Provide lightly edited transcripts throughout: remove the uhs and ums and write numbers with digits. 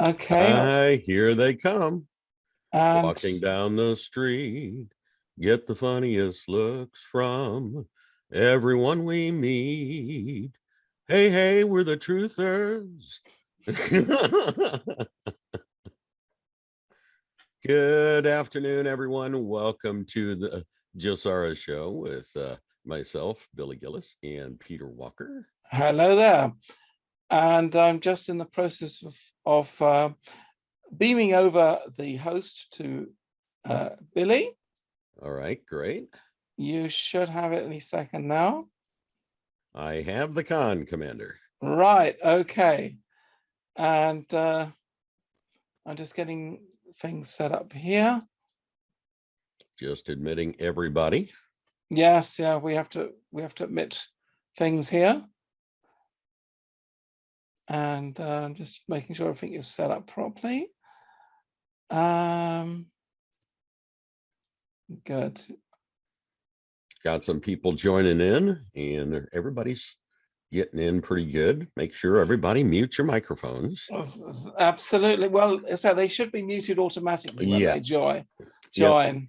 Okay. Here they come, And walking down the street. Get the funniest looks from everyone we meet. Hey, hey, we're the truthers. Good afternoon, everyone. Welcome to the GESARA show with myself, Billy Gilles, and Peter Walker. hello there. And I'm just in the process of beaming over the host to Billy. All right, great. You should have it any second now. I have the con, Commander. Right, okay. And I'm just getting things set up here. Just admitting everybody. Yes, yeah, we have to admit things here. And just making sure everything is set up properly. Good. Got some people joining in, and everybody's getting in pretty good. Make sure everybody mute your microphones. Absolutely. Well, so they should be muted automatically when they join. Yep.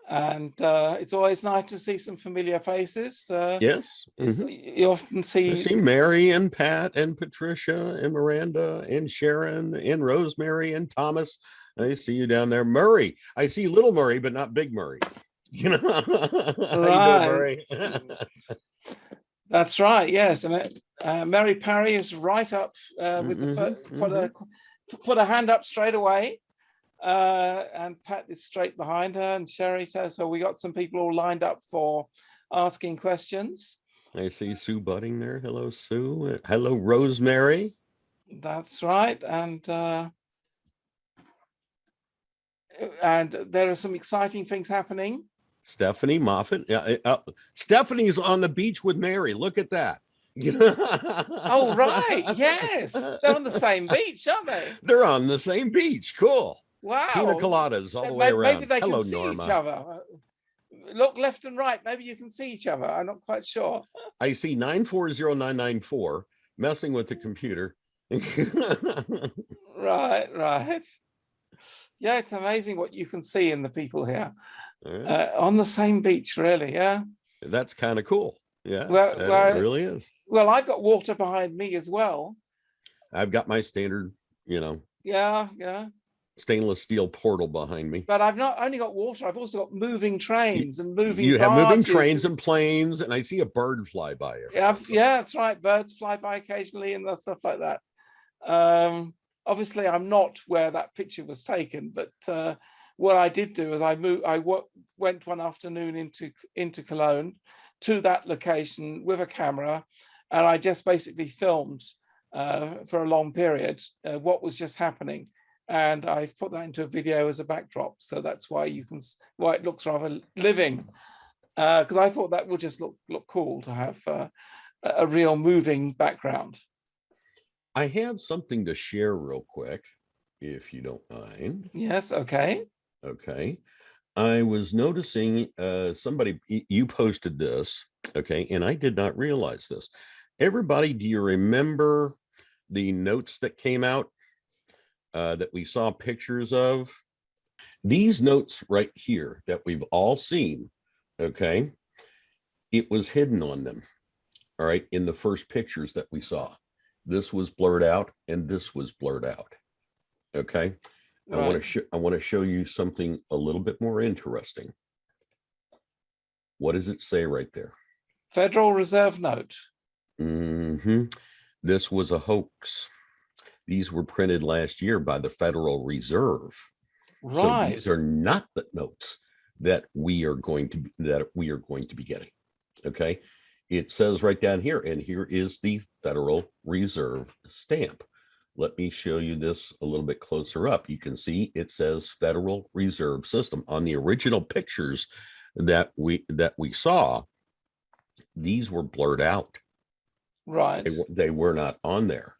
And it's always nice to see some familiar faces. Yes. You often see... I see Mary and Pat and Patricia and Miranda and Sharon and Rosemary and Thomas. I see you down there. Murray. I see little Murray, but not big Murray. You know, right. How you doing, Murray? That's right. Yes, and Mary Parry is right up with the put a hand up straight away, and Pat is straight behind her, and Sherry. So we got some people all lined up for asking questions. I see Sue Budding there. Hello, Sue. Hello, Rosemary. That's right, and there are some exciting things happening. Stephanie Moffat. Stephanie's on the beach with Mary. Look at that. Oh, right. Yes. They're on the same beach, aren't they? They're on the same beach. Cool. Wow. Pina coladas all the way around. Maybe they Hello, can see Norma. each other. Look left and right. Maybe you can see each other. I'm not quite sure. I see 940994 messing with the computer. Right. Yeah, it's amazing what you can see in the people here. On the same beach, really. Yeah, that's kind of cool. Yeah, well, it really is. Well, I've got water behind me as well. I've got my standard, yeah, stainless steel portal behind me. But I've not only got water, I've also got moving trains and moving you have moving trains and planes, and I see a bird fly by. Yeah, that's right. Birds fly by occasionally and stuff like that. Obviously, I'm not where that picture was taken, but what I did do is I went one afternoon into Cologne to that location with a camera, and I just basically filmed for a long period what was just happening, and I've put that into a video as a backdrop. So that's why why it looks rather living, because I thought that would just look cool to have a real moving background. I have something to share real quick, if you don't mind. Yes, okay. Okay. I was noticing somebody, you posted this, okay, and I did not realize this. Everybody, do you remember the notes that came out that we saw pictures of? These notes right here that we've all seen, okay, it was hidden on them, all right, in the first pictures that we saw. This was blurred out and this was blurred out. Okay. Right. I want to show you something a little bit more interesting. What does it say right there? Federal Reserve note. This was a hoax. These were printed last year by the Federal Reserve. Right. So these are not the notes that we are going to be getting. Okay. It says right down here, and here is the Federal Reserve stamp. Let me show you this a little bit closer up. You can see it says Federal Reserve System. On the original pictures that we saw, these were blurred out. Right. They were not on there.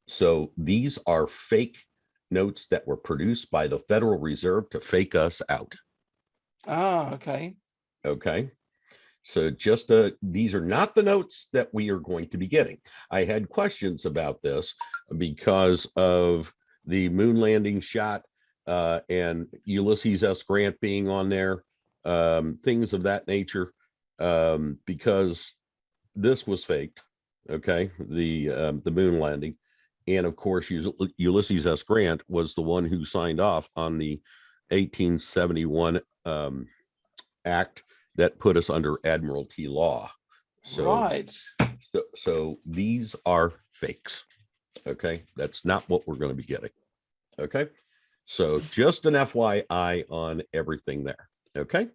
So these are fake notes that were produced by the Federal Reserve to fake us out. Ah, okay. Okay. So just these are not the notes that we are going to be getting. I had questions about this because of the moon landing shot, and Ulysses S. Grant being on there, things of that nature, because this was faked. Okay, the moon landing, and of course Ulysses S. Grant was the one who signed off on the 1871 act that put us under Admiralty law. So, right. so these are fakes. Okay, that's not what we're going to be getting. Okay, so just an FYI on everything there. Okay,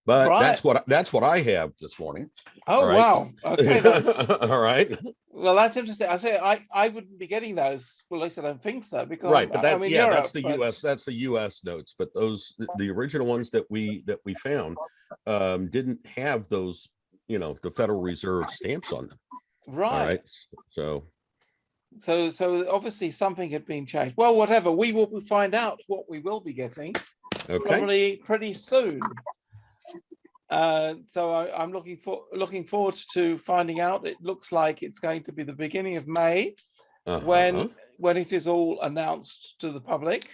but Right. that's what I have this morning. Oh, All right. wow. Okay. All right. Well, that's interesting. I wouldn't be getting those. Well, at least I don't think so, because Right, but I'm in Europe, that's the US. That's the US notes. But those, the original ones that we found, didn't have those, the Federal Reserve stamps on them. Right. All right. So obviously something had been changed. Well, whatever. We will find out what we will be getting probably pretty soon. So I'm looking forward to finding out. It looks like it's going to be the beginning of May when it is all announced to the public,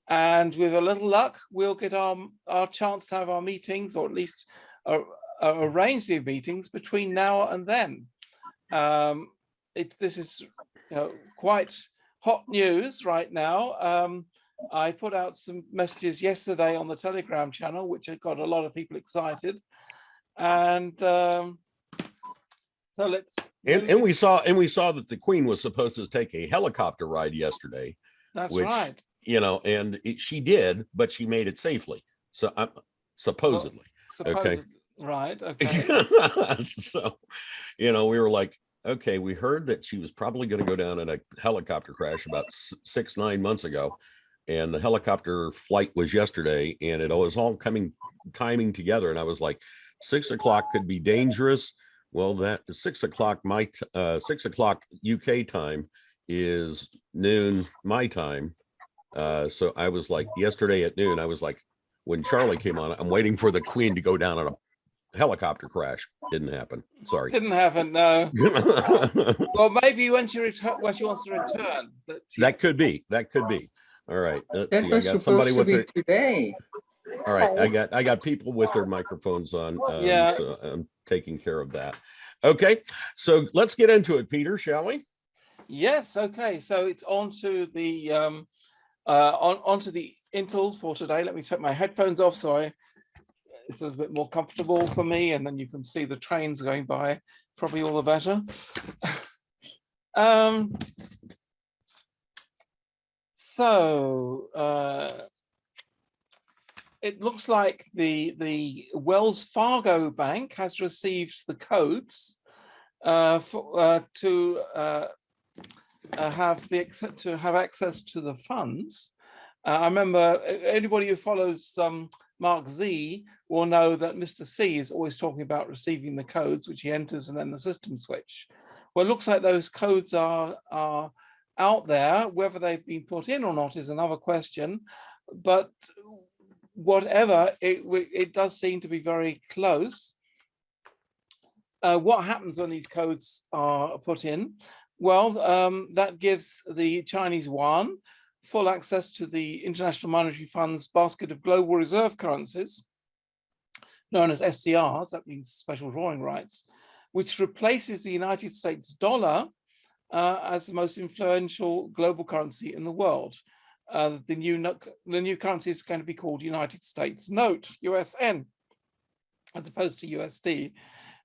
and with a little luck, we'll get our chance to have our meetings, or at least arrange the meetings between now and then. This is quite hot news right now. I put out some messages yesterday on the Telegram channel, which had got a lot of people excited, and so let's. And we saw that the Queen was supposed to take a helicopter ride yesterday. That's right. And she did, but she made it safely. So supposedly. Okay. Right. Okay. So, we were like, okay, we heard that she was probably going to go down in a helicopter crash about 6-9 months ago. And the helicopter flight was yesterday, and it was all timing together. And I was like, 6 o'clock could be dangerous. Well, that 6 o'clock, 6 o'clock UK time is noon my time. So I was like, yesterday at noon, I was like, when Charlie came on, I'm waiting for the Queen to go down on a helicopter crash. Didn't happen. Sorry. Didn't happen. No. Well, maybe when she wants to return. That could be. All right. Let's that see. was I got supposed somebody to with be today. All right. I got people with their microphones on. Yeah. So I'm taking care of that. Okay. So let's get into it, Peter, shall we? Yes. Okay. So it's on to the onto the Intel for today. Let me take my headphones off so it's a bit more comfortable for me, and then you can see the trains going by. Probably all the better. So it looks like the Wells Fargo Bank has received the codes to have access to the funds. I remember anybody who follows Mark Z will know that Mr. C is always talking about receiving the codes, which he enters, and then the system switch. Well, it looks like those codes are out there. Whether they've been put in or not is another question, but whatever, it does seem to be very close. What happens when these codes are put in? Well, that gives the Chinese yuan full access to the International Monetary Fund's basket of global reserve currencies, known as SDRs, that means special drawing rights, which replaces the United States dollar as the most influential global currency in the world. The new currency is going to be called United States Note, USN, as opposed to USD.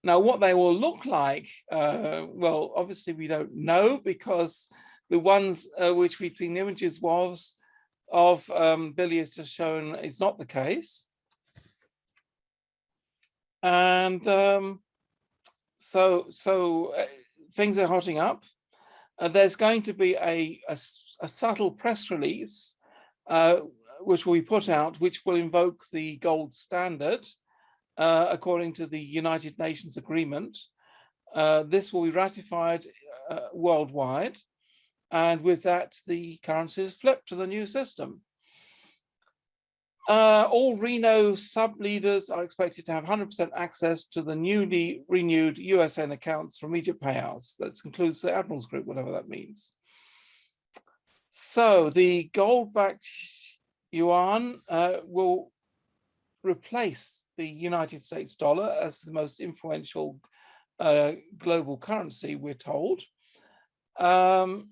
Now, what they will look like, well, obviously we don't know, because the ones which we've seen images of Billy has just shown is not the case. And so things are hotting up. There's going to be a subtle press release which will be put out, which will invoke the gold standard according to the United Nations agreement. This will be ratified worldwide, and with that, the currencies flip to the new system. All Reno sub-leaders are expected to have 100% access to the newly renewed USN accounts for immediate payouts. That includes the Admirals Group, whatever that means. So the gold-backed yuan will replace the United States dollar as the most influential global currency, we're told. Now,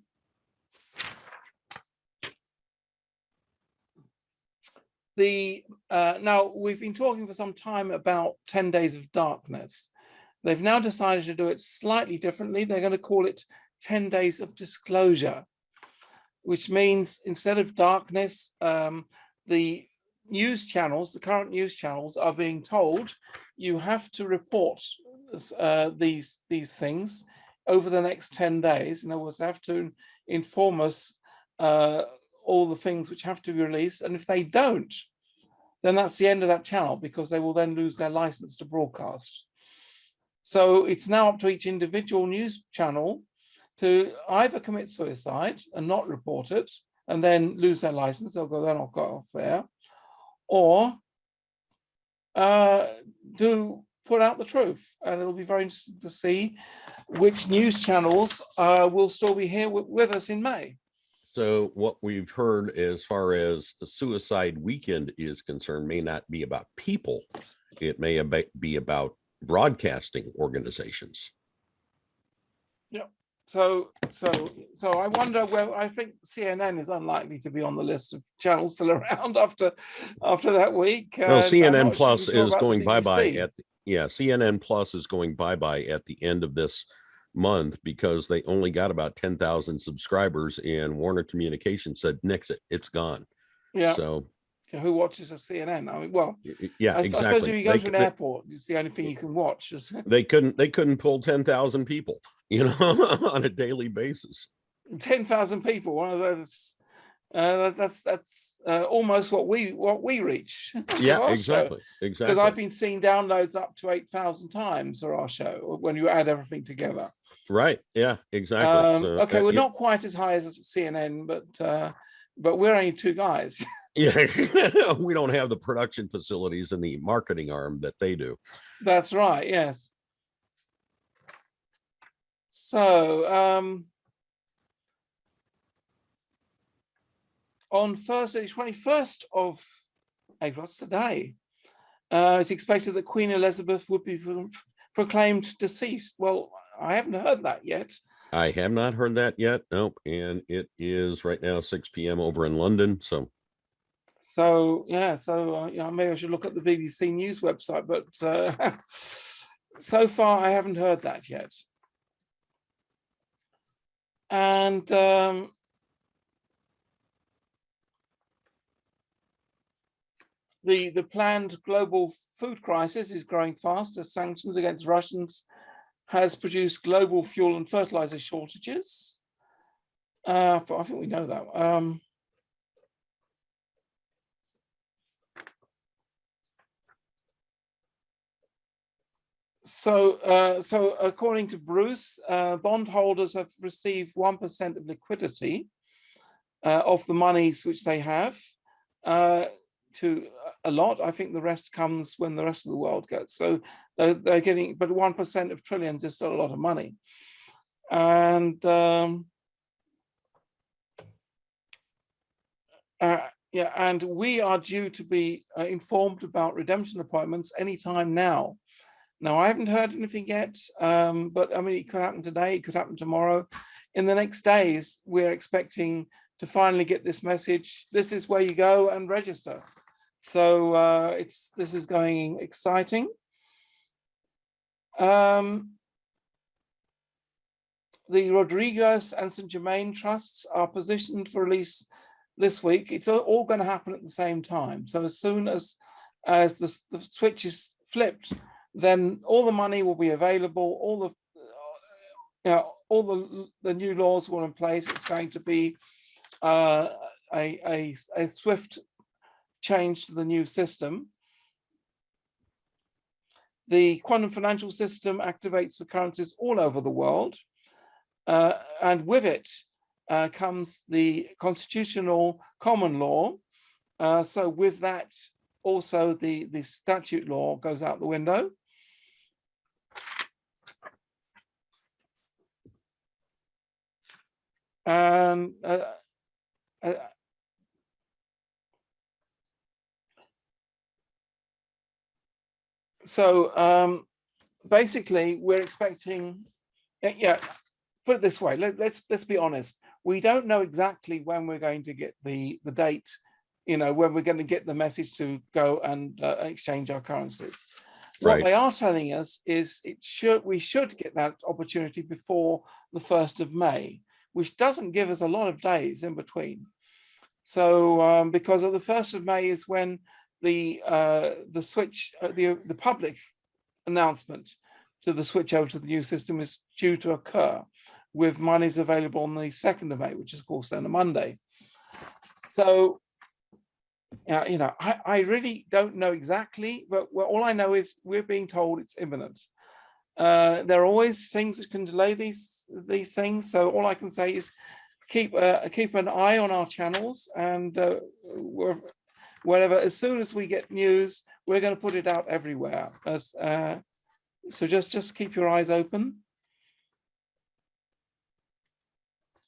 we've been talking for some time about 10 days of darkness. They've now decided to do it slightly differently. They're going to call it 10 days of disclosure, which means instead of darkness, the news channels, the current news channels are being told you have to report these things over the next 10 days. In other words, they have to inform us all the things which have to be released. And if they don't, then that's the end of that channel, because they will then lose their license to broadcast. So it's now up to each individual news channel to either commit suicide and not report it and then lose their license, they'll not go off there, or do put out the truth. And it'll be very interesting to see which news channels will still be here with us in May. So what we've heard as far as the suicide weekend is concerned may not be about people. It may be about broadcasting organizations. Yeah. So I wonder where, I think CNN is unlikely to be on the list of channels still around after that week. Well, CNN Plus sure is going bye-bye at CNN Plus is going bye-bye at the end of this month because they only got about 10,000 subscribers, and Warner Communications said nix it, it's gone. Yeah. So who watches a CNN? I mean, well, yeah, exactly. I suppose if you go to an airport, it's the only thing you can watch. They couldn't pull 10,000 people, on a daily basis. 10,000 people. One of those. That's almost what we reach. Yeah, exactly. Because I've been seeing downloads up to 8,000 times for our show when you add everything together. Right. Yeah. Exactly. So, okay, we're not quite as high as CNN, but we're only two guys. Yeah, we don't have the production facilities and the marketing arm that they do. That's right. Yes. So on Thursday, 21st of April, that's today, it's expected that Queen Elizabeth would be proclaimed deceased. Well, I haven't heard that yet. I have not heard that yet. Nope. And it is right now 6 p.m. over in London. So yeah, maybe I should look at the BBC News website, but so far I haven't heard that yet. And the planned global food crisis is growing fast as sanctions against Russians has produced global fuel and fertilizer shortages. But I think we know that. So according to Bruce, bondholders have received 1% of liquidity of the monies which they have to a lot. I think the rest comes when the rest of the world gets. So they're getting, but 1% of trillions is still a lot of money. And yeah, and we are due to be informed about redemption appointments anytime now. Now, I haven't heard anything yet, but I mean, it could happen today, it could happen tomorrow. In the next days, we're expecting to finally get this message. This is where you go and register. So this is going exciting. The Rodriguez and St. Germain trusts are positioned for release this week. It's all going to happen at the same time. So as soon as the switch is flipped, then all the money will be available. All the new laws will in place. It's going to be a swift change to the new system. The quantum financial system activates for currencies all over the world, and with it comes the constitutional common law. So with that, also the statute law goes out the window. And So basically, we're expecting, yeah, put it this way, let's be honest. We don't know exactly when we're going to get the date, when we're going to get the message to go and exchange our currencies. What they are telling us is we should get that opportunity before the 1st of May, which doesn't give us a lot of days in between. So because of the 1st of May is when the switch, the public announcement to the switch over to the new system is due to occur, with monies available on the 2nd of May, which is of course then a Monday. So I really don't know exactly, but all I know is we're being told it's imminent. There are always things which can delay these things. So all I can say is keep an eye on our channels, and wherever, as soon as we get news, we're going to put it out everywhere. So just keep your eyes open.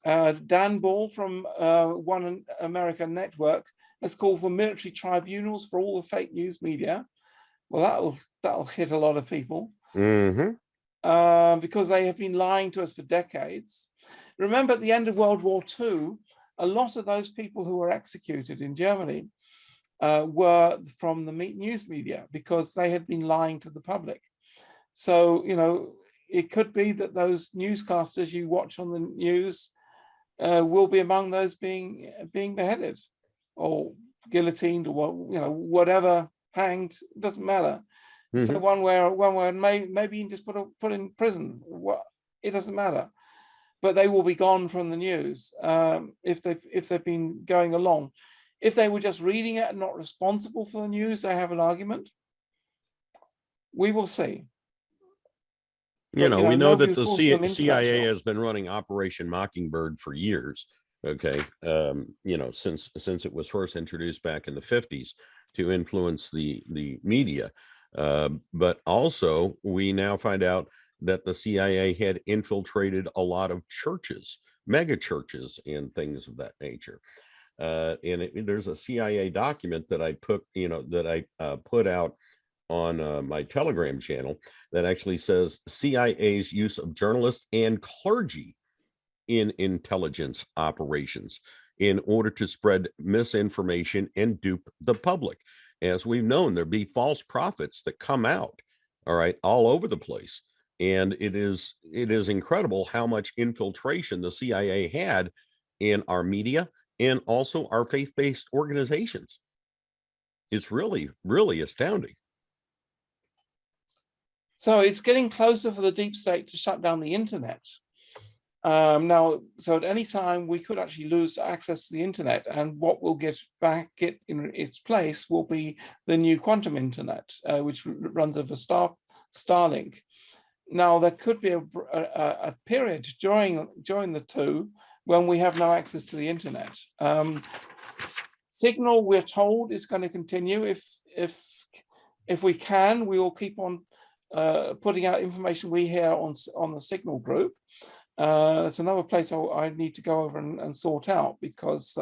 Dan Ball from One America Network has called for military tribunals for all the fake news media. Well, that'll hit a lot of people, because they have been lying to us for decades. Remember, at the end of World War II, a lot of those people who were executed in Germany were from the news media, because they had been lying to the public. So, it could be that those newscasters you watch on the news will be among those being beheaded or guillotined, or whatever, hanged. It doesn't matter. So one way or maybe you can just put in prison. It doesn't matter. But they will be gone from the news if they've been going along. If they were just reading it and not responsible for the news, they have an argument. We will see. We know that the CIA has been running Operation Mockingbird for years. Okay, since it was first introduced back in the 50s to influence the media, but also we now find out that the CIA had infiltrated a lot of churches, mega churches, and things of that nature. And there's a CIA document that I put out on my Telegram channel that actually says CIA's use of journalists and clergy in intelligence operations in order to spread misinformation and dupe the public. As we've known, there be false prophets that come out, all over the place. And it is incredible how much infiltration the CIA had in our media and also our faith-based organizations. It's really, really astounding. So it's getting closer for the deep state to shut down the internet. Now, so at any time we could actually lose access to the internet, and what will get in its place will be the new quantum internet, which runs over Starlink. Now, there could be a period during the two when we have no access to the internet. Signal, we're told, is going to continue. If we can, we will keep on putting out information we hear on the Signal group. It's another place I need to go over and sort out, because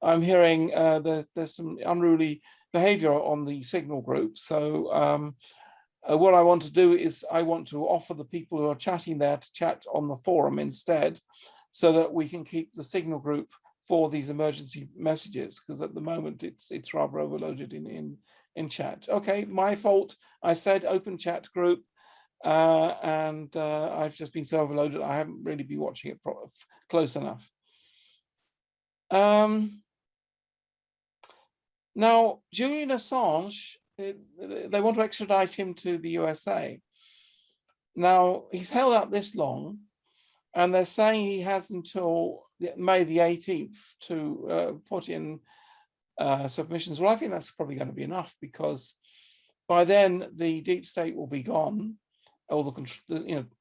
I'm hearing there's some unruly behavior on the Signal group. So what I want to do is I want to offer the people who are chatting there to chat on the forum instead, so that we can keep the Signal group for these emergency messages, because at the moment it's rather overloaded in chat. Okay, my fault. I said open chat group, and I've just been so overloaded. I haven't really been watching it close enough. Now, Julian Assange, they want to extradite him to the USA. Now, he's held out this long, and they're saying he has until May the 18th to put in submissions. Well, I think that's probably going to be enough, because by then the deep state will be gone, or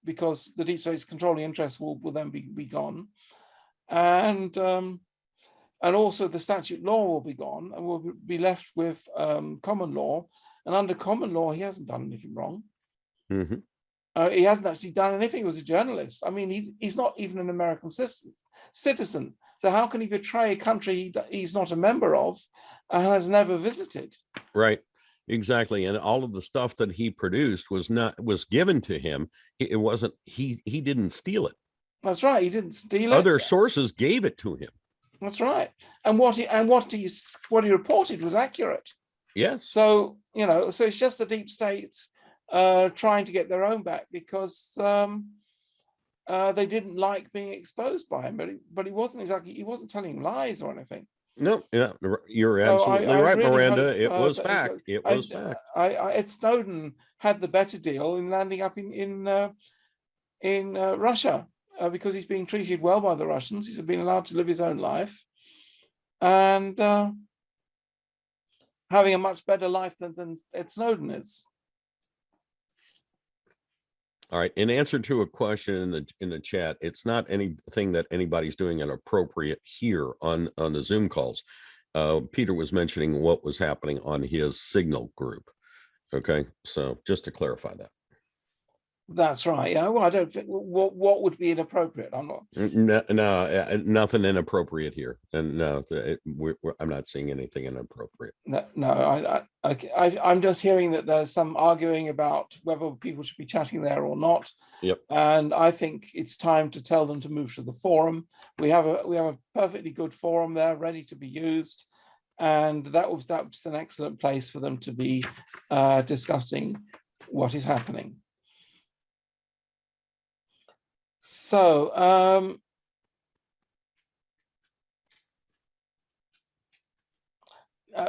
because the deep state's controlling interest will then be gone, and also the statute law will be gone, and we'll be left with common law. And under common law, he hasn't done anything wrong. He hasn't actually done anything. He was a journalist. I mean, he's not even an American citizen. So how can he betray a country he's not a member of and has never visited? Right. Exactly. And all of the stuff that he produced was given to him. It wasn't, he didn't steal it. That's right. He didn't steal it. Other sources gave it to him. That's right. And what he reported was accurate. Yes. So, you know, so it's just the deep state trying to get their own back because they didn't like being exposed by him, but he wasn't telling lies or anything. No, yeah, you're absolutely right, really Miranda. It was fact. It was fact. Ed Snowden had the better deal in landing up in Russia because he's being treated well by the Russians. He's been allowed to live his own life and having a much better life than Ed Snowden is. All right. In answer to a question in the chat, it's not anything that anybody's doing inappropriate here on the Zoom calls. Peter was mentioning what was happening on his Signal group. Okay, so just to clarify that. That's right. Yeah. Well, I don't think what would be inappropriate. I'm not. No, nothing inappropriate here, and no, I'm not seeing anything inappropriate. No, I'm just hearing that there's some arguing about whether people should be chatting there or not. Yep. And I think it's time to tell them to move to the forum. We have a perfectly good forum there, ready to be used, and that's an excellent place for them to be discussing what is happening. So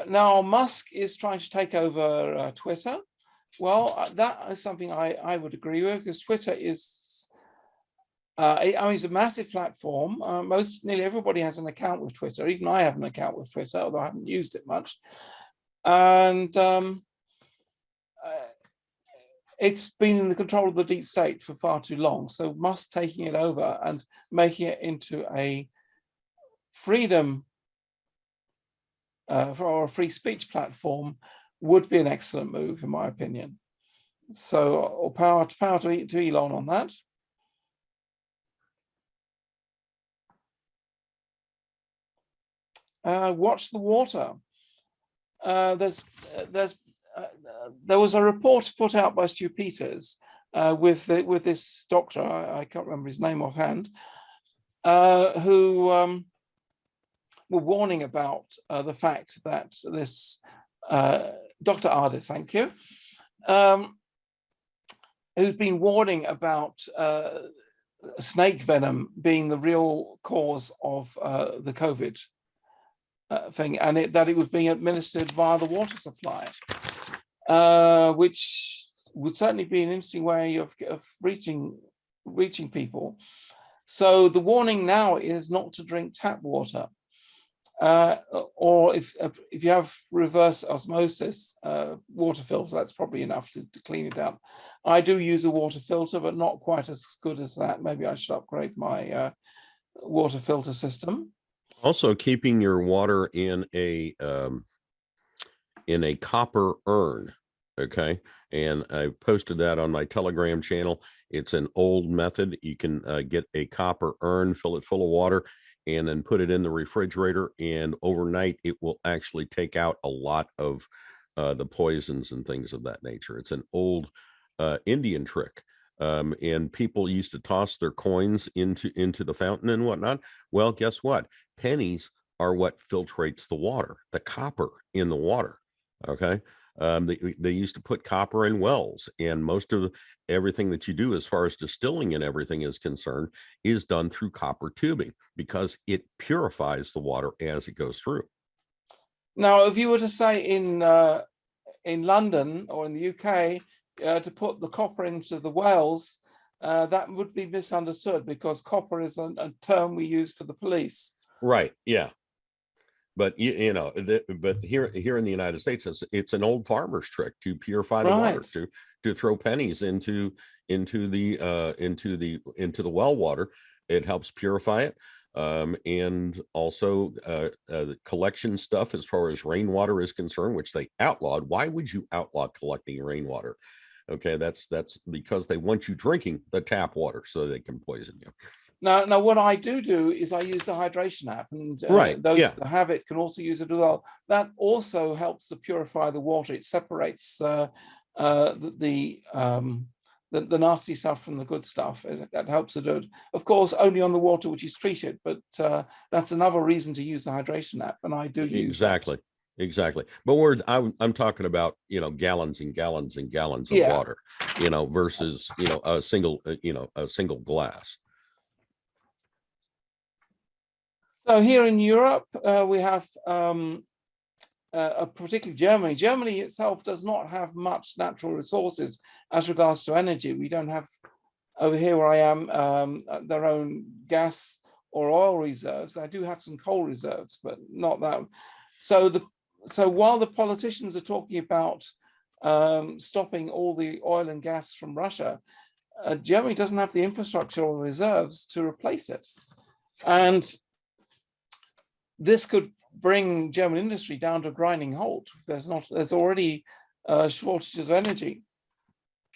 now Musk is trying to take over Twitter. Well, that is something I would agree with, because Twitter is, I mean, it's a massive platform. Nearly everybody has an account with Twitter. Even I have an account with Twitter, although I haven't used it much. And it's been in the control of the deep state for far too long. So Musk taking it over and making it into a freedom or a free speech platform would be an excellent move, in my opinion. So power to Elon on that. Watch the water. There was a report put out by Stu Peters with this doctor, I can't remember his name offhand, who were warning about the fact that this Dr. Ardis, thank you, who's been warning about snake venom being the real cause of the COVID thing, and that it was being administered via the water supply, which would certainly be an interesting way of reaching people. So the warning now is not to drink tap water, or if you have reverse osmosis water filter, that's probably enough to clean it out. I do use a water filter, but not quite as good as that. Maybe I should upgrade my water filter system. Also, keeping your water in a copper urn, okay? And I posted that on my Telegram channel. It's an old method. You can get a copper urn, fill it full of water, and then put it in the refrigerator. And overnight, it will actually take out a lot of the poisons and things of that nature. It's an old Indian trick. And people used to toss their coins into the fountain and whatnot. Well, guess what? Pennies are what filtrates the water, the copper in the water. Okay. They used to put copper in wells, and most of everything that you do as far as distilling and everything is concerned is done through copper tubing, because it purifies the water as it goes through. Now, if you were to say in London or in the UK, to put the copper into the wells, that would be misunderstood, because copper is a term we use for the police. Right. Yeah. But you know, but here in the United States, it's an old farmer's trick to purify the water, to throw pennies into the well water. It helps purify it. And also the collection stuff as far as rainwater is concerned, which they outlawed. Why would you outlaw collecting rainwater? Okay, that's because they want you drinking the tap water so they can poison you. Now, what I do is I use the hydration app, and Right, those yeah. that have it can also use it as well. That also helps to purify the water. It separates the nasty stuff from the good stuff. That helps to do it. Of course, only on the water which is treated, but that's another reason to use the hydration app, and I do use Exactly. that. Exactly. But I'm talking about, gallons and gallons and gallons of Yeah. water, versus, a single glass. So here in Europe, we have particularly Germany. Germany itself does not have much natural resources as regards to energy. We don't have, over here where I am, their own gas or oil reserves. I do have some coal reserves, but not that. So while the politicians are talking about stopping all the oil and gas from Russia, Germany doesn't have the infrastructure or reserves to replace it. And this could bring German industry down to a grinding halt. There's already shortages of energy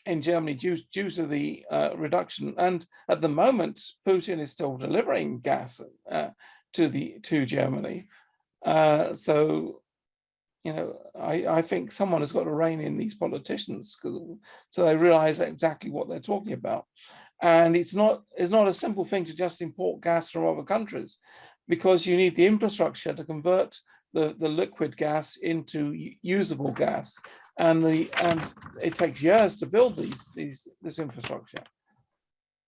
in Germany due to the reduction. And at the moment, Putin is still delivering gas to Germany. So, I think someone has got to rein in these politicians so they realize exactly what they're talking about. And it's not a simple thing to just import gas from other countries, because you need the infrastructure to convert the liquid gas into usable gas, and it takes years to build this infrastructure.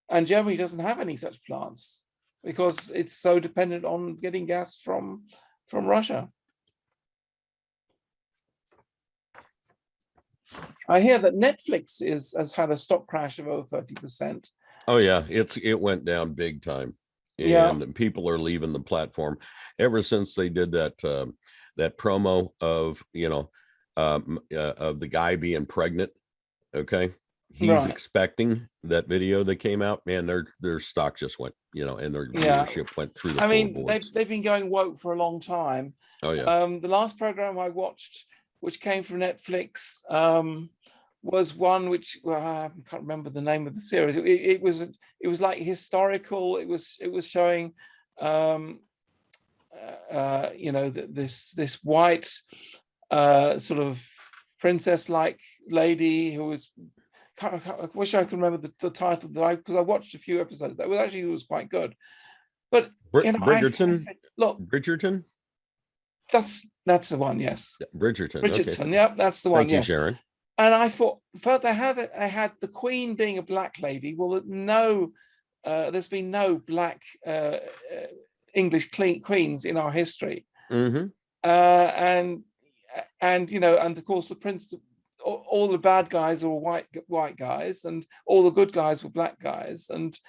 And Germany doesn't have any such plants because it's so dependent on getting gas from Russia. I hear that Netflix has had a stock crash of over 30%. Oh yeah, it went down big time. And people are leaving the platform ever since they did that promo of of the guy being pregnant. Okay, he's expecting that video that came out. Man, their stock just went, and their leadership went through the floorboards. They've been going woke for a long time. Oh yeah. The last program I watched, which came from Netflix, was one which, well, I can't remember the name of the series. It was like historical. It was showing this white sort of princess-like lady who was, I wish I could remember the title, because I watched a few episodes. That was quite good. But Bridgerton. Look, Bridgerton. That's the one. Yes. Bridgerton. Okay. Yeah, that's the one. Thank you, Sharon. And I thought, first I had the Queen being a black lady. Well, there's been no black English queens in our history. Mm-hmm. And of course the prince, all the bad guys were white guys, and all the good guys were black guys, and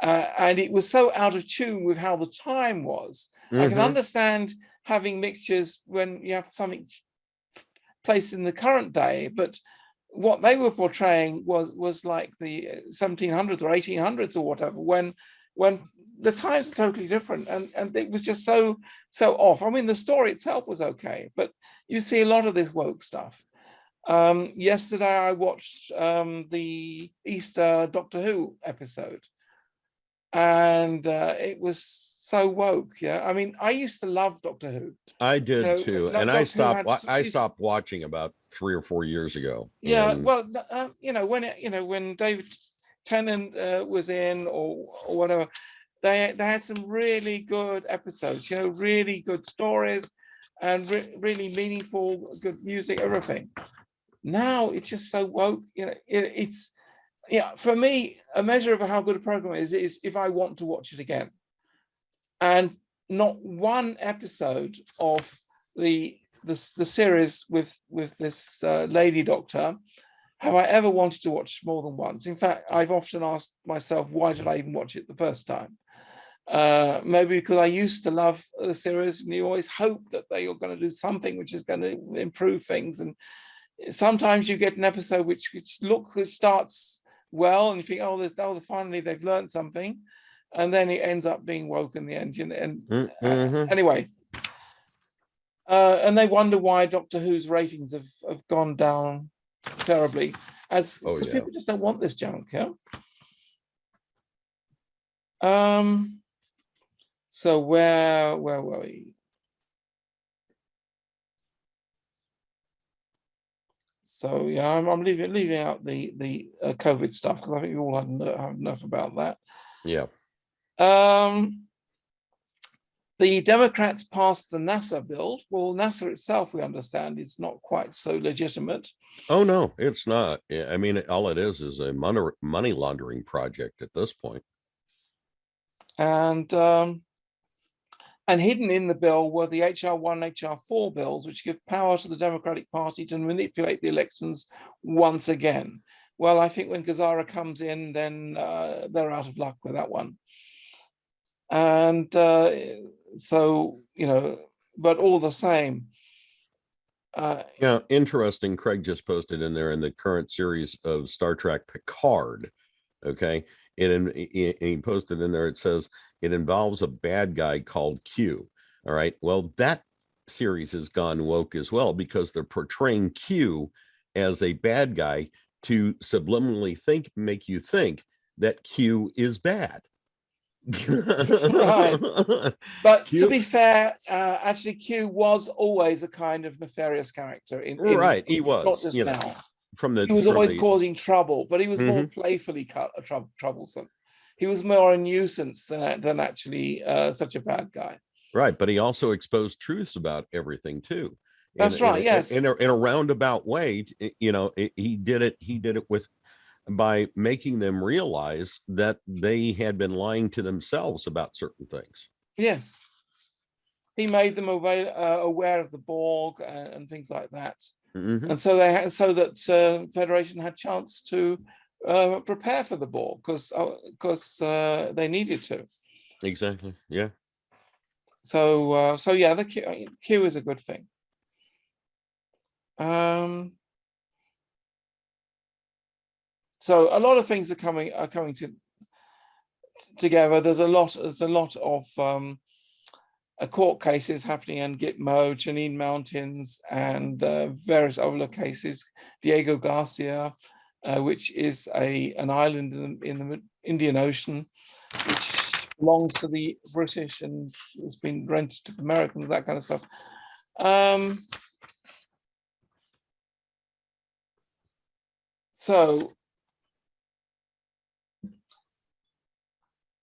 it was so out of tune with how the time was. Mm-hmm. I can understand having mixtures when you have something placed in the current day, but what they were portraying was like the 1700s or 1800s or whatever, when the times are totally different, and it was just so off. I mean, the story itself was okay, but you see a lot of this woke stuff. Yesterday I watched the Easter Doctor Who episode, and it was so woke. Yeah, I mean, I used to love Doctor Who. I did too, and I stopped watching about 3 or 4 years ago. Yeah, well, when David Tennant was in or whatever, they had some really good episodes. Really good stories, and really meaningful, good music, everything. Now it's just so woke. For me, a measure of how good a program is if I want to watch it again. And not one episode of the series with this lady doctor have I ever wanted to watch more than once. In fact, I've often asked myself, why did I even watch it the first time? Maybe because I used to love the series, and you always hope that they are going to do something which is going to improve things. And sometimes you get an episode which starts well, and you think, finally they've learned something. And then it ends up being woke in the end. Anyway, and they wonder why Doctor Who's ratings have gone down terribly, because people just don't want this junk. Yeah. So where were we? So yeah, I'm leaving out the COVID stuff because I think we all have enough about that. Yeah. The Democrats passed the NASA bill. Well, NASA itself, we understand, is not quite so legitimate. Oh no, it's not. I mean, all it is a money laundering project at this point. And hidden in the bill were the HR1 and HR4 bills, which give power to the Democratic Party to manipulate the elections once again. Well, I think when GESARA comes in, then they're out of luck with that one. And so, you know, but all the same. Yeah, interesting. Craig just posted in there in the current series of Star Trek Picard. Okay. And he posted in there, it says it involves a bad guy called Q. All right. Well, that series has gone woke as well because they're portraying Q as a bad guy to subliminally make you think that Q is bad. Right. But Q, to be fair, actually Q was always a kind of nefarious character right, he was not just now. He was always causing trouble, but he was more playfully troublesome. He was more a nuisance than actually such a bad guy. Right, but he also exposed truths about everything too. That's right. Yes, in a roundabout way. You know, he did it by making them realize that they had been lying to themselves about certain things. Yes, he made them aware of the Borg and things like that, and so that Federation had chance to prepare for the Borg because they needed to. Exactly. Yeah. So yeah, the Q is a good thing. So a lot of things are coming together. There's a lot of court cases happening in Gitmo, Janine Mountains, and various other cases. Diego Garcia, which is an island in the Indian Ocean, which belongs to the British and has been rented to the Americans, that kind of stuff. So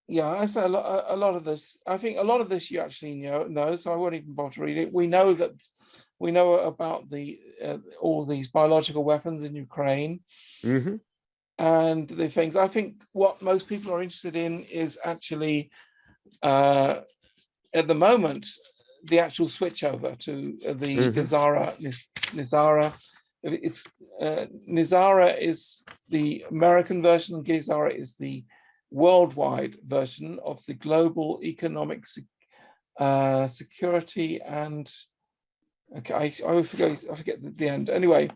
yeah, I say a lot of this. I think a lot of this you actually know, so I won't even bother to read it. We know about the all these biological weapons in Ukraine, and the things. I think what most people are interested in is actually at the moment the actual switch over to the GESARA. It's NISARA is the American version, and GESARA is the worldwide version of the global economic security and I forget the end. Anyway,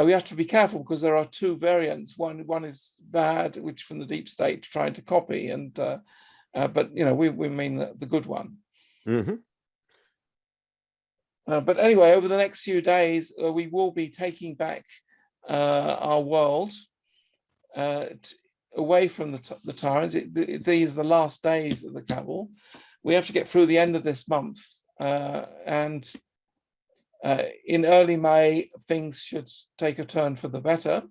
we have to be careful because there are two variants. One is bad, which from the deep state trying to copy, and but you know we mean the good one. But anyway, over the next few days, we will be taking back our world away from the tyrants. These are the last days of the cabal. We have to get through the end of this month, and in early May, things should take a turn for the better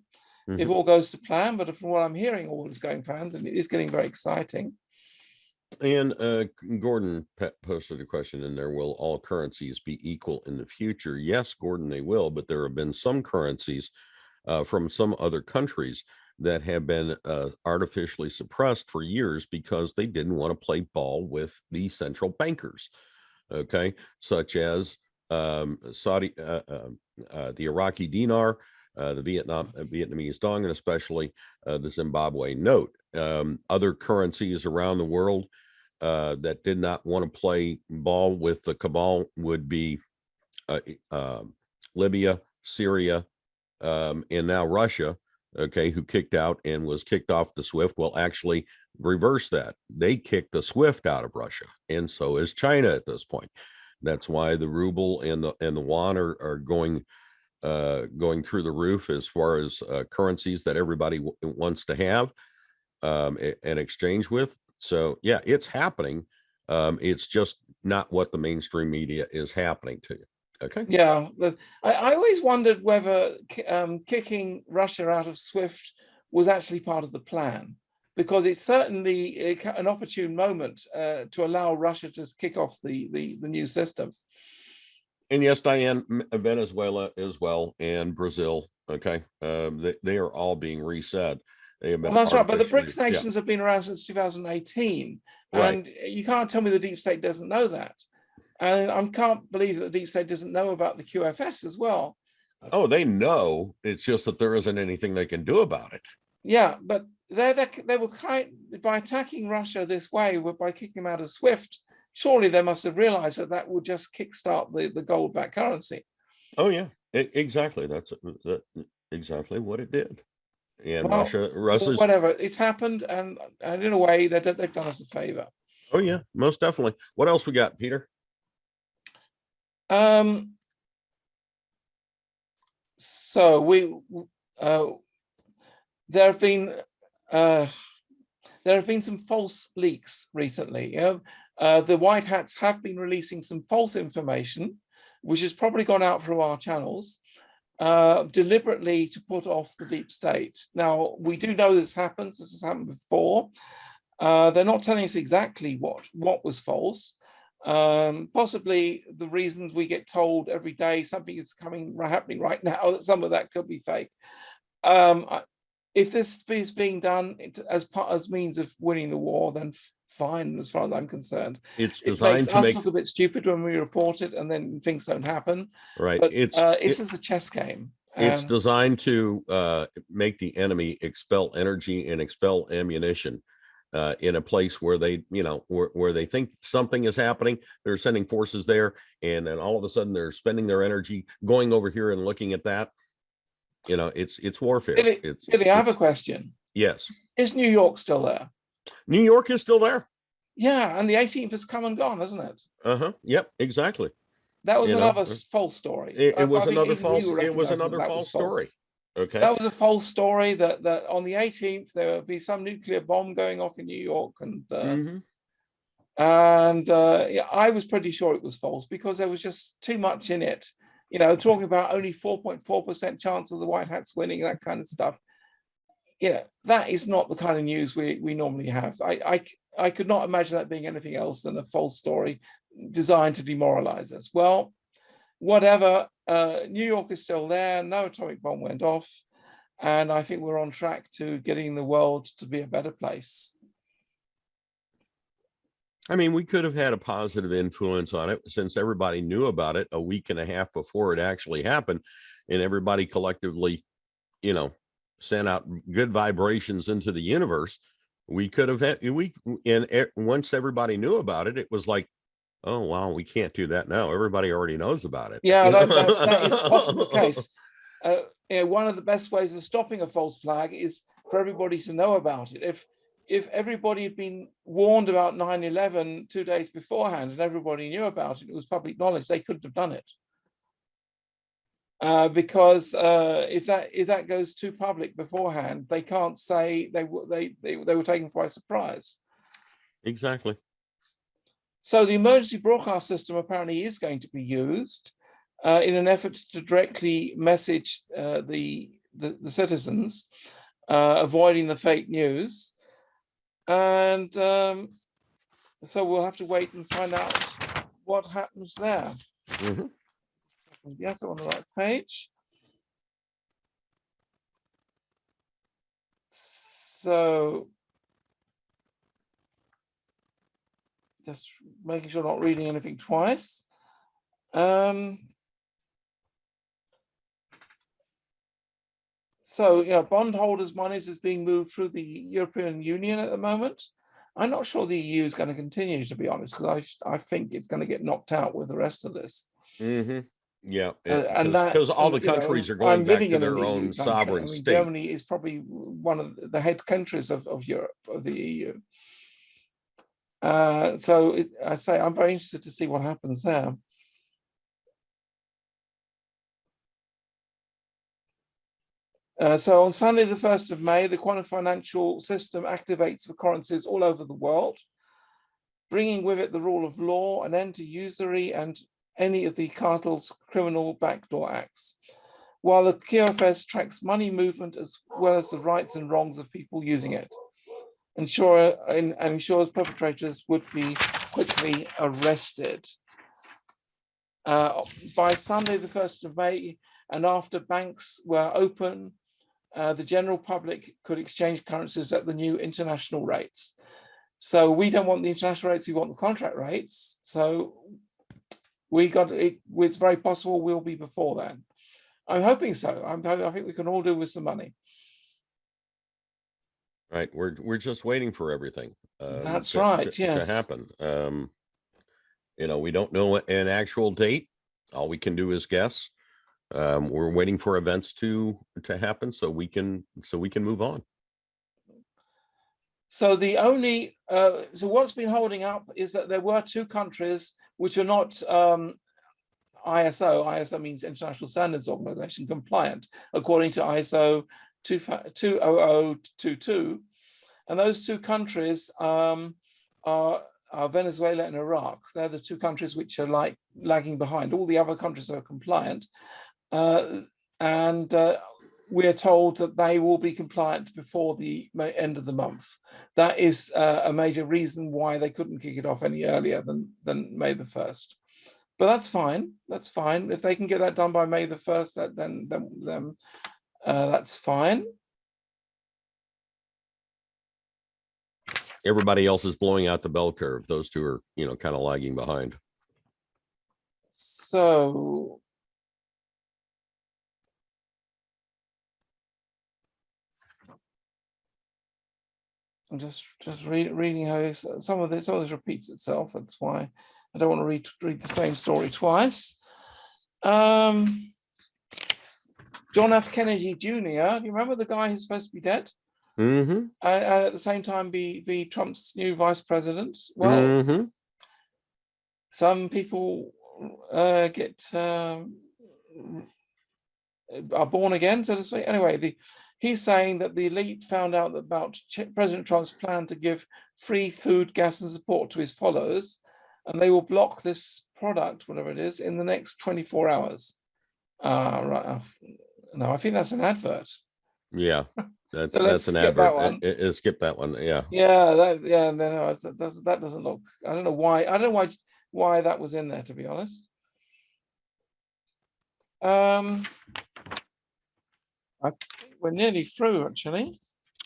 if all goes to plan. But from what I'm hearing, all is going plans, and it is getting very exciting. And Gordon posted a question in there: will all currencies be equal in the future? Yes, Gordon, they will, but there have been some currencies from some other countries that have been artificially suppressed for years because they didn't want to play ball with the central bankers, okay, such as Saudi, the Iraqi dinar, the Vietnamese dong, and especially the Zimbabwe note. Other currencies around the world that did not want to play ball with the cabal would be Libya, Syria, and now Russia, okay, who kicked out and was kicked off the SWIFT. Well, actually reverse that. They kicked the SWIFT out of Russia, and so is China at this point. That's why the ruble and the yuan are going through the roof as far as currencies that everybody wants to have and exchange with. So yeah, it's happening. It's just not what the mainstream media is happening to. Okay. Yeah, I always wondered whether kicking Russia out of SWIFT was actually part of the plan, because it's certainly an opportune moment to allow Russia to kick off the new system. And yes, Diane, Venezuela as well, and Brazil. Okay, they are all being reset. They have been. Well, that's right, but the BRICS nations have been around since 2018, and you can't tell me the deep state doesn't know that. And I can't believe that the deep state doesn't know about the QFS as well. Oh, they know. It's just that there isn't anything they can do about it. Yeah, but they were by attacking Russia this way, by kicking them out of SWIFT. Surely they must have realized that that would just kickstart the gold-backed currency. Oh yeah, exactly. That's exactly what it did. And well, Russia's whatever, it's happened, and in a way they've done us a favor. Oh yeah, most definitely. What else we got, Peter? So there have been some false leaks recently. The White Hats have been releasing some false information, which has probably gone out through our channels, deliberately to put off the deep state. Now, we do know this happens. This has happened before. They're not telling us exactly what was false. Possibly the reasons we get told every day something is happening right now, that some of that could be fake. If this is being done as means of winning the war, then fine, as far as I'm concerned. It's designed to make us look a bit stupid when we report it, and then things don't happen. Right. But it's a chess game. It's designed to make the enemy expel energy and expel ammunition in a place where they, where they think something is happening. They're sending forces there, and then all of a sudden they're spending their energy going over here and looking at that. It's warfare. Billy, I have a question. Yes. Is New York still there? New York is still there. Yeah, and the 18th has come and gone, hasn't it? Yep, exactly. That was another false story. It was another false. It was another false story. Okay. That was a false story that on the 18th there would be some nuclear bomb going off in New York, and yeah, I was pretty sure it was false because there was just too much in it. Talking about only 4.4% chance of the White Hats winning, that kind of stuff. That is not the kind of news we normally have. I could not imagine that being anything else than a false story designed to demoralize us. Well, whatever, New York is still there, no atomic bomb went off, and I think we're on track to getting the world to be a better place. I mean, we could have had a positive influence on it since everybody knew about it a week and a half before it actually happened, and everybody collectively, sent out good vibrations into the universe. We could have had, once everybody knew about it, it was like, oh, wow, we can't do that now. Everybody already knows about it. Yeah, that is often the case. One of the best ways of stopping a false flag is for everybody to know about it. If everybody had been warned about 9/11 2 days beforehand and everybody knew about it, it was public knowledge, they couldn't have done it. Because if that goes too public beforehand, they can't say they were taken by surprise. Exactly. So the emergency broadcast system apparently is going to be used in an effort to directly message the citizens, avoiding the fake news. And so we'll have to wait and find out what happens there. Yes, I'm on the right page. So just making sure I'm not reading anything twice. So, bondholders' monies is being moved through the European Union at the moment. I'm not sure the EU is going to continue, to be honest, because I think it's going to get knocked out with the rest of this. Yeah, because all the countries are going back to their own sovereign state. Germany is probably one of the head countries of Europe, of the EU. So I say I'm very interested to see what happens there. So on Sunday, the 1st of May, the quantum financial system activates for currencies all over the world, bringing with it the rule of law, an end to usury and any of the cartel's criminal backdoor acts, while the QFS tracks money movement as well as the rights and wrongs of people using it, and ensures perpetrators would be quickly arrested. By Sunday, the 1st of May, and after banks were open, the general public could exchange currencies at the new international rates. So we don't want the international rates, we want the contract rates. So we got it, it's very possible we'll be before then. I'm hoping so. I think we can all do with some money. Right. We're just waiting for everything. That's right. Yes. To happen. You know, we don't know an actual date. All we can do is guess. We're waiting for events to happen so we can move on. So the only so what's been holding up is that there were 2 countries which are not ISO means International Standards Organization compliant, according to ISO 20022, and those 2 countries are Venezuela and Iraq. They're the 2 countries which are like lagging behind. All the other countries are compliant, and we're told that they will be compliant before the end of the month. That is a major reason why they couldn't kick it off any earlier than May the 1st. But that's fine. That's fine. If they can get that done by May the 1st, then that's fine. Everybody else is blowing out the bell curve. Those 2 are, you know, kind of lagging behind. So I'm just reading how some of this repeats itself. That's why I don't want to read the same story twice. John F. Kennedy Jr. Do you remember the guy who's supposed to be dead? Mm-hmm. And at the same time be Trump's new vice president? Well, some people are born again, so to speak. Anyway, he's saying that the elite found out about President Trump's plan to give free food, gas, and support to his followers, and they will block this product, whatever it is, in the next 24 hours. Right. No, I think that's an advert. Yeah, that's So an advert. Skip that one. Yeah. Yeah, no, that doesn't look. I don't know why. I don't know why that was in there, to be honest. I think we're nearly through, actually.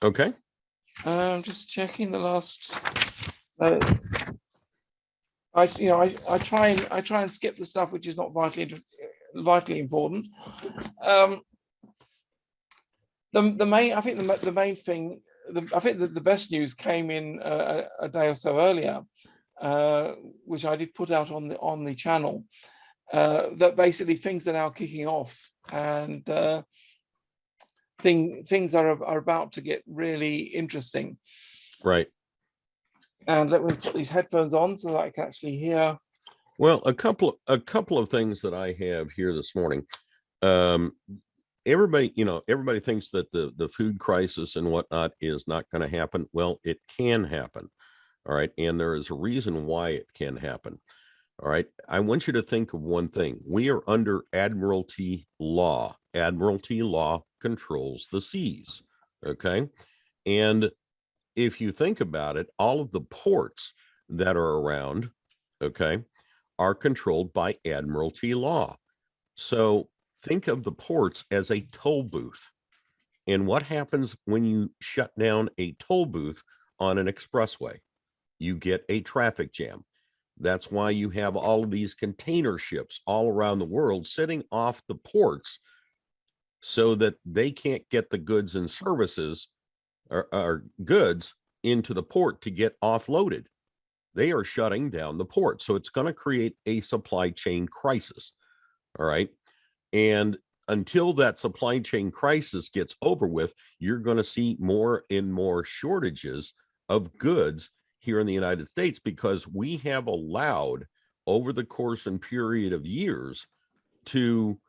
Okay. I'm just checking the last. I try and skip the stuff which is not vitally important. The main thing. I think that the best news came in a day or so earlier, which I did put out on the channel. That basically things are now kicking off, and things are about to get really interesting. Right. And let me put these headphones on so that I can actually hear. Well, a couple of things that I have here this morning. Everybody thinks that the food crisis and whatnot is not going to happen. Well, it can happen. All right. And there is a reason why it can happen. All right. I want you to think of one thing. We are under Admiralty law. Admiralty law controls the seas. Okay. And if you think about it, all of the ports that are around, okay, are controlled by Admiralty law. So think of the ports as a toll booth. And what happens when you shut down a toll booth on an expressway? You get a traffic jam. That's why you have all of these container ships all around the world sitting off the ports so that they can't get the goods and services or goods into the port to get offloaded. They are shutting down the port. So it's going to create a supply chain crisis. All right. And until that supply chain crisis gets over with, you're going to see more and more shortages of goods here in the United States, because we have allowed over the course and period of years to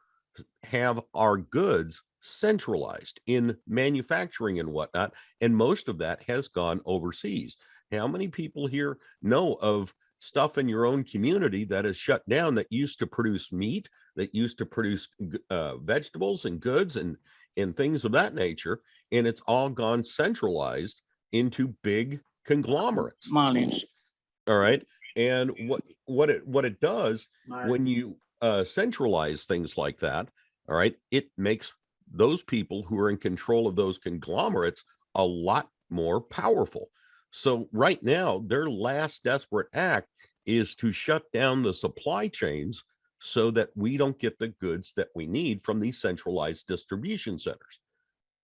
have our goods centralized in manufacturing and whatnot, and most of that has gone overseas. How many people here know of stuff in your own community that is shut down that used to produce meat, that used to produce vegetables and goods and things of that nature, and it's all gone centralized into big conglomerates? Marlins. All right. And what it does when you centralize things like that, all right, it makes those people who are in control of those conglomerates a lot more powerful. So right now, their last desperate act is to shut down the supply chains so that we don't get the goods that we need from these centralized distribution centers.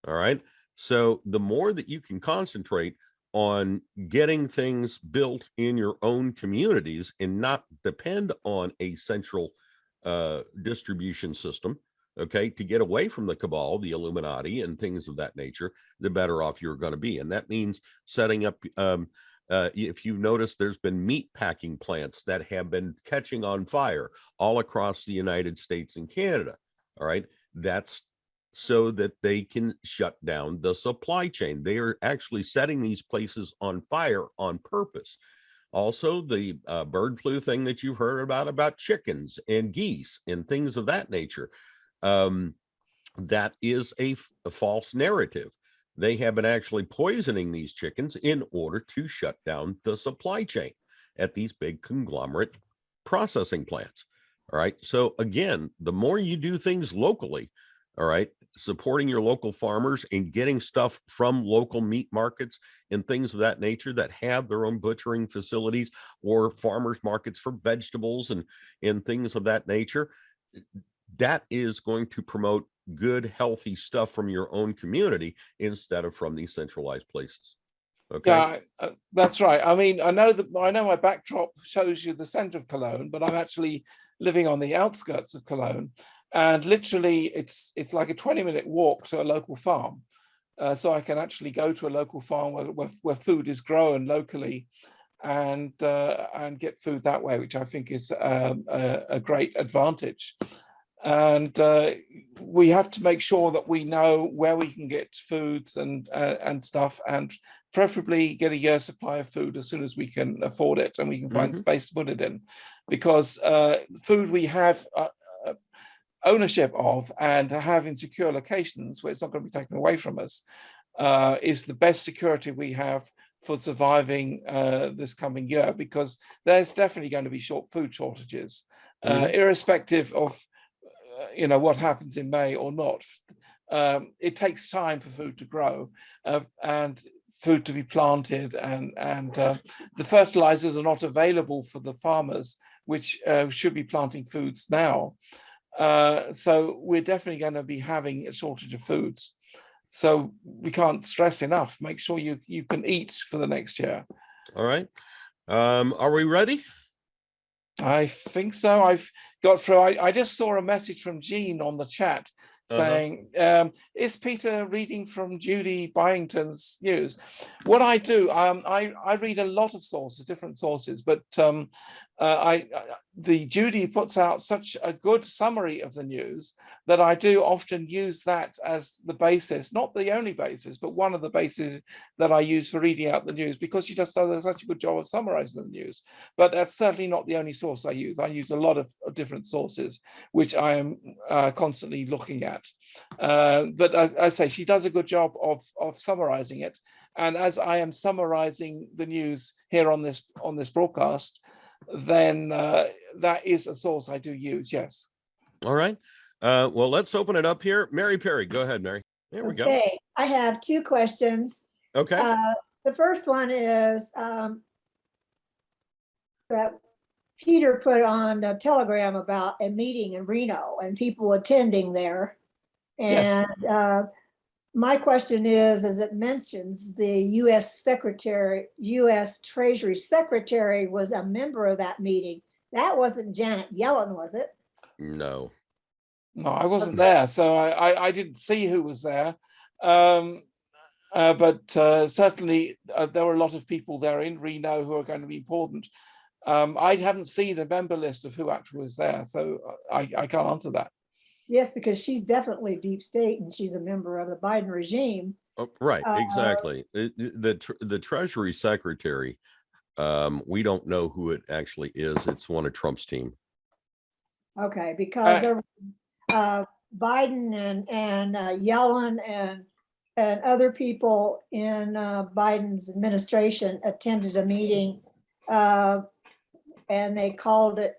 All right. So the more that you can concentrate on getting things built in your own communities and not depend on a central distribution system, okay, to get away from the cabal, the Illuminati, and things of that nature, the better off you're going to be. And that means setting up, if you notice, there's been meat packing plants that have been catching on fire all across the United States and Canada. All right. That's so that they can shut down the supply chain. They are actually setting these places on fire on purpose. Also, the bird flu thing that you've heard about chickens and geese and things of that nature, that is a false narrative. They have been actually poisoning these chickens in order to shut down the supply chain at these big conglomerate processing plants. All right. So again, the more you do things locally, all right, supporting your local farmers and getting stuff from local meat markets and things of that nature that have their own butchering facilities or farmers markets for vegetables and things of that nature, that is going to promote good, healthy stuff from your own community instead of from these centralized places. Okay. Yeah, that's right. I mean, I know my backdrop shows you the center of Cologne, but I'm actually living on the outskirts of Cologne. And literally, it's like a 20-minute walk to a local farm. So I can actually go to a local farm where food is grown locally and get food that way, which I think is a great advantage. And we have to make sure that we know where we can get foods and stuff, and preferably get a year's supply of food as soon as we can afford it and we can find space to put it in, because food we have ownership of and have in secure locations where it's not going to be taken away from us is the best security we have for surviving this coming year, because there's definitely going to be food shortages, irrespective of what happens in May or not. It takes time for food to grow and food to be planted, and the fertilizers are not available for the farmers, which should be planting foods now. So we're definitely going to be having a shortage of foods. So we can't stress enough, make sure you can eat for the next year. All right. Are we ready? I think so. I've got through. I just saw a message from Jean on the chat saying, is Peter reading from Judy Byington's news? What I do, I read a lot of sources, different sources, but the Judy puts out such a good summary of the news that I do often use that as the basis, not the only basis, but one of the bases that I use for reading out the news, because she just does such a good job of summarizing the news. But that's certainly not the only source I use. I use a lot of different sources, which I am constantly looking at. But as I say, she does a good job of summarizing it. And as I am summarizing the news here on this broadcast, then that is a source I do use, yes. All right. Well, let's open it up here. Mary Perry, go ahead, Mary. There we go. Okay, I have two questions. Okay. The first one is that Peter put on a telegram about a meeting in Reno and people attending there. And yes. My question is, as it mentions, the U.S. Treasury Secretary was a member of that meeting. That wasn't Janet Yellen, was it? No. No, I wasn't there, so I didn't see who was there. But certainly there were a lot of people there in Reno who are going to be important. I haven't seen a member list of who actually was there, so I can't answer that. Yes, because she's definitely deep state and she's a member of the Biden regime. Oh, right, exactly. The Treasury Secretary, we don't know who it actually is. It's one of Trump's team. Okay, because there was Biden and Yellen and other people in Biden's administration attended a meeting, and they called it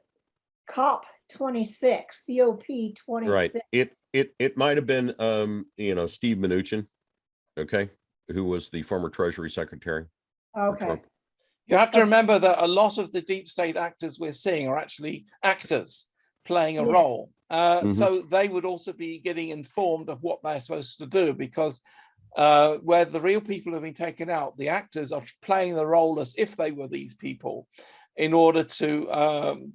COP 26, COP 26. Right. It might have been Steve Mnuchin, okay, who was the former Treasury Secretary. Okay. You have to remember that a lot of the deep state actors we're seeing are actually actors playing a role. So they would also be getting informed of what they're supposed to do, because where the real people have been taken out, the actors are playing the role as if they were these people, in order to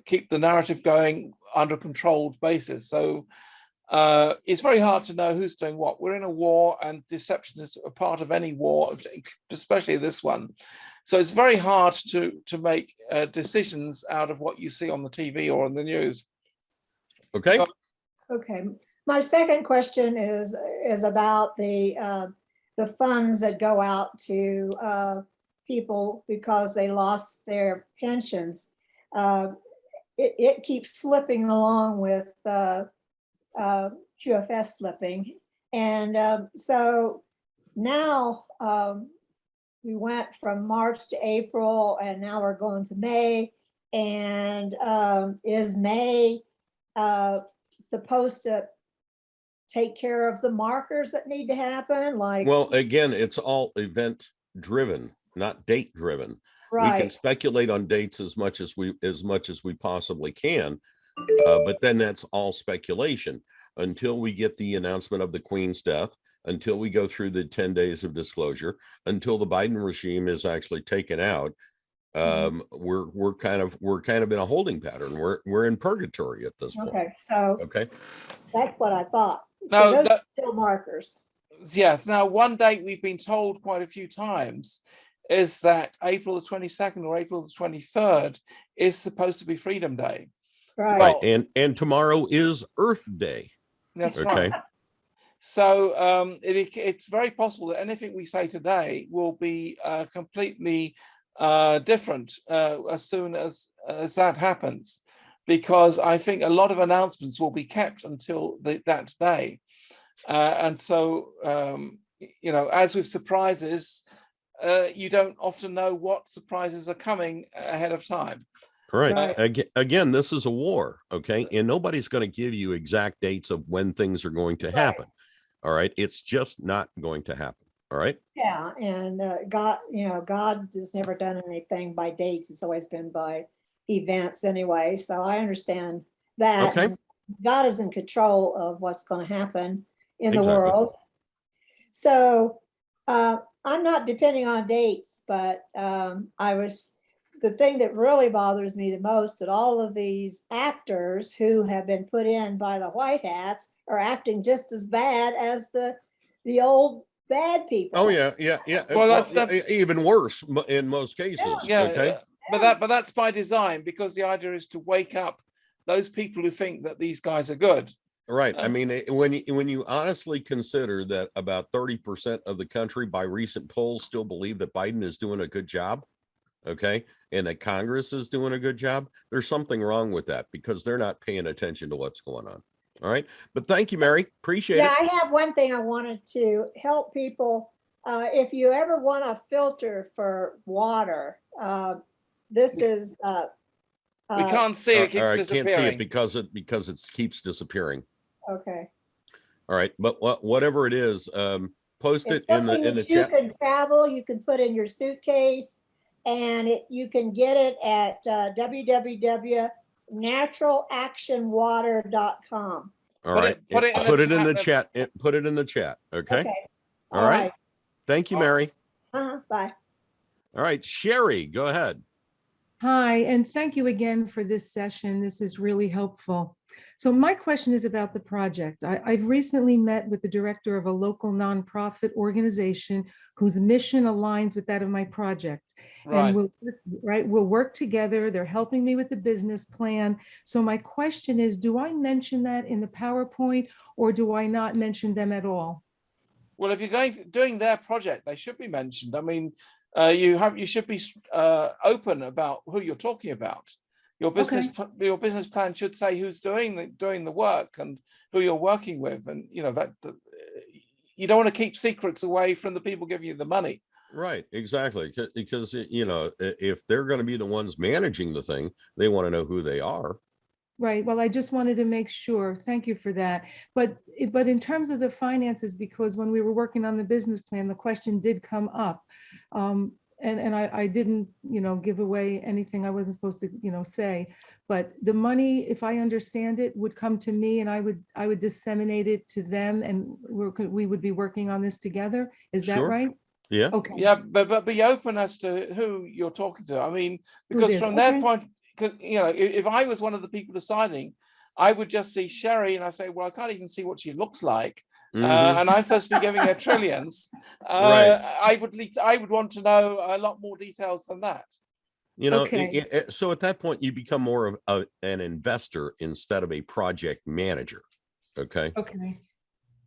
keep the narrative going under a controlled basis. So it's very hard to know who's doing what. We're in a war, and deception is a part of any war, especially this one. So it's very hard to make decisions out of what you see on the TV or on the news. Okay. Okay. My second question is about the funds that go out to people because they lost their pensions. It keeps slipping along with QFS slipping. And so now we went from March to April, and now we're going to May. And is May supposed to take care of the markers that need to happen? Like, well, again, it's all event driven, not date driven. right. We can speculate on dates as much as we possibly can, but then that's all speculation until we get the announcement of the Queen's death, until we go through the 10 days of disclosure, until the Biden regime is actually taken out. We're kind of in a holding pattern. We're in purgatory at this point. Okay, so that's what I thought. So those are still markers. Yes. Now, one date we've been told quite a few times is that April the 22nd or April the 23rd is supposed to be Freedom Day. Right. Well, and tomorrow is Earth Day. That's right. So it's very possible that anything we say today will be completely different as soon as that happens, because I think a lot of announcements will be kept until that day. And so, as with surprises, you don't often know what surprises are coming ahead of time. Right. Again, this is a war, okay? And nobody's going to give you exact dates of when things are going to happen. All right. It's just not going to happen. All right. Yeah. And God has never done anything by dates. It's always been by events anyway. So I understand that. Okay. God is in control of what's going to happen in the world. So I'm not depending on dates, but the thing that really bothers me the most, that all of these actors who have been put in by the white hats are acting just as bad as the old bad people. Oh yeah. Well, that's even worse in most cases. But that's by design, because the idea is to wake up those people who think that these guys are good. Right. I mean, when you honestly consider that about 30% of the country by recent polls still believe that Biden is doing a good job, okay, and that Congress is doing a good job, there's something wrong with that, because they're not paying attention to what's going on. All right. But thank you, Mary. Appreciate it. Yeah, I have one thing I wanted to help people. If you ever want a filter for water, this is we can't see it. It keeps disappearing. I can't see it because it keeps disappearing. Okay. All right, but whatever it is, post it in the chat. You can travel. You can put in your suitcase, and you can get it at www.naturalactionwater.com. All right, put it in the chat. Put it in the chat. Okay. All right. Thank you, Mary. Bye. All right, Sherry, go ahead. Hi, and thank you again for this session. This is really helpful. So my question is about the project. I've recently met with the director of a local nonprofit organization whose mission aligns with that of my project. Right. And we'll work together. They're helping me with the business plan. So my question is, do I mention that in the PowerPoint or do I not mention them at all? Well, if you're doing their project, they should be mentioned. I mean, you should be open about who you're talking about. Your business plan should say who's doing the work and who you're working with, and you know that you don't want to keep secrets away from the people giving you the money. Right, exactly, because you know, if they're going to be the ones managing the thing, they want to know who they are. Right. Well, I just wanted to make sure. Thank you for that. But in terms of the finances, because when we were working on the business plan, the question did come up. And I didn't, give away anything I wasn't supposed to, say. But the money, if I understand it, would come to me and I would disseminate it to them, and we would be working on this together. Is that right? Yeah. Okay. Yeah, but be open as to who you're talking to. I mean, because from their point, if I was one of the people deciding, I would just see Sherry and I say, well, I can't even see what she looks like. And I'm supposed to be giving her trillions. Right. I would want to know a lot more details than that. So at that point, you become more of an investor instead of a project manager. Okay. Okay.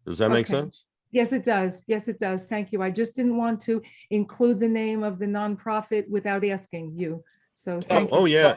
Does that make sense? Yes, it does. Yes, it does. Thank you. I just didn't want to include the name of the nonprofit without asking you. So thank you. Oh yeah.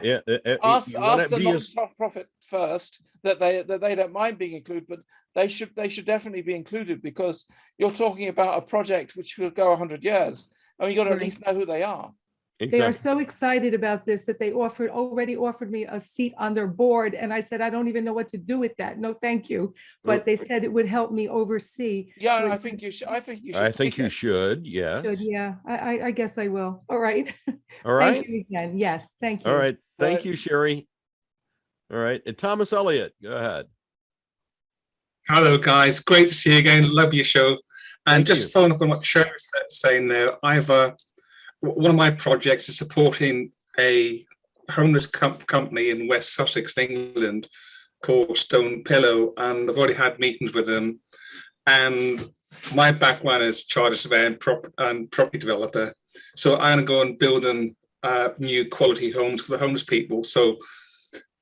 Ask the nonprofit first that they don't mind being included, but they should definitely be included, because you're talking about a project which will go 100 years, and you got to at least know who they are. Exactly. They are so excited about this that they already offered me a seat on their board, and I said I don't even know what to do with that. No, thank you. But they said it would help me oversee. Yeah, so I think you should. I think you should. Yes. Yeah, I guess I will. All right. All right. Thank you again. Yes, thank you. All right. Thank you, Sherry. All right. And Thomas Elliott, go ahead. Hello, guys. Great to see you again. Love your show. And just following up on what Sherry was saying there, one of my projects is supporting a homeless company in West Sussex, England, called Stone Pillow, and I've already had meetings with them. And my background is charter surveyor and property developer, so I'm going to go and build them new quality homes for the homeless people. So,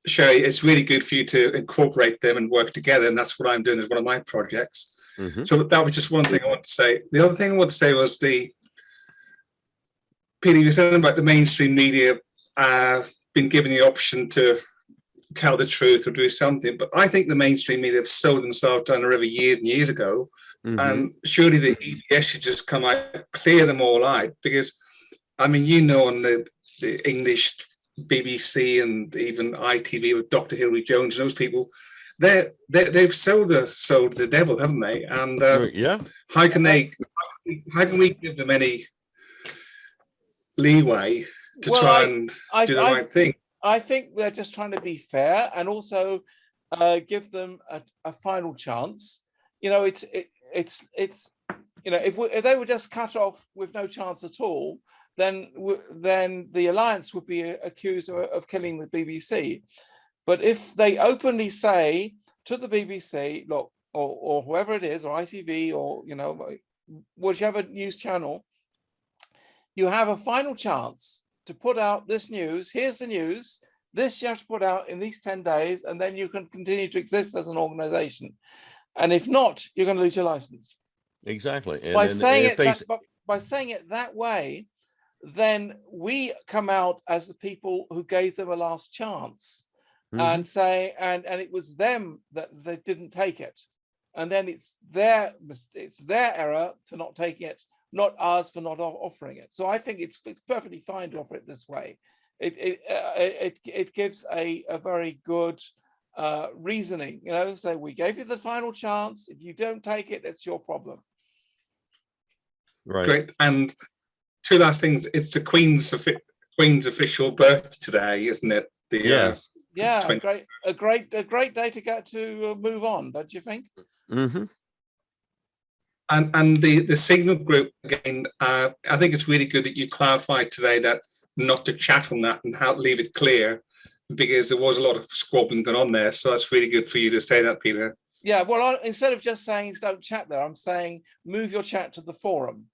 Sherry, it's really good for you to incorporate them and work together, and that's what I'm doing as one of my projects. So that was just one thing I want to say. The other thing I want to say was Peter, you were saying about the mainstream media been given the option to tell the truth or do something, but I think the mainstream media have sold themselves down the river years and years ago, and surely the EBS should just come out, clear them all out, because, I mean, on the English BBC and even ITV with Dr. Hilary Jones and those people, they've sold the devil, haven't they? And how can we give them any leeway to try and do the right thing? I think they're just trying to be fair and also give them a final chance. If they were just cut off with no chance at all, then the Alliance would be accused of killing the BBC. But if they openly say to the BBC, look, or whoever it is, or ITV, or whichever news channel, you have a final chance to put out this news. Here's the news. This you have to put out in these 10 days, and then you can continue to exist as an organization. And if not, you're going to lose your license. Exactly. And by saying it that way, then we come out as the people who gave them a last chance, and say, and it was them that they didn't take it, and then it's their error to not taking it, not ours for not offering it. So I think it's perfectly fine to offer it this way. It gives a very good reasoning. So we gave you the final chance. If you don't take it, it's your problem. Right. Great. And two last things. It's the Queen's official birthday today, isn't it? Yes. A great day to get to move on, don't you think? And the signal group again. I think it's really good that you clarified today that not to chat on that and how leave it clear, because there was a lot of squabbling going on there. So that's really good for you to say that, Peter. Yeah, well, instead of just saying don't chat there, I'm saying move your chat to the forum,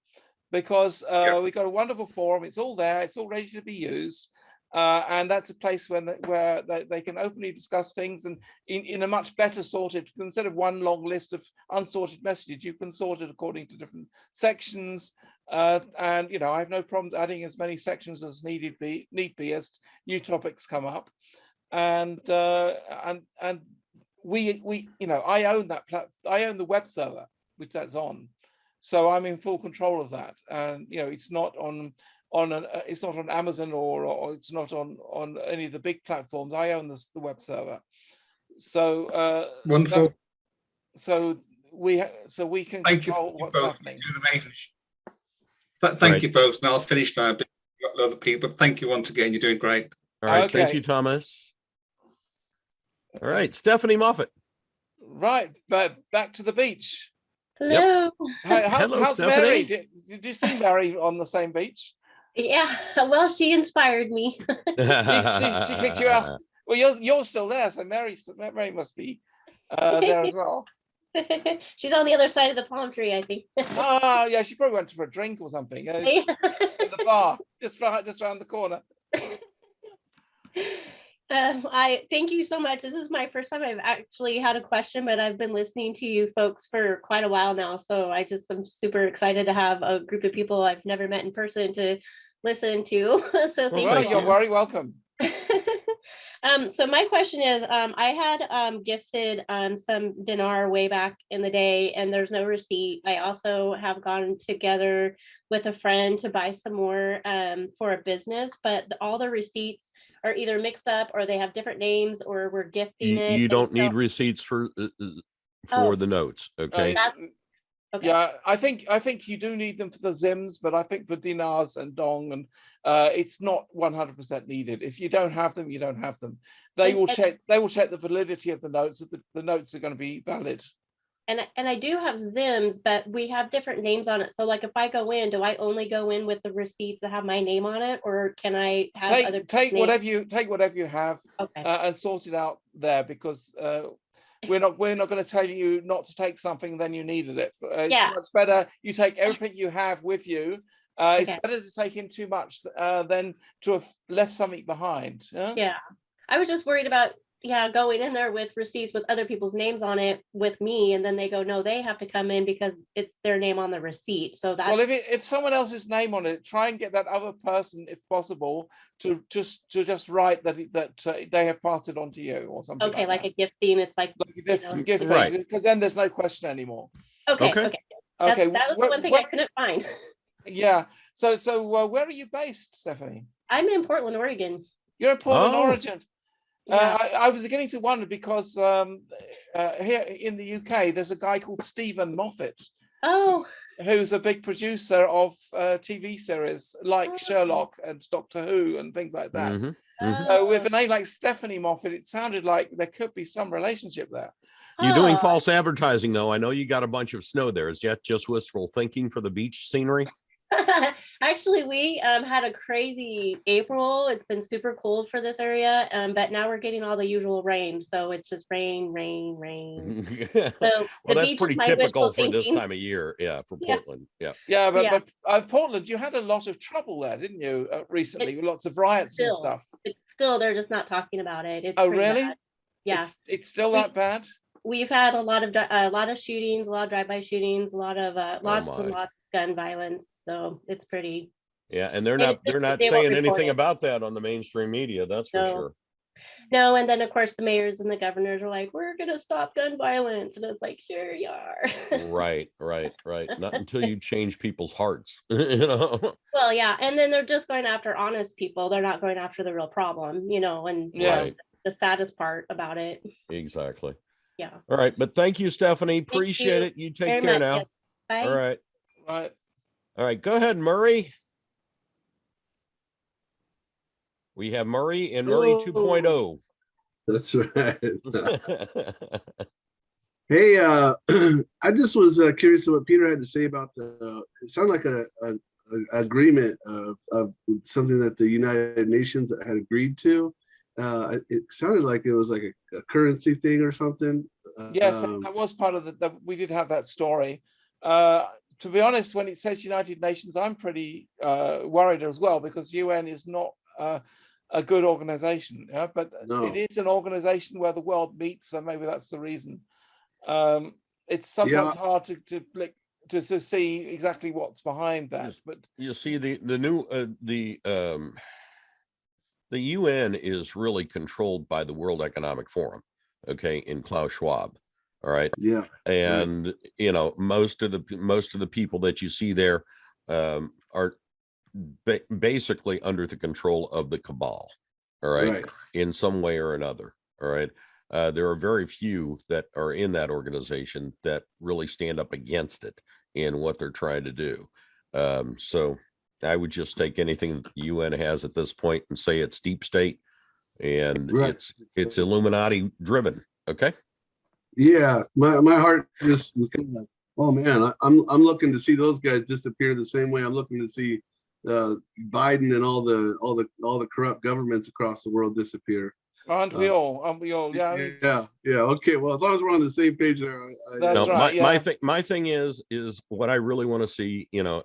because we've got a wonderful forum. It's all there. It's all ready to be used. And that's a place where they can openly discuss things, and in a much better sorted, instead of one long list of unsorted messages, you can sort it according to different sections. And you know, I have no problems adding as many sections as need be as new topics come up. And we you know, I own that I own the web server which that's on, so I'm in full control of that. And you know, it's not on it's not on Amazon or it's not on any of the big platforms. I own the web server. So wonderful. So we can control what's happening. Thank you both. And I'll finish now. But you've got other people. Thank you once again. You're doing great. All right. Okay. Thank you, Thomas. All right, Stephanie Moffat. Right, but back to the beach. Hello. Yep. How's Stephanie. Mary? Did you see Mary on the same beach? Yeah, well, she inspired me. She picked you up. Well, you're still there, so Mary must be there as well. She's on the other side of the palm tree, I think. Oh, yeah, she probably went for a drink or something at the bar, just around the corner. I thank you so much. This is my first time I've actually had a question, but I've been listening to you folks for quite a while now. So I'm super excited to have a group of people I've never met in person to listen to. So thank you. You're very welcome. So my question is, I had gifted some dinar way back in the day, and there's no receipt. I also have gone together with a friend to buy some more for a business, but all the receipts are either mixed up or they have different names, or we're gifting it. You don't need receipts for the notes, okay? Okay. Yeah, I think you do need them for the Zims, but I think for dinars and dong and it's not 100% needed. If you don't have them, you don't have them. They will check the validity of the notes, that the notes are going to be valid. And I do have Zims, but we have different names on it. So like if I go in, do I only go in with the receipts that have my name on it, or can I have take whatever you have, okay, and sort it out there, because we're not going to tell you not to take something then you needed it. It's much better you take everything you have with you. It's better to take in too much than to have left something behind. Yeah, I was just worried about going in there with receipts with other people's names on it with me, and then they go, no, they have to come in because it's their name on the receipt. So that, well, if someone else's name on it, try and get that other person, if possible, to just write that they have passed it on to you or something. Okay, like a gifting. It's like a gift, right? Because then there's no question anymore. Okay. That was the one thing I couldn't find. Yeah. So where are you based, Stephanie? I'm in Portland, Oregon. You're in Portland, Oregon. Yeah. I was beginning to wonder because here in the UK, there's a guy called Stephen Moffat. Oh. Who's a big producer of TV series like Sherlock and Doctor Who and things like that. With a name like Stephanie Moffat, it sounded like there could be some relationship there. You're doing false advertising, though. I know you got a bunch of snow there. Is that just wistful thinking for the beach scenery? Actually, we had a crazy April. It's been super cold for this area, but now we're getting all the usual rain. So it's just rain. So well, that's pretty typical for this time of year. Yeah, for Portland. But Portland, you had a lot of trouble there, didn't you, recently, with lots of riots and stuff? Still, they're just not talking about it. It's really? Bad. Yeah, it's still that bad. We've had a lot of shootings, a lot of drive-by shootings, a lot of lots of gun violence. So it's pretty. Yeah, and they're not saying anything about that on the mainstream media. That's for sure. No, and then of course the mayors and the governors are like, we're gonna stop gun violence, and it's like, sure you are. Right. Not until you change people's hearts. Well, yeah, and then they're just going after honest people. They're not going after the real problem, and that's the saddest part about it. Exactly. Yeah. All right, but thank you, Stephanie. Appreciate it. You take care now. Yes. Bye. All right. Right. All right. Go ahead, Murray. We have Murray and Murray 2.0. That's right. Hey, I just was curious of what Peter had to say about it sounded like a agreement of something that the United Nations had agreed to. It sounded like it was like a currency thing or something. Yes, that was part of we did have that story. To be honest, when it says United Nations, I'm pretty worried as well, because UN is not a good organization, but No. it is an organization where the world meets, so maybe that's the reason. It's sometimes hard to see exactly what's behind that. But you see, the UN is really controlled by the World Economic Forum, okay, in Klaus Schwab. All right. Yeah. And you know, most of the people that you see there are basically under the control of the cabal. All right. In some way or another. All right. There are very few that are in that organization that really stand up against it in what they're trying to do. So I would just take anything that the UN has at this point and say it's deep state, and it's Illuminati driven. Okay. Yeah, my heart just was kind of like, oh man, I'm looking to see those guys disappear the same way I'm looking to see Biden and all the corrupt governments across the world disappear. Aren't we all? Aren't we all? Yeah. Yeah. Okay. Well, as long as we're on the same page there. That's right. My thing is what I really want to see. You know,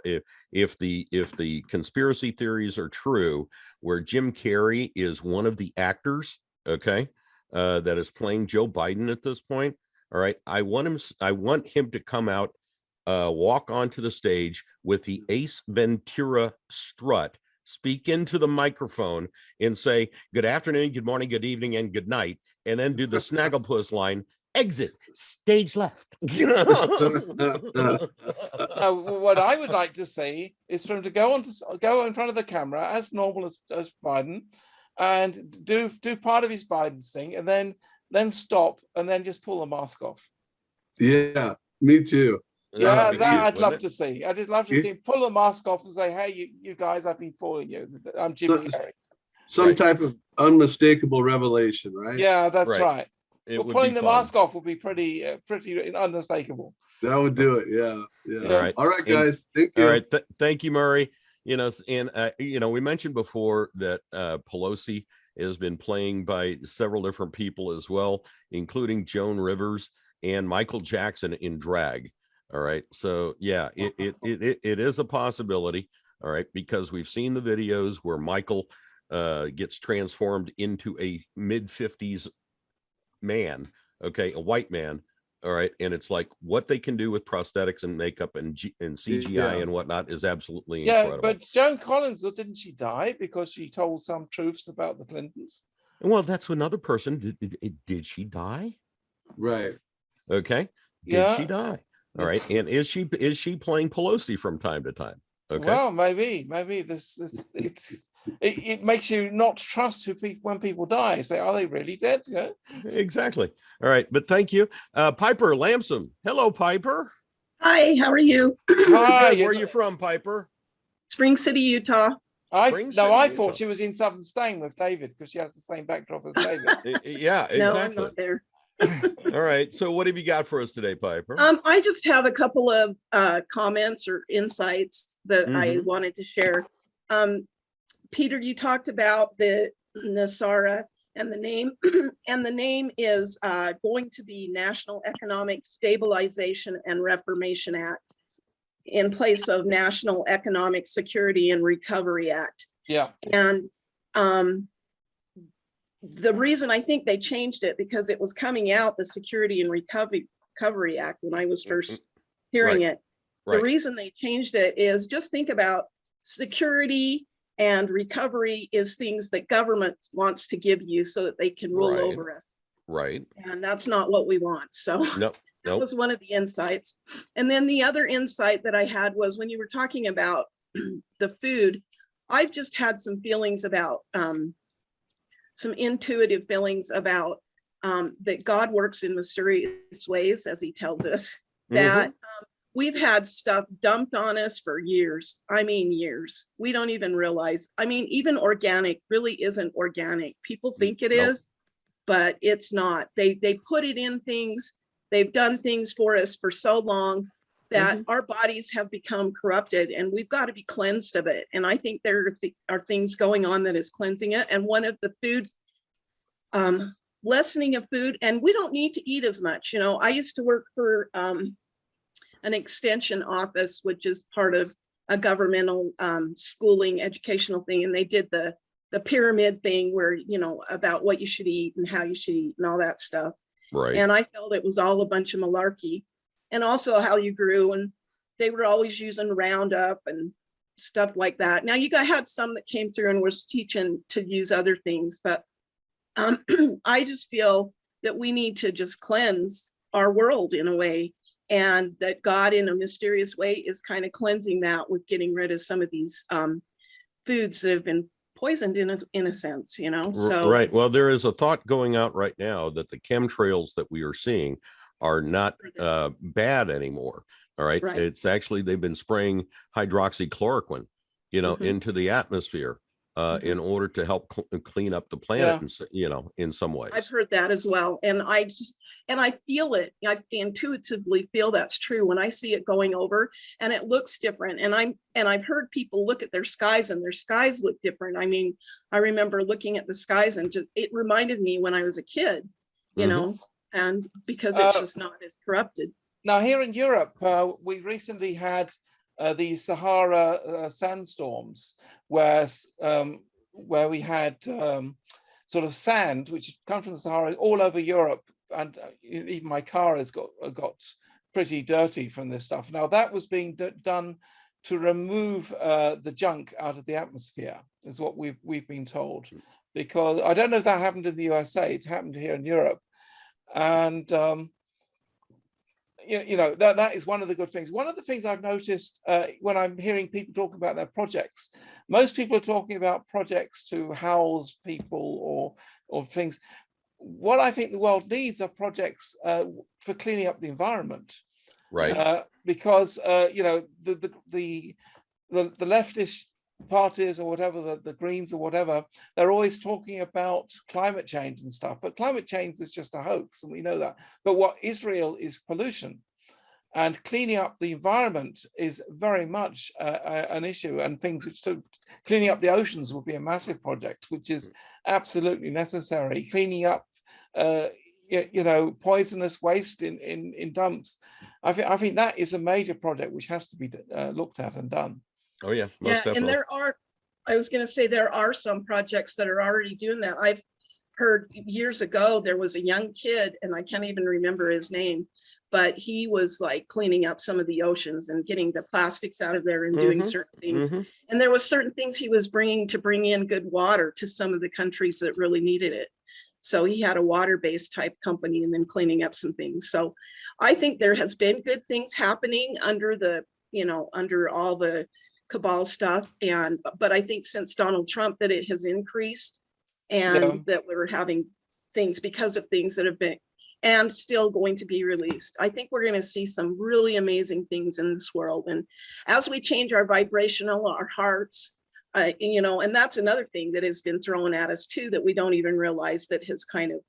if the conspiracy theories are true, where Jim Carrey is one of the actors, okay, that is playing Joe Biden at this point. All right, I want him to come out, walk onto the stage with the Ace Ventura strut, speak into the microphone and say, good afternoon, good morning, good evening, and good night, and then do the Snagglepuss line, exit, stage left. What I would like to see is for him to go in front of the camera as normal as Biden, and do part of his Biden's thing, and then stop, and then just pull the mask off. Yeah, me too. Yeah, that I'd love to see. I'd just love to see him pull the mask off and say, hey, you guys, I've been fooling you. I'm Jim Carrey. Some type of unmistakable revelation, right? Yeah, that's right. Well, pulling the mask off would be pretty unmistakable. That would do it. Yeah. All right, guys. Thank you. All right. Thank you, Murray. You know, and you know, we mentioned before that Pelosi has been playing by several different people as well, including Joan Rivers and Michael Jackson in drag. All right. So yeah, it is a possibility. All right, because we've seen the videos where Michael gets transformed into a mid-50s man, okay, a white man. All right, and it's like what they can do with prosthetics and makeup and CGI and whatnot is absolutely incredible. But Joan Collins, didn't she die because she told some truths about the Clintons? Well, that's another person. Did she die? Right. Okay. Did she die? All right. And is she playing Pelosi from time to time? Okay. Well, maybe it makes you not trust when people die. Say, are they really dead? Yeah. Exactly. All right. But thank you. Pyper Lamson. Hello, Pyper. Hi, how are you? Hi. Where are you from, Pyper? Spring City, Utah. I thought she was in Southern Spain with David because she has the same backdrop as David. Yeah, exactly. No, I'm not there. All right. So what have you got for us today, Pyper? I just have a couple of comments or insights that I wanted to share. Peter, you talked about the GESARA and the name, and the name is going to be National Economic Stabilization and Reformation Act in place of National Economic Security and Recovery Act. Yeah. And the reason I think they changed it because it was coming out, the Security and Recovery Act, when I was first hearing it. The reason they changed it is just think about security and recovery is things that government wants to give you so that they can rule over us. Right. And that's not what we want. So that was one of the insights. And then the other insight that I had was when you were talking about the food, I've just had some feelings about some intuitive feelings about that God works in mysterious ways, as he tells us, that we've had stuff dumped on us for years. I mean, years. We don't even realize. I mean, even organic really isn't organic. People think it is, but it's not. They put it in things. They've done things for us for so long. that our bodies have become corrupted and we've got to be cleansed of it. And I think there are things going on that is cleansing it. And one of the food, lessening of food, and we don't need to eat as much. You know, I used to work for an extension office, which is part of a governmental schooling educational thing. And they did the pyramid thing where, you know, about what you should eat and how you should eat and all that stuff. Right. And I felt it was all a bunch of malarkey, and also how you grew, and they were always using Roundup and stuff like that. Now you had some that came through and was teaching to use other things, but I just feel that we need to just cleanse our world in a way, and that God in a mysterious way is kind of cleansing that with getting rid of some of these foods that have been poisoned in a sense, you know. So right. Well, there is a thought going out right now that the chemtrails that we are seeing are not bad anymore. All right. It's actually, they've been spraying hydroxychloroquine, you know, into the atmosphere in order to help clean up the planet, and, you know, in some ways. I've heard that as well. And I feel it. I intuitively feel that's true when I see it going over and it looks different. And I've heard people look at their skies and their skies look different. I mean, I remember looking at the skies and it reminded me when I was a kid, you know, and because it's just not as corrupted. Now here in Europe, we recently had the Sahara sandstorms, where we had sort of sand which come from the Sahara all over Europe, and even my car has got pretty dirty from this stuff. Now that was being done to remove the junk out of the atmosphere, is what we've been told. Because I don't know if that happened in the USA, it happened here in Europe, and you know, that is one of the good things. One of the things I've noticed when I'm hearing people talk about their projects, most people are talking about projects to house people or things. What I think the world needs are projects for cleaning up the environment. Right. Because you know, the leftist parties or whatever, the Greens or whatever, they're always talking about climate change and stuff, but climate change is just a hoax, and we know that. But what Israel is pollution, and cleaning up the environment is very much an issue, and things which cleaning up the oceans would be a massive project, which is absolutely necessary. Cleaning up you know, poisonous waste in dumps. I think that is a major project which has to be looked at and done. Oh yeah, most definitely. And I was going to say, there are some projects that are already doing that. I've heard years ago, there was a young kid, and I can't even remember his name, but he was like cleaning up some of the oceans and getting the plastics out of there and doing certain things. And there was certain things he was bring in good water to some of the countries that really needed it. So he had a water-based type company and then cleaning up some things. So I think there has been good things happening under the, you know, under all the cabal stuff, but I think since Donald Trump that it has increased, and that we're having things because of things that have been and still going to be released. I think we're going to see some really amazing things in this world, and as we change our vibrational, our hearts, you know, and that's another thing that has been thrown at us too, that we don't even realize, that has kind of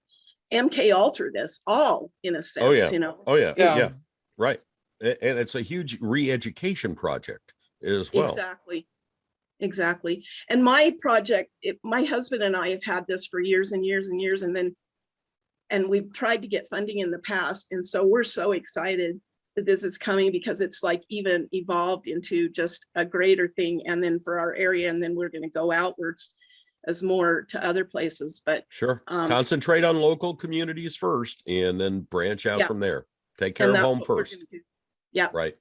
MK altered us all in a sense. You know. Yeah, right. And it's a huge re-education project as well. Exactly. And my project, my husband and I have had this for years and years and years, and we've tried to get funding in the past, and so we're so excited that this is coming, because it's like even evolved into just a greater thing, and then for our area, and then we're going to go outwards as more to other places. But concentrate on local communities first, and then branch out from there. Take care of home first. Right.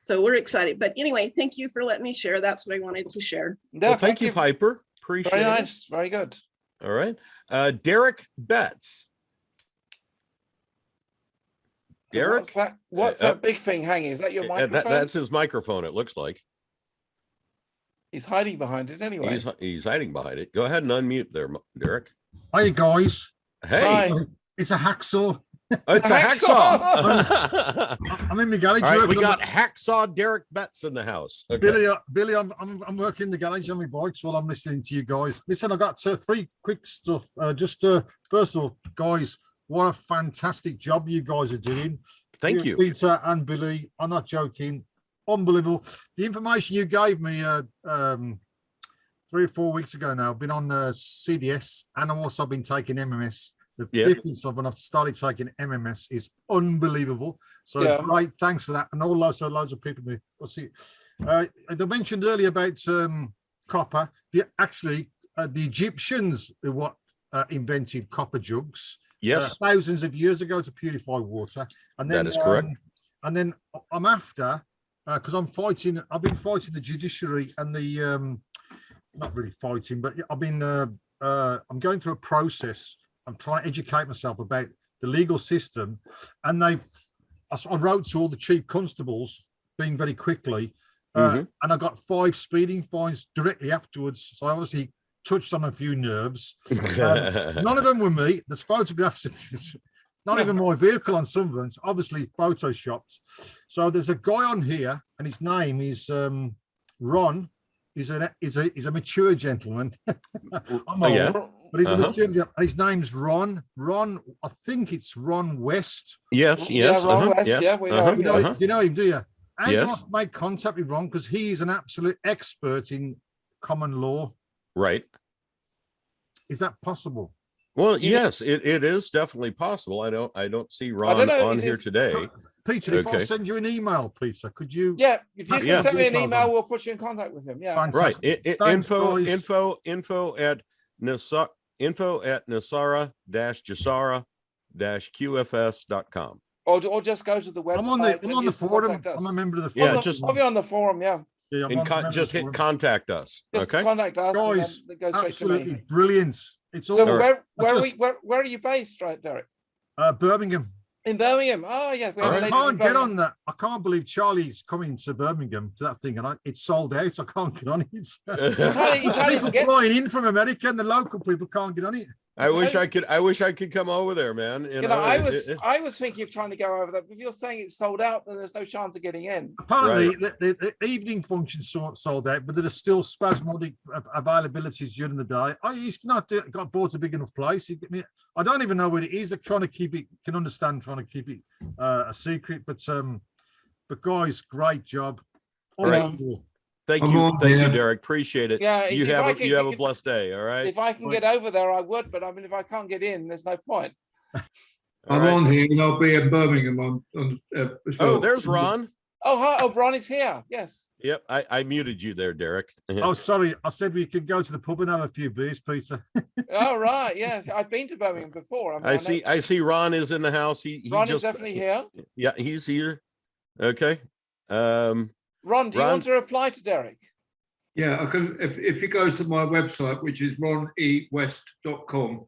So we're excited. But anyway, thank you for letting me share. That's what I wanted to share. Well, thank you, Pyper. Appreciate it. Very nice. Very good. All right. Derek Betts. Derek? What's that big thing hanging? Is that your microphone? That's his microphone, it looks like. He's hiding behind it anyway. He's hiding behind it. Go ahead and unmute there, Derek. Hi, guys. Hey. Hi. It's a hacksaw. It's a hacksaw. I'm in the garage. All right, we got hacksaw Derek Betts in the house. Okay. Billy, I'm working in the garage on my bikes while I'm listening to you guys. Listen, I got three quick stuff. First of all, guys, what a fantastic job you guys are doing. Thank you. Peter and Billy, I'm not joking. Unbelievable. The information you gave me 3 or 4 weeks ago now, I've been on CDS and I've also been taking MMS. The difference of when I've started taking MMS is unbelievable. So great, thanks for that. And loads of people there. We'll see. I mentioned earlier about copper. The Egyptians are what invented copper jugs. Yes, thousands of years ago to purify water. And then, that is correct. And then I'm after because I've been fighting the judiciary and the not really fighting, but I've been I'm going through a process. I'm trying to educate myself about the legal system, and I wrote to all the chief constables, being very quickly, and I got 5 speeding fines directly afterwards. So I obviously touched on a few nerves. None of them were me. There's photographs. Not even my vehicle on some of them. It's obviously photoshopped. So there's a guy on here, and his name is Ron. He's a mature gentleman. I'm old, but he's a mature gentleman. His name's Ron. Ron, I think it's Ron West. Yes. Ron West. Yes. Yeah, we know him. You know him, do you? How do Yes. I make contact with Ron? Because he's an absolute expert in common law. Right. Is that possible? Well, yes, it is definitely possible. I don't see Ron on here today. Peter, if I send you an email, Peter, could you? Yeah, if you can send me an email, we'll put you in contact with him. Yeah. Fantastic. Right. Thanks, info guys. info at nasara-qfs.com. Or just go to the website. I'm on the forum. I'm a member of the forum. Yeah, just I'll be on the forum. Yeah. and just hit contact us. Just Okay. contact us. Guys, and go straight absolutely to me. brilliant. It's all. So where are you based, right, Derek? Birmingham. In Birmingham. Oh yeah. I can't get on that. I can't believe Charlie's coming to Birmingham to that thing, and it's sold out. I can't get on it. People flying in from America, and the local people can't get on it. I wish I could come over there, man. You know, I was thinking of trying to go over there, but if you're saying it's sold out, then there's no chance of getting in. Apparently, the evening functions sold out, but there are still spasmodic availabilities during the day. He's not got bought a big enough place. I don't even know what it is. They're trying to keep it. Can understand trying to keep it a secret, but guys, great job. Thank you, Derek. Appreciate it. Yeah, you have a blessed day. All right. If I can get over there, I would. But I mean, if I can't get in, there's no point. I'm on here, and I'll be in Birmingham on as well. Oh, there's Ron. Oh, hi. Oh, Ron is here. Yes. Yep, I muted you there, Derek. Oh, sorry. I said we could go to the pub and have a few beers, Peter. Oh, right. Yes, I've been to Birmingham before. I see. Ron is in the house. Ron is definitely here. Yeah, he's here. Okay. Ron, do you want to reply to Derek? Yeah, I can. If he goes to my website, which is ronewest.com,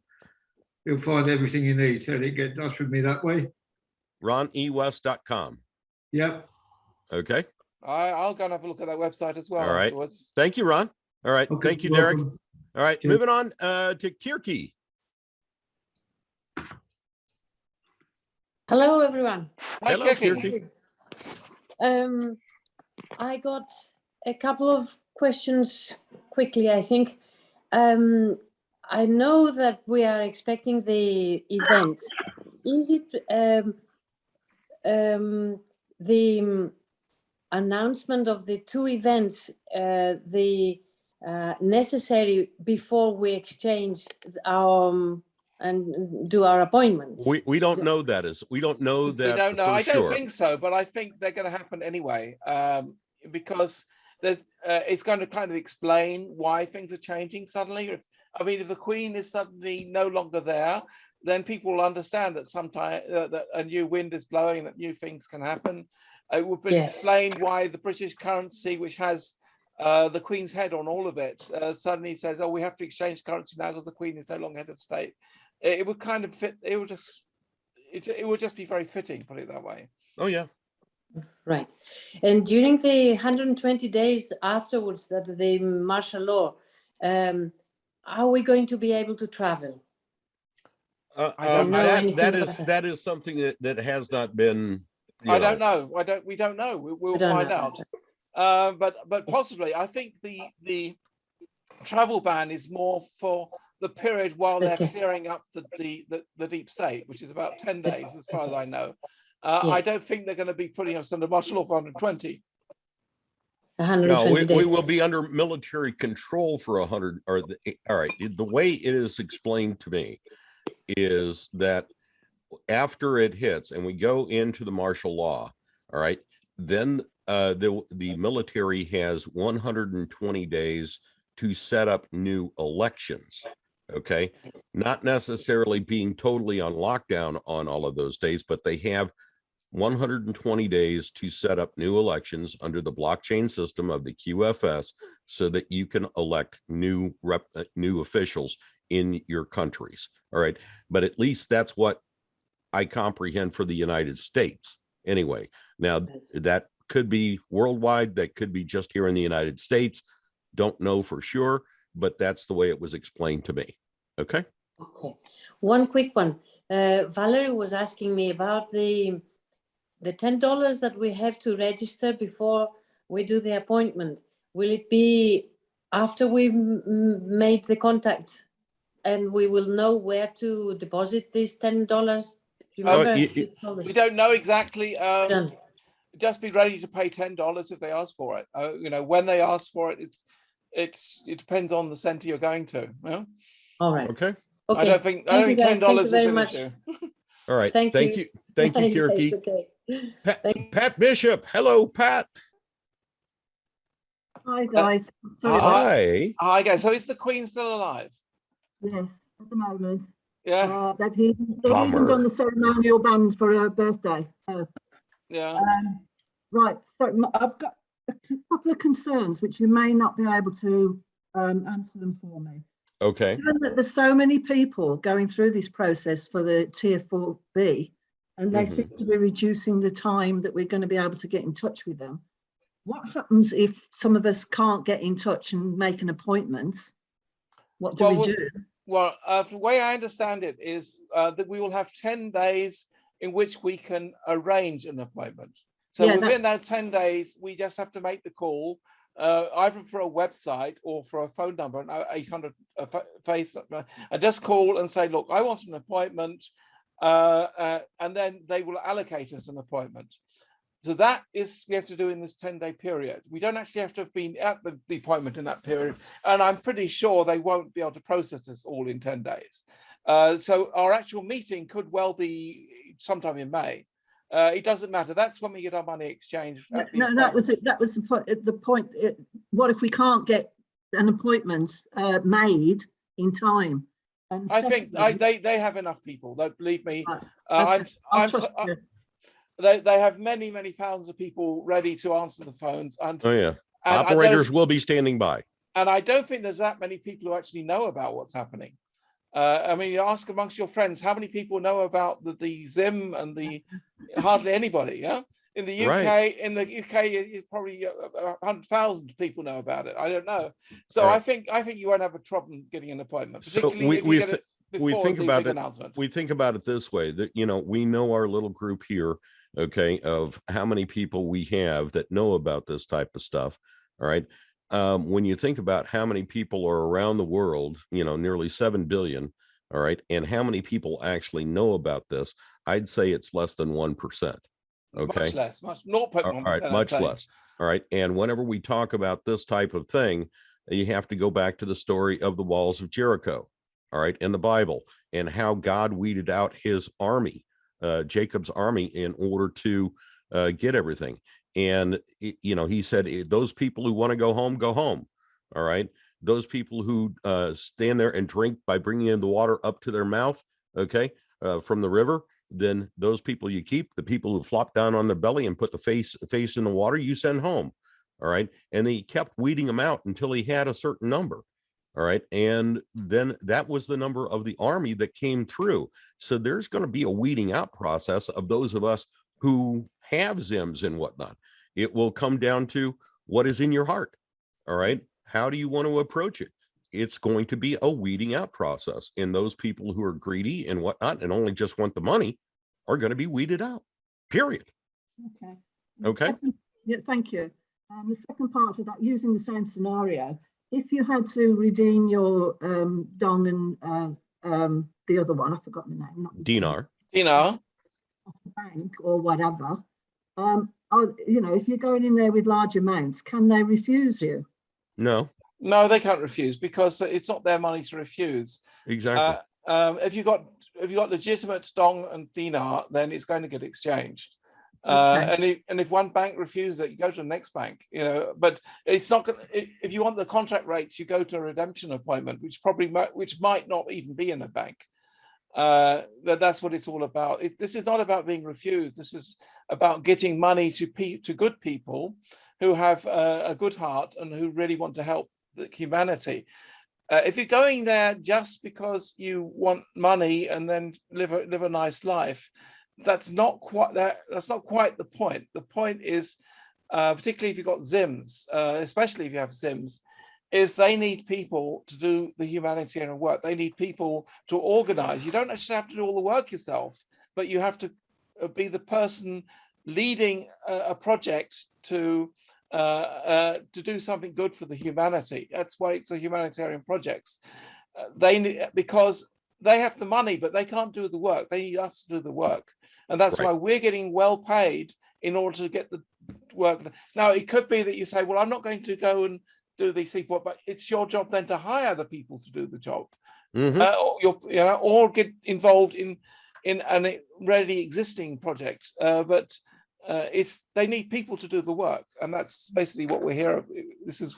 he'll find everything he needs. So he get in touch with me that way. ronewest.com. Yep. Okay. I'll go and have a look at that website as well. All right. Afterwards. Thank you, Ron. All right. Okay, thank you, Derek. welcome. All right. Okay. Moving on to Kyrki. Hello, everyone. Hi, Hello, Kyrki. I got a couple of questions quickly, I think. I know that we are expecting the events. Is it the announcement of the 2 events, necessary before we exchange our and do our appointments? We don't know that. We don't know that. We don't know. I don't sure. think so, but I think they're going to happen anyway, because it's going to kind of explain why things are changing suddenly. If the Queen is suddenly no longer there, then people will understand that sometime that a new wind is blowing, that new things can happen. It would explain why the British currency, which has the Queen's head on all of it, suddenly says, "Oh, we have to exchange currency now because the Queen is no longer head of state." It would kind of fit. It would just be very fitting, put it that way. Oh yeah. Right. And during the 120 days afterwards that the martial law, are we going to be able to travel? I don't know that is something that has not been. I don't know. We don't know. We'll find out. But possibly, I think the travel ban is more for the period while they're clearing up the deep state, which is about 10 days, as far as I know. I don't think they're going to be putting us under martial law for 120. 120 no, days. we will be under military control for 100. All right. The way it is explained to me is that after it hits and we go into the martial law, all right, then the military has 120 days to set up new elections. Okay, not necessarily being totally on lockdown on all of those days, but they have 120 days to set up new elections under the blockchain system of the QFS so that you can elect new officials in your countries. All right, but at least that's what I comprehend for the United States anyway. Now that could be worldwide, that could be just here in the United States. Don't know for sure, but that's the way it was explained to me. Okay. Okay. One quick one. Valerie was asking me about the $10 that we have to register before we do the appointment. Will it be after we've made the contact and we will know where to deposit these $10? We don't know exactly. Just be ready to pay $10 if they ask for it. You know, when they ask for it, it depends on the center you're going to. Yeah? All right. Okay. I don't think $10 is an issue. All right. Thank you, Kyrki. Okay. Pat Bishop. Hello, Pat. Hi guys. Sorry. Hi guys. So is the Queen still alive? Yes, at the moment. Yeah. They've even done the ceremonial band for her birthday. Yeah. Right. So I've got a couple of concerns which you may not be able to answer them for me. Okay. Given that there's so many people going through this process for the Tier 4B, and they seem to be reducing the time that we're going to be able to get in touch with them. What happens if some of us can't get in touch and make an appointment? What do we do? Well, the way I understand it is that we will have 10 days in which we can arrange an appointment. So within that 10 days, we just have to make the call, either for a website or for a phone number, an 800 face, and just call and say, look, I want an appointment, and then they will allocate us an appointment. So that is we have to do in this 10-day period. We don't actually have to have been at the appointment in that period, and I'm pretty sure they won't be able to process this all in 10 days. So our actual meeting could well be sometime in May. It doesn't matter. That's when we get our money exchanged. No, that was it. That was the point. What if we can't get an appointment made in time? And I think they have enough people. Believe me. Okay. They have many thousands of people ready to answer the phones. And operators will be standing by. And I don't think there's that many people who actually know about what's happening. I mean, you ask amongst your friends, how many people know about the Zim and hardly anybody, yeah? In the UK, probably 100,000 people know about it. I don't know. So I think you won't have a problem getting an appointment, particularly if you get it before the big announcement. We think about it this way, that, you know, we know our little group here, okay, of how many people we have that know about this type of stuff. All right. When you think about how many people are around the world, you know, nearly 7 billion, all right, and how many people actually know about this, I'd say it's less than 1%. Okay. Much less, much 0.1%. All right, much less. All right. And whenever we talk about this type of thing, you have to go back to the story of the walls of Jericho, all right, in the Bible, and how God weeded out his army, Jacob's army, in order to get everything. And, you know, he said, those people who want to go home, go home. All right. Those people who stand there and drink by bringing in the water up to their mouth, okay, from the river, then those people you keep. The people who flop down on their belly and put the face in the water, you send home. All right. And he kept weeding them out until he had a certain number. All right. And then that was the number of the army that came through. So there's going to be a weeding out process of those of us who have Zims and whatnot. It will come down to what is in your heart. All right. How do you want to approach it? It's going to be a weeding out process. And those people who are greedy and whatnot and only just want the money are going to be weeded out. Period. Okay. Okay. Yeah, thank you. The second part of that, using the same scenario, if you had to redeem your Dong and the other one, I've forgotten the name. Dinar. bank or whatever, if you're going in there with large amounts, can they refuse you? No. No, they can't refuse because it's not their money to refuse. Exactly. If you've got legitimate dong and dinar, then it's going to get exchanged. Okay. And if one bank refuses it, you go to the next bank. But it's not. If you want the contract rates, you go to a redemption appointment, which might not even be in a bank. That's what it's all about. This is not about being refused. This is about getting money to good people who have a good heart and who really want to help humanity. If you're going there just because you want money and then live a nice life, that's not quite the point. The point is, particularly if you've got ZIMs, especially if you have ZIMs, is they need people to do the humanitarian work. They need people to organize. You don't actually have to do all the work yourself, but you have to be the person leading a project to do something good for the humanity. That's why it's a humanitarian projects. Because they have the money, but they can't do the work. They need us to do the work. And that's why we're getting well paid in order to get the work. Now, it could be that you say, well, I'm not going to go and do these people, but it's your job then to hire the people to do the job. Or get involved in an already existing project. But they need people to do the work, and that's basically what we're here. This is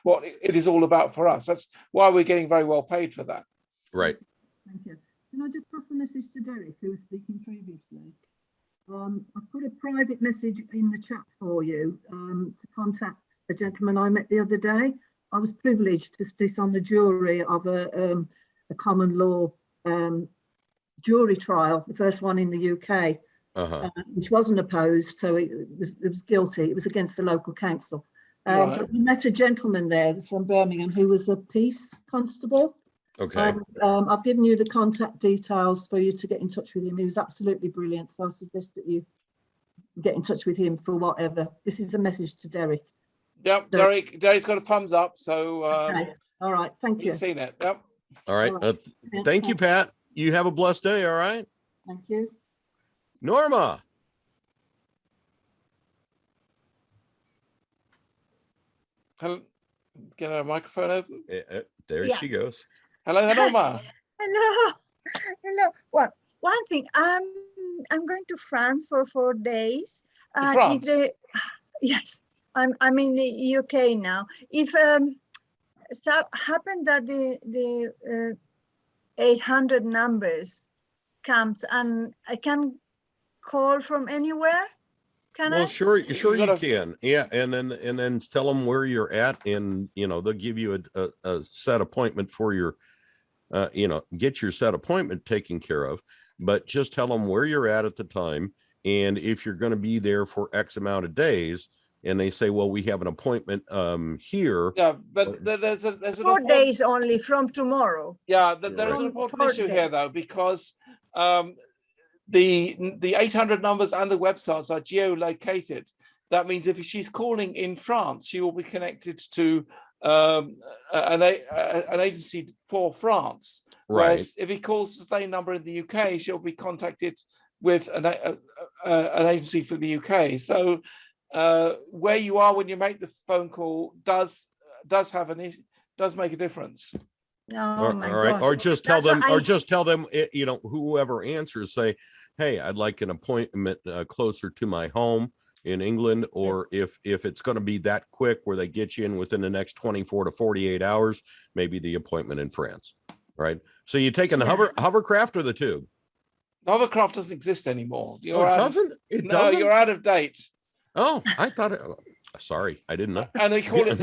what it is all about for us. That's why we're getting very well paid for that. Right. Thank you. Can I just pass a message to Derek, who was speaking previously? I've put a private message in the chat for you to contact a gentleman I met the other day. I was privileged to sit on the jury of a common law jury trial, the first one in the UK. Which wasn't opposed, so it was guilty. It was against the local council. But we met a gentleman there from Birmingham who was a peace constable. Okay. I've given you the contact details for you to get in touch with him. He was absolutely brilliant. So I suggest that you get in touch with him for whatever. This is a message to Derek. Yep, so, Derek's got a thumbs up. So okay. All right, thank you. He's seen it. Yep. All right. Thank you, Pat. You have a blessed day. All right. Thank you. Norma. Hello. Get her microphone open. There she goes. Hello, Norma. Hello. Well, one thing, I'm going to France for 4 days. France? Yes, I'm in the UK now. If so happened that the 800 numbers comes and I can call from anywhere, can I? Sure you can. Yeah, and then tell them where you're at, and they'll give you a set appointment for your get your set appointment taken care of, but just tell them where you're at the time, and if you're going to be there for X amount of days, and they say, well, we have an appointment here. Yeah, but there's 4 days only from tomorrow. Yeah, there's an important issue here though, because the 800 numbers and the websites are geolocated. That means if she's calling in France, she will be connected to an agency for France. Whereas if he calls the same number in the UK, she'll be contacted with an agency for the UK. So where you are when you make the phone call does make a difference. Oh, all right. Or just tell them, whoever answers, say, hey, I'd like an appointment closer to my home in England, or if it's going to be that quick where they get you in within the next 24 to 48 hours, maybe the appointment in France, right? So you taking the hovercraft or the tube? The hovercraft doesn't exist anymore. It doesn't? You're out of date. Oh, I thought it. Sorry, I didn't know. And we call it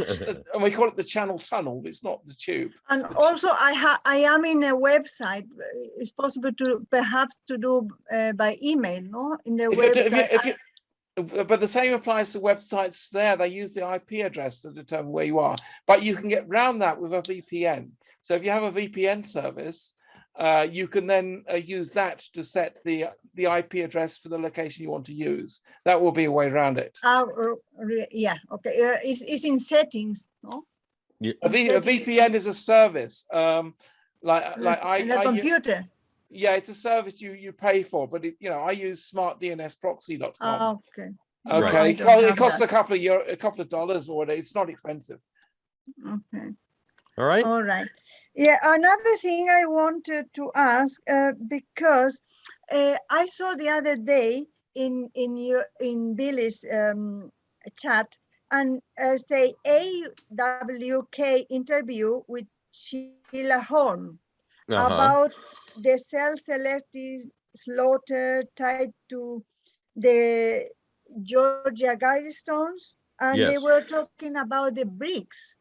the Channel Tunnel. It's not the tube. And also, I am in a website. It's possible to perhaps to do by email, no? In the website. But the same applies to websites there. They use the IP address to determine where you are. But you can get around that with a VPN. So if you have a VPN service, you can then use that to set the IP address for the location you want to use. That will be a way around it. Yeah, okay. It's in settings, no? Yeah. A VPN is a service. On a computer. Yeah, it's a service you pay for, but I use smartdnsproxy.com. Okay. Okay, No, it costs a couple of dollars or whatever. It's not expensive. Okay. All right. All right. Yeah, another thing I wanted to ask, because I saw the other day in Billy's chat and say AWK interview with Sheila Horn about the cell-selective slaughter tied to the Georgia Guidestones, and they were talking about the bricks,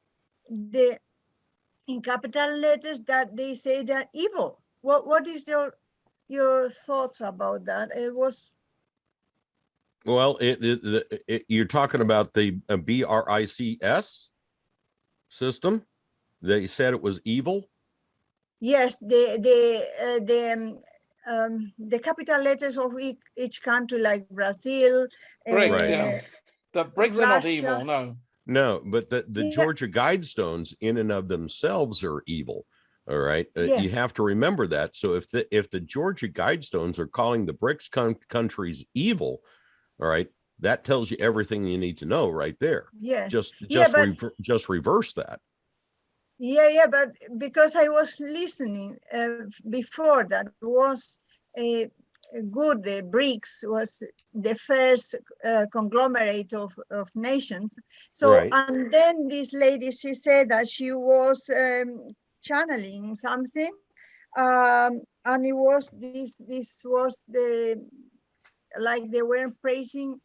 in capital letters, that they say they're evil. What is your thoughts about that? It was. Well, you're talking about the BRICS system. They said it was evil. Yes, the capital letters of each country, like Brazil, BRICS, yeah. The BRICS are not evil, no. No, but the Georgia Guidestones in and of themselves are evil. All right. You have to remember that. So if the Georgia Guidestones are calling the BRICS countries evil, all right, that tells you everything you need to know right there. Yes. Just reverse that. Yeah, but because I was listening before, that was good. The BRICS was the first conglomerate of nations. So, and then this lady, she said that she was channeling something, and it was this was like they were praising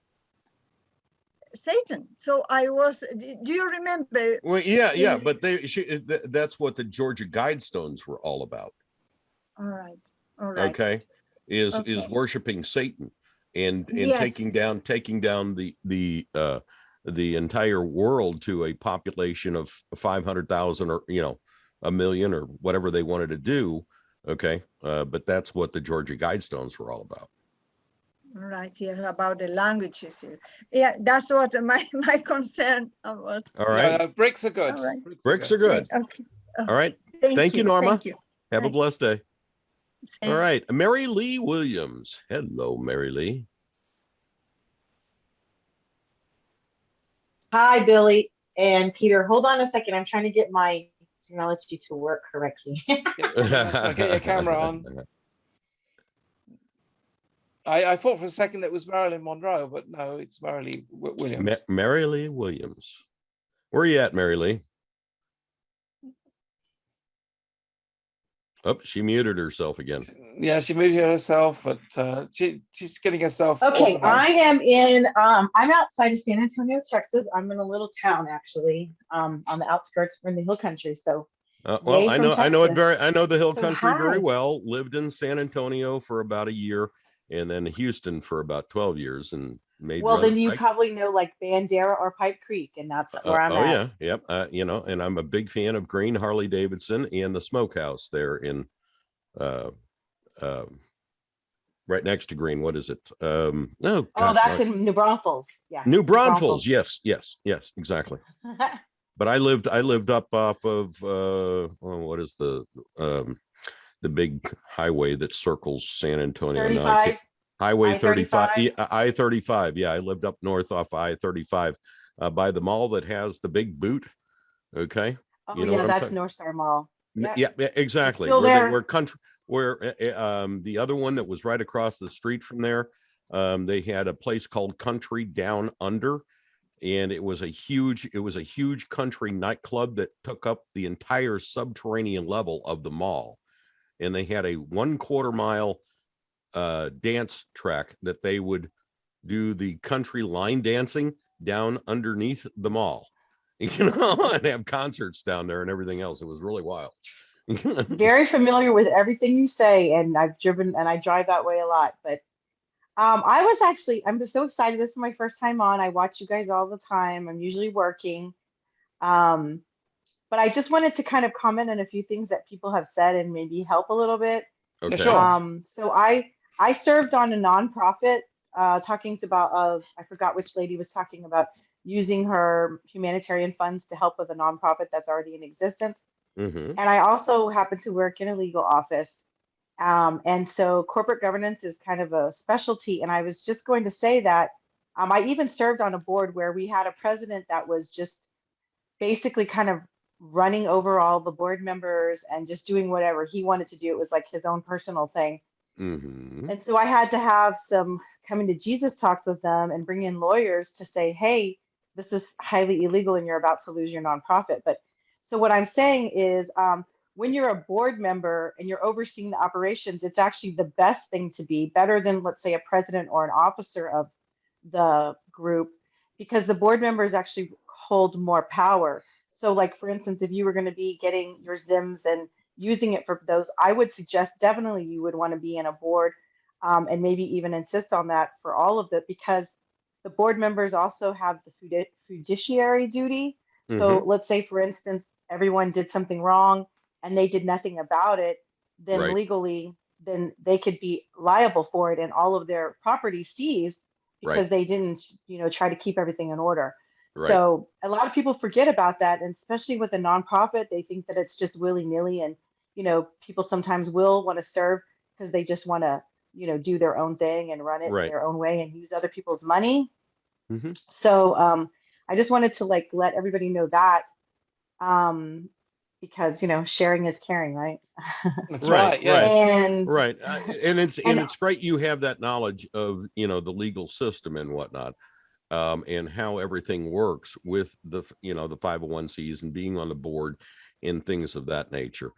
Satan. So I was. Do you remember? Well, yeah, but that's what the Georgia Guidestones were all about. All right. Okay, is worshiping Satan and taking down the entire world to a population of 500,000 or 1 million or whatever they wanted to do. Okay, but that's what the Georgia Guidestones were all about. Right, yes, about the languages. Yeah, that's what my concern was. All right. No, BRICS are good. All right. BRICS are good. Okay. All right. Thank you, Norma. Thank you. Have a blessed day. Same. All right. Marylee Williams. Hello, Marylee. Hi, Billy and Peter. Hold on a second. I'm trying to get my technology to work correctly. So get your camera on. I thought for a second it was Marilyn Monroe, but no, it's Marylee Williams. Marylee Williams. Where are you at, Marylee? Oh, she muted herself again. Yeah, she muted herself, but she's getting herself. Okay, organized. I am in. I'm outside of San Antonio, Texas. I'm in a little town actually, on the outskirts. We're in the hill country, so. Well, I know the hill country very well. Lived in San Antonio for about a year, and then Houston for about 12 years, and made. Well, then you probably know like Bandera or Pipe Creek, and that's where I'm at. Yep. And I'm a big fan of Green Harley Davidson and the Smokehouse there in, right next to Green. What is it? That's in New Braunfels. Yeah. New Braunfels. Yes, exactly. But I lived up off of what is the big highway that circles San Antonio? 35. Highway 35, I-35. Yeah, I lived up north off I-35 by the mall that has the big boot. Okay. Oh, that's North Star Mall. Yeah, exactly. Still there. Where the other one that was right across the street from there, they had a place called Country Down Under, and it was a huge country nightclub that took up the entire subterranean level of the mall, and they had a 1/4 mile dance track that they would do the country line dancing down underneath the mall, and have concerts down there and everything else. It was really wild. Very familiar with everything you say, and I've driven and I drive that way a lot. But I'm just so excited. This is my first time on. I watch you guys all the time. I'm usually working, but I just wanted to kind of comment on a few things that people have said and maybe help a little bit. Okay. So I served on a nonprofit talking about I forgot which lady was talking about using her humanitarian funds to help with a nonprofit that's already in existence. Mm-hmm. And I also happen to work in a legal office. And so corporate governance is kind of a specialty. And I was just going to say that I even served on a board where we had a president that was just basically kind of running over all the board members and just doing whatever he wanted to do. It was like his own personal thing. And so I had to have some coming to Jesus talks with them and bring in lawyers to say, hey, this is highly illegal and you're about to lose your nonprofit. But so what I'm saying is when you're a board member and you're overseeing the operations, it's actually the best thing to be, better than, let's say, a president or an officer of the group, because the board members actually hold more power. So like, for instance, if you were going to be getting your ZIMs and using it for those, I would suggest definitely you would want to be in a board and maybe even insist on that for all of it, because the board members also have the fiduciary duty. So let's say, for instance, everyone did something wrong and they did nothing about it, then legally, then they could be liable for it and all of their property seized because they didn't, try to keep everything in order. So a lot of people forget about that, and especially with a nonprofit, they think that it's just willy-nilly, and people sometimes will want to serve because they just want to, do their own thing and run it their own way and use other people's money. So I just wanted to let everybody know that because sharing is caring, right? That's right. Yes. And and it's great you have that knowledge of the legal system and whatnot. And how everything works with the the 501(c)s and being on the board and things of that nature.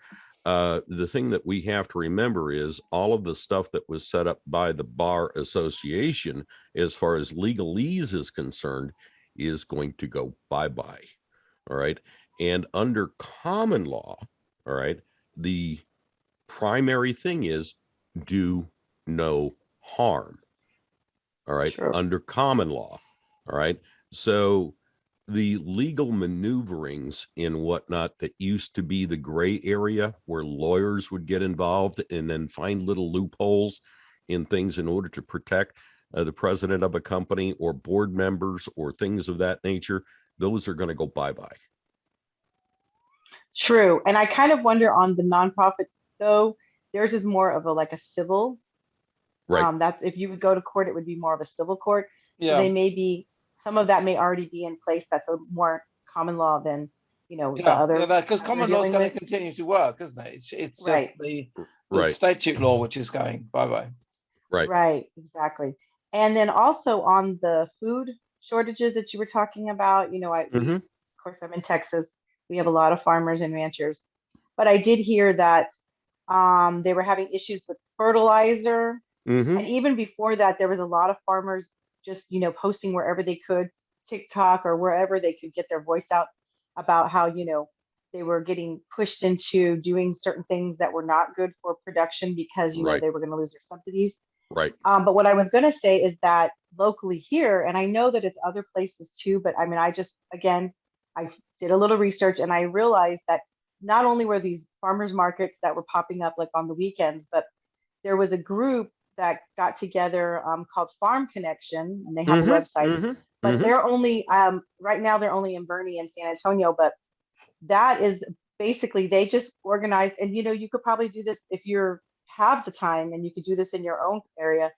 The thing that we have to remember is all of the stuff that was set up by the Bar Association as far as legalese is concerned is going to go bye-bye. All right. And under common law, all right, the primary thing is do no harm. All right. Under common law. All right. So the legal maneuverings and whatnot that used to be the gray area where lawyers would get involved and then find little loopholes in things in order to protect the president of a company or board members or things of that nature, those are going to go bye-bye. True. And I kind of wonder on the nonprofits, though, theirs is more of a civil. That's if you would go to court, it would be more of a civil court. So they may be, some of that may already be in place. That's a more common law than, the other. Because common law is going to continue to work, isn't it? It's just the statute law which is going bye-bye. Right, exactly. And then also on the food shortages that you were talking about, of course, I'm in Texas. We have a lot of farmers and ranchers, but I did hear that they were having issues with fertilizer. And even before that, there was a lot of farmers just, posting wherever they could, TikTok or wherever they could get their voice out about how, they were getting pushed into doing certain things that were not good for production because, they were going to lose their subsidies. But what I was going to say is that locally here, and I know that it's other places too, but I mean, I did a little research and I realized that not only were these farmers markets that were popping up on the weekends, but there was a group that got together called Farm Connection, and they have a website, but they're only right now they're only in Boerne and San Antonio, but that is basically they just organize, and you could probably do this if you have the time, and you could do this in your own area,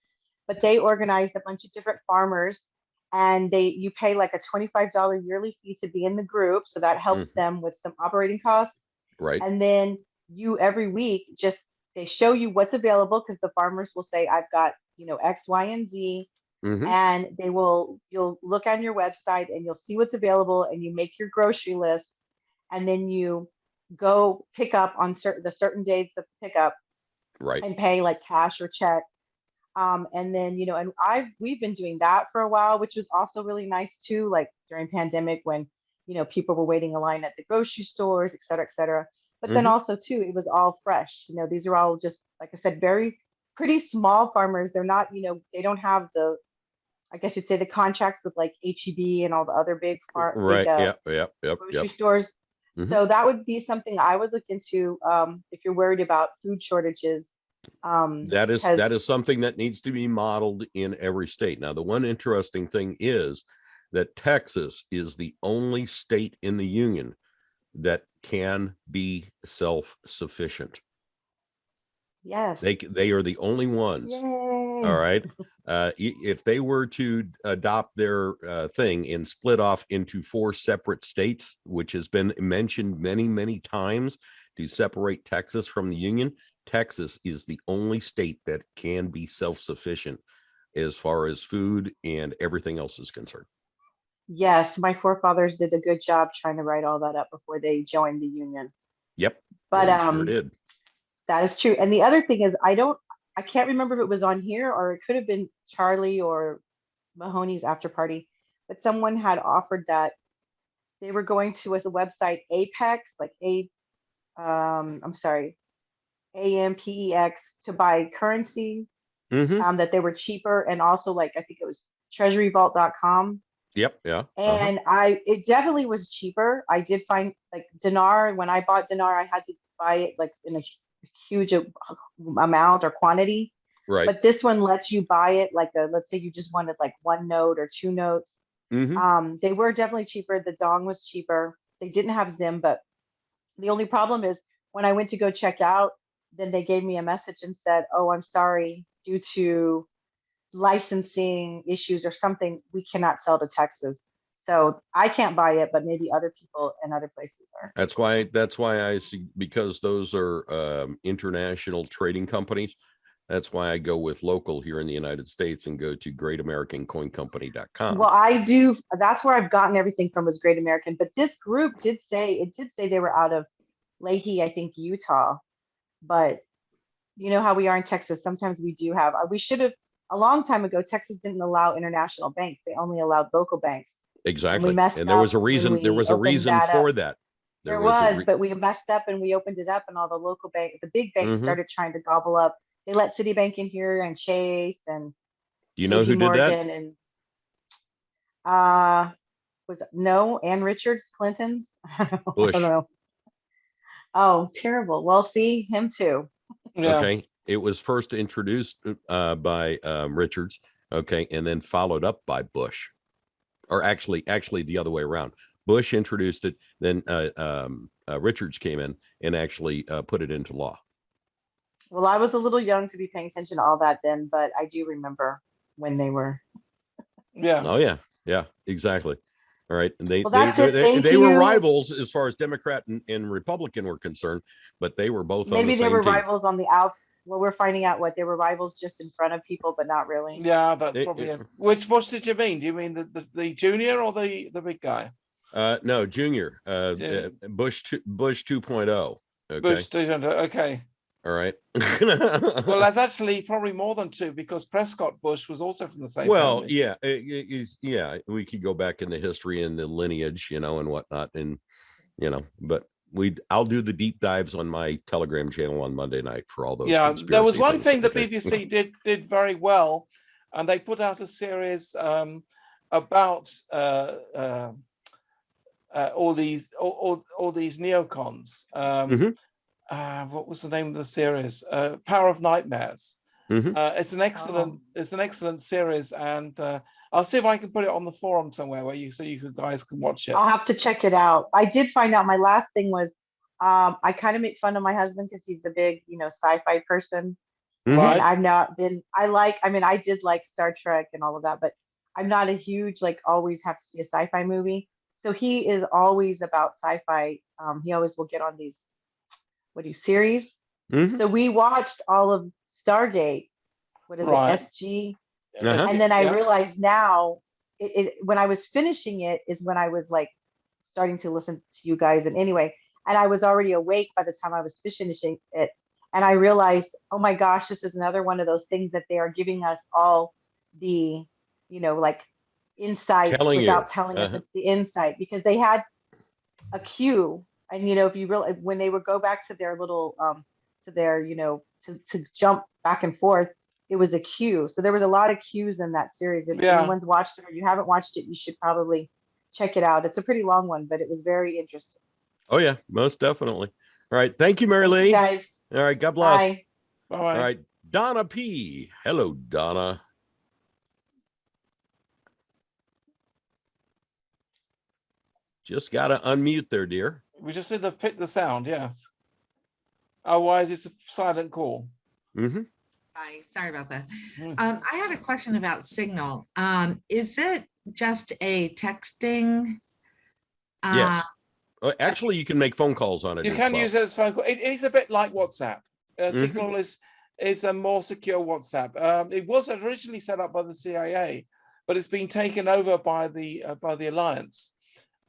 but they organized a bunch of different farmers, and you pay a $25 yearly fee to be in the group, so that helps them with some operating costs, and then you every week they show you what's available, because the farmers will say, I've got, X, Y, and Z. And you'll look on your website and you'll see what's available, and you make your grocery list, and then you go pick up on certain days of pickup and pay cash or check. And then, and we've been doing that for a while, which was also really nice too, during pandemic when, people were waiting in line at the grocery stores, et cetera, et cetera. But then also too, it was all fresh. These are all just, like I said, pretty small farmers. They're not, they don't have I guess you'd say the contracts with HEB and all the other big grocery stores. So that would be something I would look into if you're worried about food shortages. That is something that needs to be modeled in every state. Now, the one interesting thing is that Texas is the only state in the union that can be self-sufficient. Yes. They are the only ones. Yay. All right. If they were to adopt their thing and split off into 4 separate states, which has been mentioned many, many times to separate Texas from the Union, Texas is the only state that can be self-sufficient as far as food and everything else is concerned. Yes, my forefathers did a good job trying to write all that up before they joined the Union. Yep. But they sure did. That is true. And the other thing is, I can't remember if it was on here or it could have been Charlie or Mahoney's after party, but someone had offered that they were going to, with the website Apex, like AMPEX, to buy currency, that they were cheaper. And also, like, I think it was treasuryvault.com. Yep. Yeah. And it definitely was cheaper. I did find, like, dinar, when I bought dinar, I had to buy it like in a huge amount or quantity. Right. But this one lets you buy it like let's say you just wanted like 1 note or 2 notes. They were definitely cheaper. The dong was cheaper. They didn't have Zim, but the only problem is when I went to go check out, then they gave me a message and said, oh, I'm sorry, due to licensing issues or something, we cannot sell to Texas. So I can't buy it, but maybe other people in other places are. That's why I see, because those are international trading companies. That's why I go with local here in the United States and go to greatamericancoincompany.com. Well, I do. That's where I've gotten everything from, was Great American. But this group did say they were out of Leahy, I think, Utah. But you know how we are in Texas. Sometimes we do have, we should have, a long time ago, Texas didn't allow international banks. They only allowed local banks. Exactly. And there was a reason. There was a reason for that. There was, but we messed up and we opened it up, and all the local banks, the big banks, started trying to gobble up. They let Citibank in here and Chase and you know who did that? And was it, no, Ann Richards, Clinton's? Bush. I don't know. Oh, terrible. Well, see, him too. Yeah. Okay. It was first introduced by Richards. Okay. And then followed up by Bush. Or actually the other way around. Bush introduced it, then Richards came in and actually put it into law. Well, I was a little young to be paying attention to all that then, but I do remember when they were. Yeah. Oh yeah. Yeah, exactly. All right. And they you. were rivals as far as Democrat and Republican were concerned, but they were both maybe on the they same were team. Rivals on the outs. Well, we're finding out what they were rivals just in front of people, but not really. Yeah, that's probably it. Which Bush did you mean? Do you mean the junior or the big guy? No, junior. Bush 2.0. Okay. Bush 2.0. Okay. All right. Well, that's actually probably more than 2, because Prescott Bush was also from the same family. Yeah, we could go back in the history and the lineage, and whatnot, and but I'll do the deep dives on my Telegram channel on Monday night for all those. Yeah, there was one thing that okay. BBC did very well, and they put out a series about all these neocons. What was the name of the series? Power of Nightmares. It's an excellent series, and I'll see if I can put it on the forum somewhere where you guys can watch it. I'll have to check it out. I did find out, my last thing was I kind of make fun of my husband because he's a big sci-fi person. Right. And I've not been, I did like Star Trek and all of that, but I'm not a huge always have to see a sci-fi movie. So he is always about sci-fi. He always will get on these series. So we watched all of Stargate. What is it? SG. And then I realized now, when I was finishing it is when I was starting to listen to you guys. And anyway, and I was already awake by the time I was finishing it. And I realized, oh my gosh, this is another one of those things that they are giving us all the, insight without telling us it's the insight, because they had a Q. And, if you really, when they would go back to their little, to their, to jump back and forth, it was a Q. So there was a lot of Qs in that series. If anyone's watched it or you haven't watched it, you should probably check it out. It's a pretty long one, but it was very interesting. Oh yeah, most definitely. All right. Thank you, Marylee. Guys. All right. God bless. Bye. Bye. All right. Donna P. Hello, Donna. Just got to unmute there, dear. We just need to pick the sound, yes. Otherwise, it's a silent call. Hi, sorry about that. I had a question about Signal. Is it just a texting? Yes. Actually, you can make phone calls on it. You can use it as phone call. It is a bit like WhatsApp. Signal is a more secure WhatsApp. It was originally set up by the CIA, but it's been taken over by the Alliance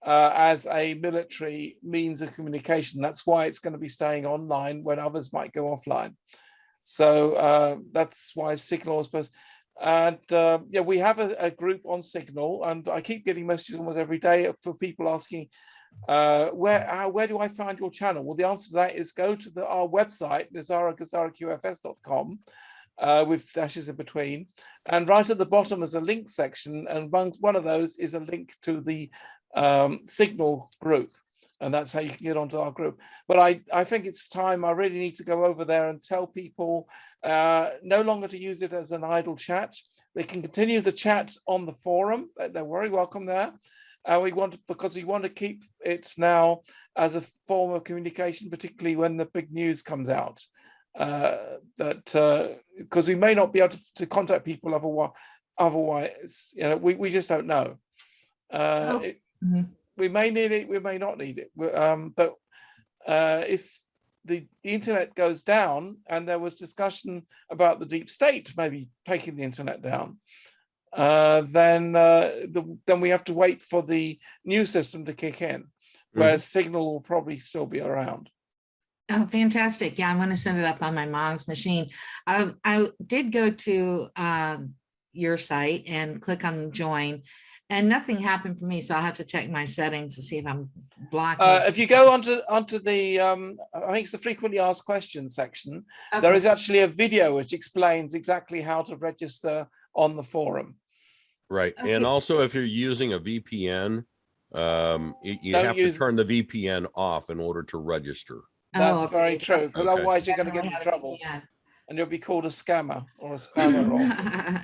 as a military means of communication. That's why it's going to be staying online when others might go offline. So that's why Signal is supposed. And yeah, we have a group on Signal, and I keep getting messages almost every day for people asking, where do I find your channel? Well, the answer to that is go to our website, GESARA.qfs.com, with dashes in between, and right at the bottom is a link section, and one of those is a link to the Signal group, and that's how you can get onto our group. But I think it's time, I really need to go over there and tell people no longer to use it as an idle chat. They can continue the chat on the forum. They're very welcome there. Because we want to keep it now as a form of communication, particularly when the big news comes out. Because we may not be able to contact people otherwise, you know, we just don't know. We may need it, we may not need it. But if the internet goes down, and there was discussion about the deep state maybe taking the internet down, then we have to wait for the new system to kick in, whereas Signal will probably still be around. Oh, fantastic. Yeah, I'm going to send it up on my mom's machine. I did go to your site and click on join, and nothing happened for me, so I'll have to check my settings to see if I'm blocked. If you go onto the, I think it's the frequently asked questions section, there is actually a video which explains exactly how to register on the forum. Right. And also, if you're using a VPN, you have to turn the VPN off in order to register. That's very true, because otherwise you're going to get in trouble. And you'll be called a scammer or a spammer also.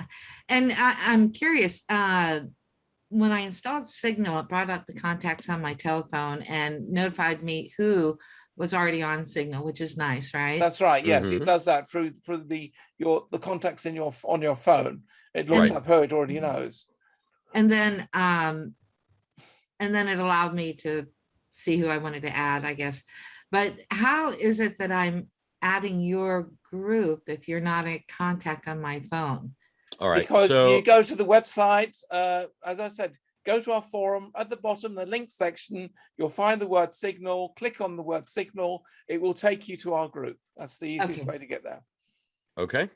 And I'm curious, when I installed Signal, it brought up the contacts on my telephone and notified me who was already on Signal, which is nice, right? That's right. Yes, it does that through the contacts on your phone. It looks up who it already knows. And then it allowed me to see who I wanted to add, I guess. But how is it that I'm adding your group if you're not a contact on my phone? All right. Because you go to the website, as I said, go to our forum at the bottom, the link section, you'll find the word Signal, click on the word Signal, it will take you to our group. That's the easiest way to get there. Okay.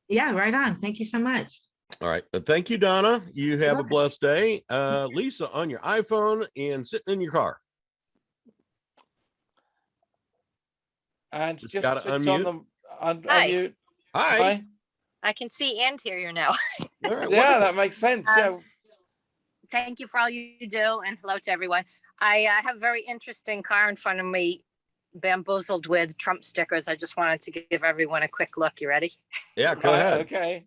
Yeah, right on. Thank you so much. All right. Thank you, Donna. You have a blessed day. Lisa, on your iPhone and sitting in your car. And just unmute. Unmute. Hi. I can see and hear you now. Right, yeah, that makes sense. Yeah. Thank you for all you do, and hello to everyone. I have a very interesting car in front of me, bamboozled with Trump stickers. I just wanted to give everyone a quick look. You ready? Yeah, go ahead. Okay.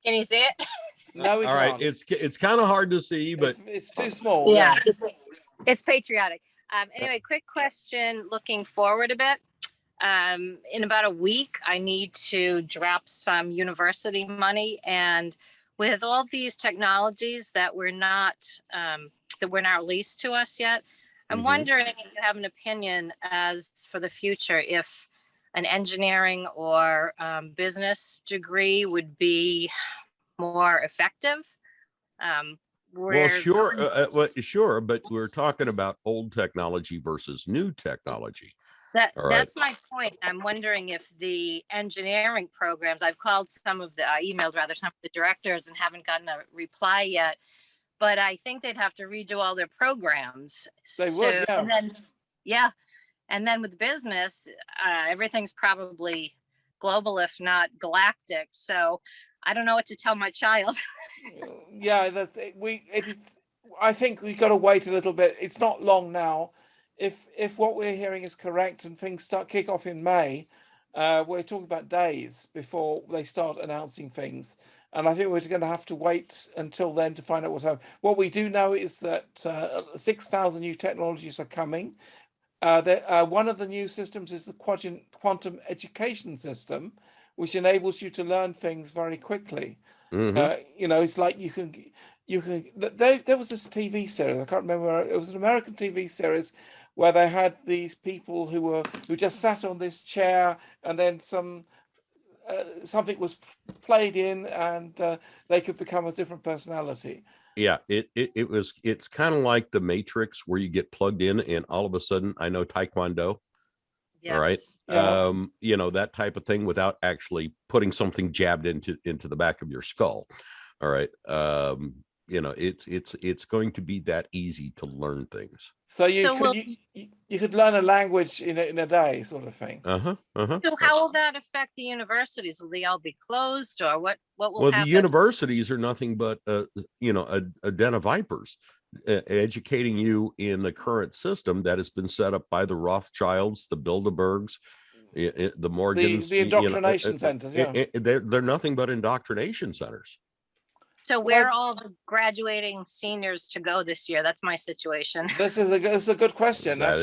Can you see it? No, we all right. It's kind of hard to see, but it's too small. Yeah, it's patriotic. Anyway, quick question. Looking forward a bit. In about a week, I need to drop some university money, and with all these technologies that we're not released to us yet, I'm wondering if you have an opinion as for the future, if an engineering or business degree would be more effective. Well, sure, sure, but we're talking about old technology versus new technology. That's my point. I'm wondering if the engineering programs, I've called some of the emailed rather some of the directors and haven't gotten a reply yet, but I think they'd have to redo all their programs. They would, yeah. And then with business, everything's probably global, if not galactic. So I don't know what to tell my child. Yeah, I think we've got to wait a little bit. It's not long now. If what we're hearing is correct and things kick off in May, we're talking about days before they start announcing things. And I think we're going to have to wait until then to find out what's happening. What we do know is that 6,000 new technologies are coming. One of the new systems is the quantum education system, which enables you to learn things very quickly. You know, it's like you can there was this TV series, I can't remember, it was an American TV series where they had these people who just sat on this chair, and then something was played in, and they could become a different personality. Yeah, it's kind of like the Matrix, where you get plugged in and all of a sudden I know Taekwondo. Yes. All right. Yeah. You know, that type of thing, without actually putting something jabbed into the back of your skull. All right. You know, it's going to be that easy to learn things. So you could learn a language in a day, sort of thing. So how will that affect the universities? Will they all be closed, or what will well, happen? the universities are nothing but you know, a den of vipers, educating you in the current system that has been set up by the Rothschilds, the Bilderbergs, the Morgans, the indoctrination centers. Yeah, they're nothing but indoctrination centers. So where are all the graduating seniors to go this year? That's my situation. This is a good question. That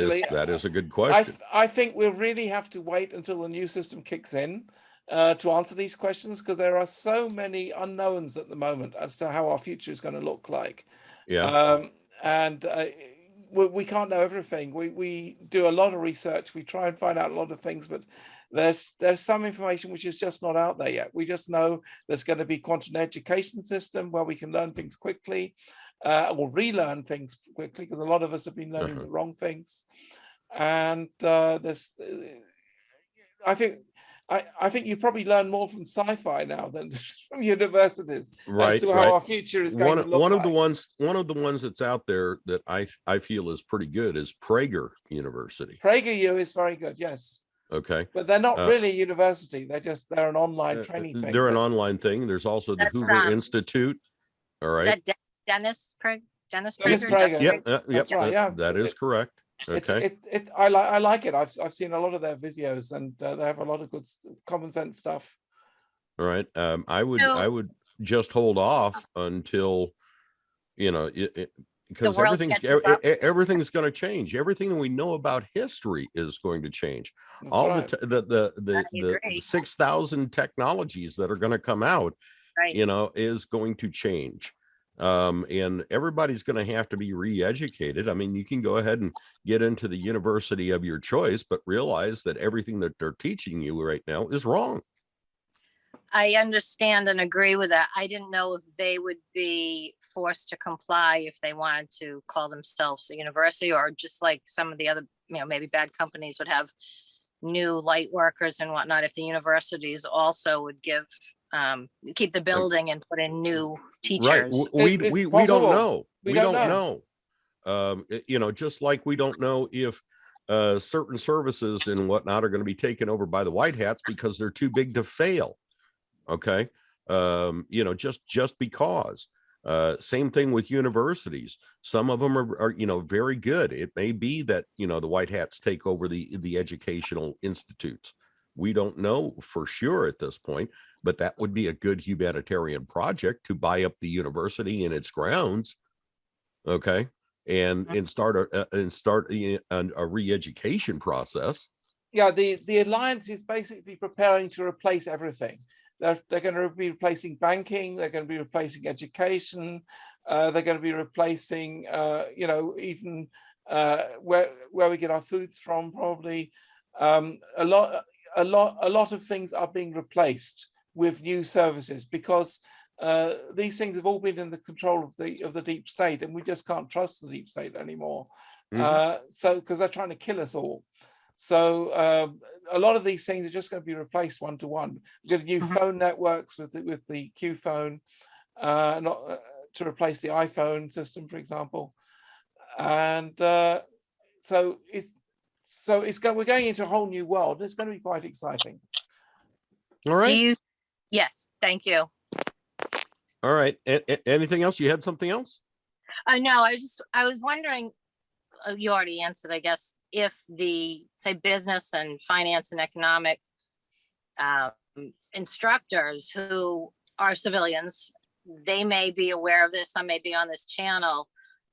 is a good question. I think we'll really have to wait until the new system kicks in to answer these questions, because there are so many unknowns at the moment as to how our future is going to look like. Yeah. And we can't know everything. We do a lot of research. We try and find out a lot of things, but there's some information which is just not out there yet. We just know there's going to be quantum education system where we can learn things quickly, or relearn things quickly, because a lot of us have been learning the wrong things. And there's, I think you probably learn more from sci-fi now than from universities, right, as to how our future is going to look one like. One of the ones that's out there that I feel is pretty good is Prager University. Prager U is very good, yes. Okay. But they're not really a university. They're an online training thing. They're an online thing. There's also the Hoover Institute. All right. Is that Dennis Prager? Dennis Prager. Yep. That's right. Yeah. That is correct. Okay. I like it. I've seen a lot of their videos, and they have a lot of good common sense stuff. All right. I would just hold off until, you know, because everything's going to change. Everything that we know about history is going to change. That's all right. the 6,000 technologies that are going to come out, right, you know, is going to change. And everybody's going to have to be re-educated. I mean, you can go ahead and get into the university of your choice, but realize that everything that they're teaching you right now is wrong. I understand and agree with that. I didn't know if they would be forced to comply if they wanted to call themselves a university, or just like some of the other, you know, maybe bad companies would have new light workers and whatnot, if the universities also would give keep the building and put in new teachers. Right. We don't know. We don't know. You know, just like we don't know if certain services and whatnot are going to be taken over by the white hats because they're too big to fail. Okay. You know, just because. Same thing with universities. Some of them are, you know, very good. It may be that, you know, the white hats take over the educational institutes. We don't know for sure at this point, but that would be a good humanitarian project to buy up the university and its grounds. Okay. And start a re-education process. Yeah, the alliance is basically preparing to replace everything. They're going to be replacing banking. They're going to be replacing education. They're going to be replacing, you know, even where we get our foods from. Probably a lot of things are being replaced with new services, because these things have all been in the control of the deep state, and we just can't trust the deep state anymore. So because they're trying to kill us all. So a lot of these things are just going to be replaced one to one. We've got new phone networks with the Q phone, not to replace the iPhone system, for example. And so we're going into a whole new world. And it's going to be quite exciting. All right. Yes, thank you. All right. Anything else? You had something else? No, I was wondering, you already answered, I guess, if the, say, business and finance and economic instructors who are civilians, they may be aware of this, some may be on this channel,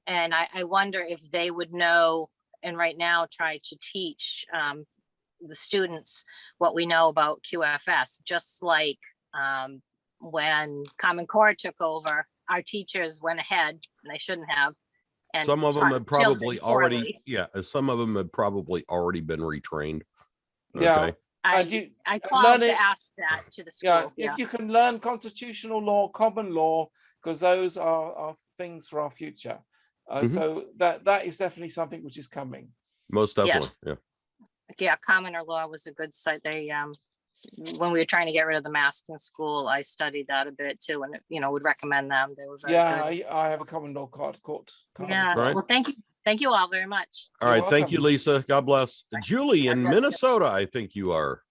and I wonder if they would know, and right now try to teach the students what we know about QFS, just like when Common Core took over, our teachers went ahead, and they shouldn't have. And some of them taught had probably children poorly. some of them had probably already been retrained. Yeah. Okay. I called to ask that to the school. Yeah, if you can learn constitutional law, common law, because those are things for our future. So that is definitely something which is coming. Most definitely. Yes. Yeah, Commoner law was a good site. They when we were trying to get rid of the masks in school, I studied that a bit too, and would recommend them. They were very good. I have a common law card. Yeah. Right. Well, thank you all very much. All right, thank you, Lisa. God bless. Julie in Minnesota, I think you are.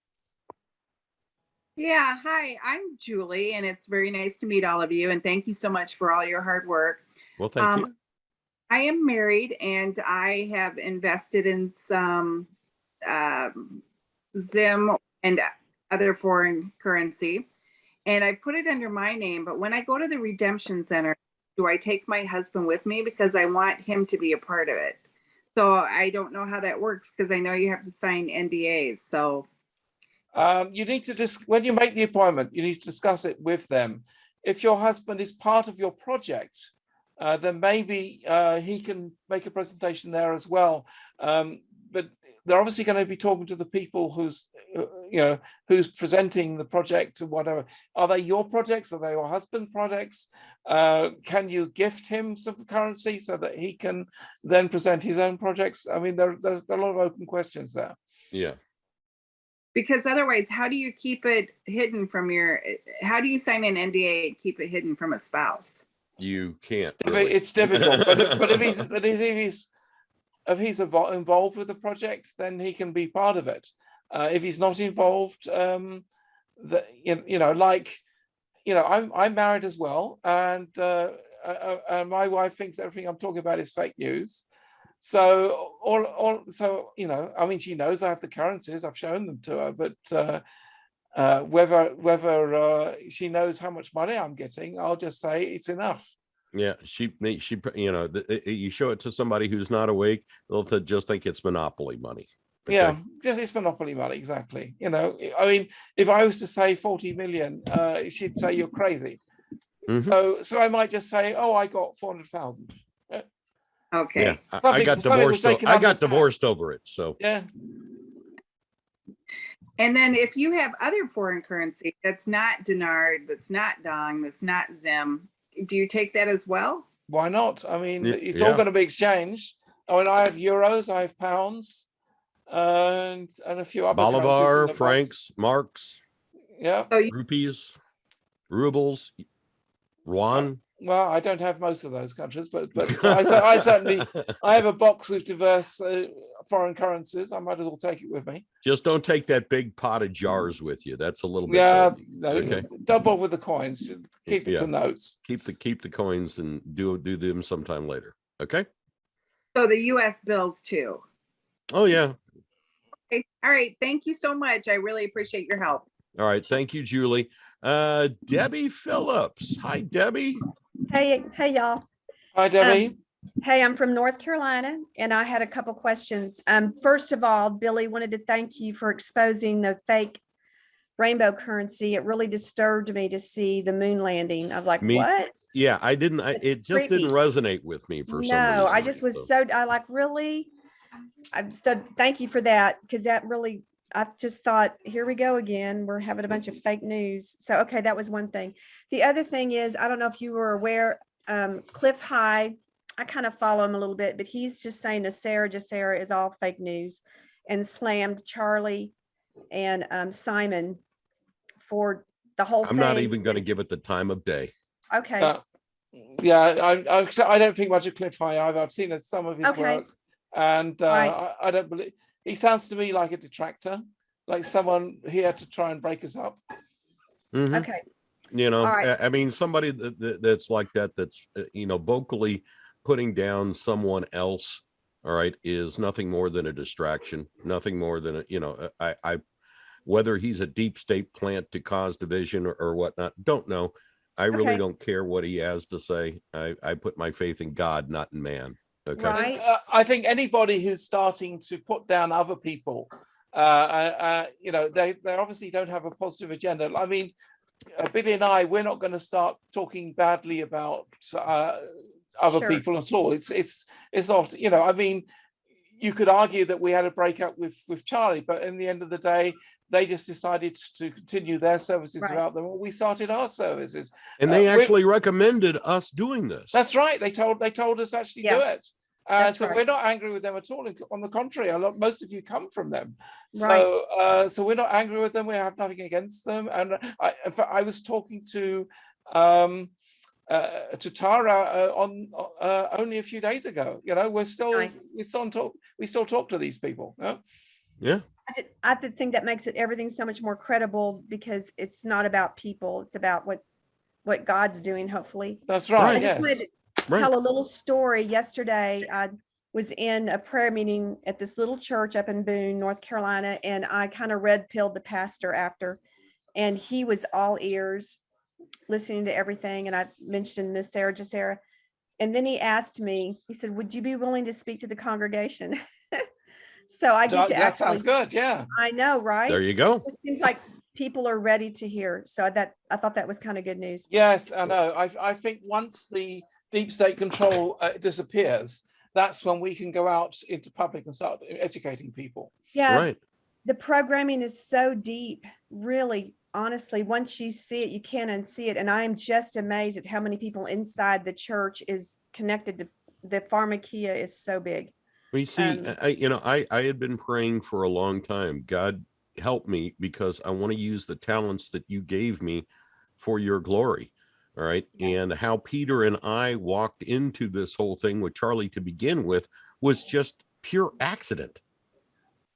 Yeah, hi, I'm Julie, and it's very nice to meet all of you, and thank you so much for all your hard work. Well, thank you. I am married, and I have invested in some Zim and other foreign currency, and I put it under my name, but when I go to the redemption center, do I take my husband with me? Because I want him to be a part of it. So I don't know how that works, because I know you have to sign NDAs, so. You need to when you make the appointment, you need to discuss it with them. If your husband is part of your project, then maybe he can make a presentation there as well. But they're obviously going to be talking to the people who's presenting the project or whatever. Are they your projects? Are they your husband's projects? Can you gift him some currency so that he can then present his own projects? I mean, there's a lot of open questions there. Yeah. Because otherwise, how do you keep it hidden from how do you sign an NDA and keep it hidden from a spouse? You can't. Really. It's difficult, but if he's involved with the project, then he can be part of it. If he's not involved, I'm married as well, and my wife thinks everything I'm talking about is fake news. So I mean, she knows I have the currencies. I've shown them to her, but whether she knows how much money I'm getting, I'll just say it's enough. Yeah, she you show it to somebody who's not awake, they'll just think it's monopoly money. Okay? Yeah, because it's monopoly money, exactly. I mean, if I was to say 40 million, she'd say you're crazy. So I might just say, oh, I got 400,000. Okay. Yeah, I got divorced. I got divorced over it. So yeah. And then if you have other foreign currency that's not dinar, that's not dong, that's not zim, do you take that as well? Why not? I mean, it's all going to be exchanged. I mean, I have euros, I have pounds, and a few other Bolivar, francs, marks, rupees, rubles, yuan. Well, I don't have most of those countries, but I certainly have a box with diverse foreign currencies. I might as well take it with me. Just don't take that big pot of jars with you. That's a little bit. Yeah, no, double with the coins. Keep it to notes. Keep the coins and do them sometime later. Okay. So the U.S. bills too. Oh yeah. Okay. All right. Thank you so much. I really appreciate your help. All right. Thank you, Julie. Debbie Phillips. Hi, Debbie. Hey y'all. Hi, Debbie. Hey, I'm from North Carolina, and I had a couple questions. First of all, Billy, wanted to thank you for exposing the fake rainbow currency. It really disturbed me to see the moon landing. I was like, what? Yeah, I didn't. It just didn't resonate with me for some reason. No, I just was so really. So thank you for that, because that really. I just thought, here we go again. We're having a bunch of fake news. So, okay, that was one thing. The other thing is, I don't know if you were aware, Cliff High, I kind of follow him a little bit, but he's just saying GESARA is all fake news, and slammed Charlie and Simon for the whole thing. I'm not even going to give it the time of day. Okay. Yeah, I don't think much of Cliff High either. I've seen some of his work, and I don't believe. He sounds to me like a detractor, like someone here to try and break us up. Okay. I mean, somebody that's like that, that's, vocally putting down someone else, all right, is nothing more than a distraction, nothing more than whether he's a deep state plant to cause division or whatnot, don't know. I really don't care what he has to say. I put my faith in God, not in man. Okay. Right. I think anybody who's starting to put down other people You know, they obviously don't have a positive agenda. I mean, Billy and I, we're not going to start talking badly about other Sure. people at all. It's not, you know, I mean, you could argue that we had a breakup with Charlie, but in the end of the day, they just decided to continue their services Right. without them. Well, we started our services, and they actually recommended us doing this. That's right. They told us actually do it. That's so right. we're not angry with them at all. On the contrary, most of you come from them. Right. So so we're not angry with them. We have nothing against them. And in fact, I was talking to Tara on only a few days ago. You know, we still talk to these people. Yeah. I think that makes everything so much more credible, because it's not about people. It's about what God's doing, hopefully. That's right. I just wanted to tell a little story. Yesterday, I was in a prayer meeting at this little church up in Boone, North Carolina, and I kind of red-pilled the pastor after, and he was all ears, listening to everything. And I mentioned this GESARA, and then he asked me, he said, "Would you be willing to speak to the congregation?" So I get to that sounds good. Yeah, I know, right? There you go. It just seems like people are ready to hear. So I thought that was kind of good news. Yes, I know. I think once the deep state control disappears, that's when we can go out into public and start educating people. Yeah, right. The programming is so deep, really. Honestly, once you see it, you can't unsee it. And I am just amazed at how many people inside the church is connected to the pharmakia is so big. Well, you see, I had been praying for a long time. God, help me, because I want to use the talents that you gave me for your glory. All right. Yeah. And how Peter and I walked into this whole thing with Charlie to begin with was just pure accident.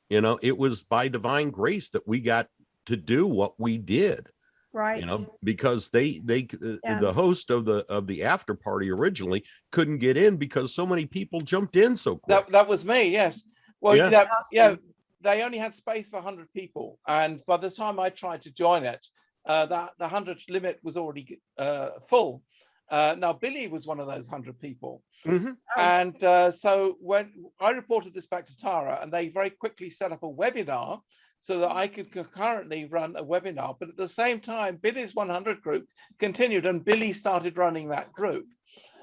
You know, it was by divine grace that we got to do what we did. Right. You know, because the host of the after party originally couldn't get in because so many people jumped in so quick. That was me. Yes. Well, yeah. They only had space for 100 people, and by the time I tried to join it, the 100 limit was already full. Now Billy was one of those 100 people, and so when I reported this back to Tara, and they very quickly set up a webinar so that I could concurrently run a webinar. But at the same time, Billy's 100 group continued, and Billy started running that group.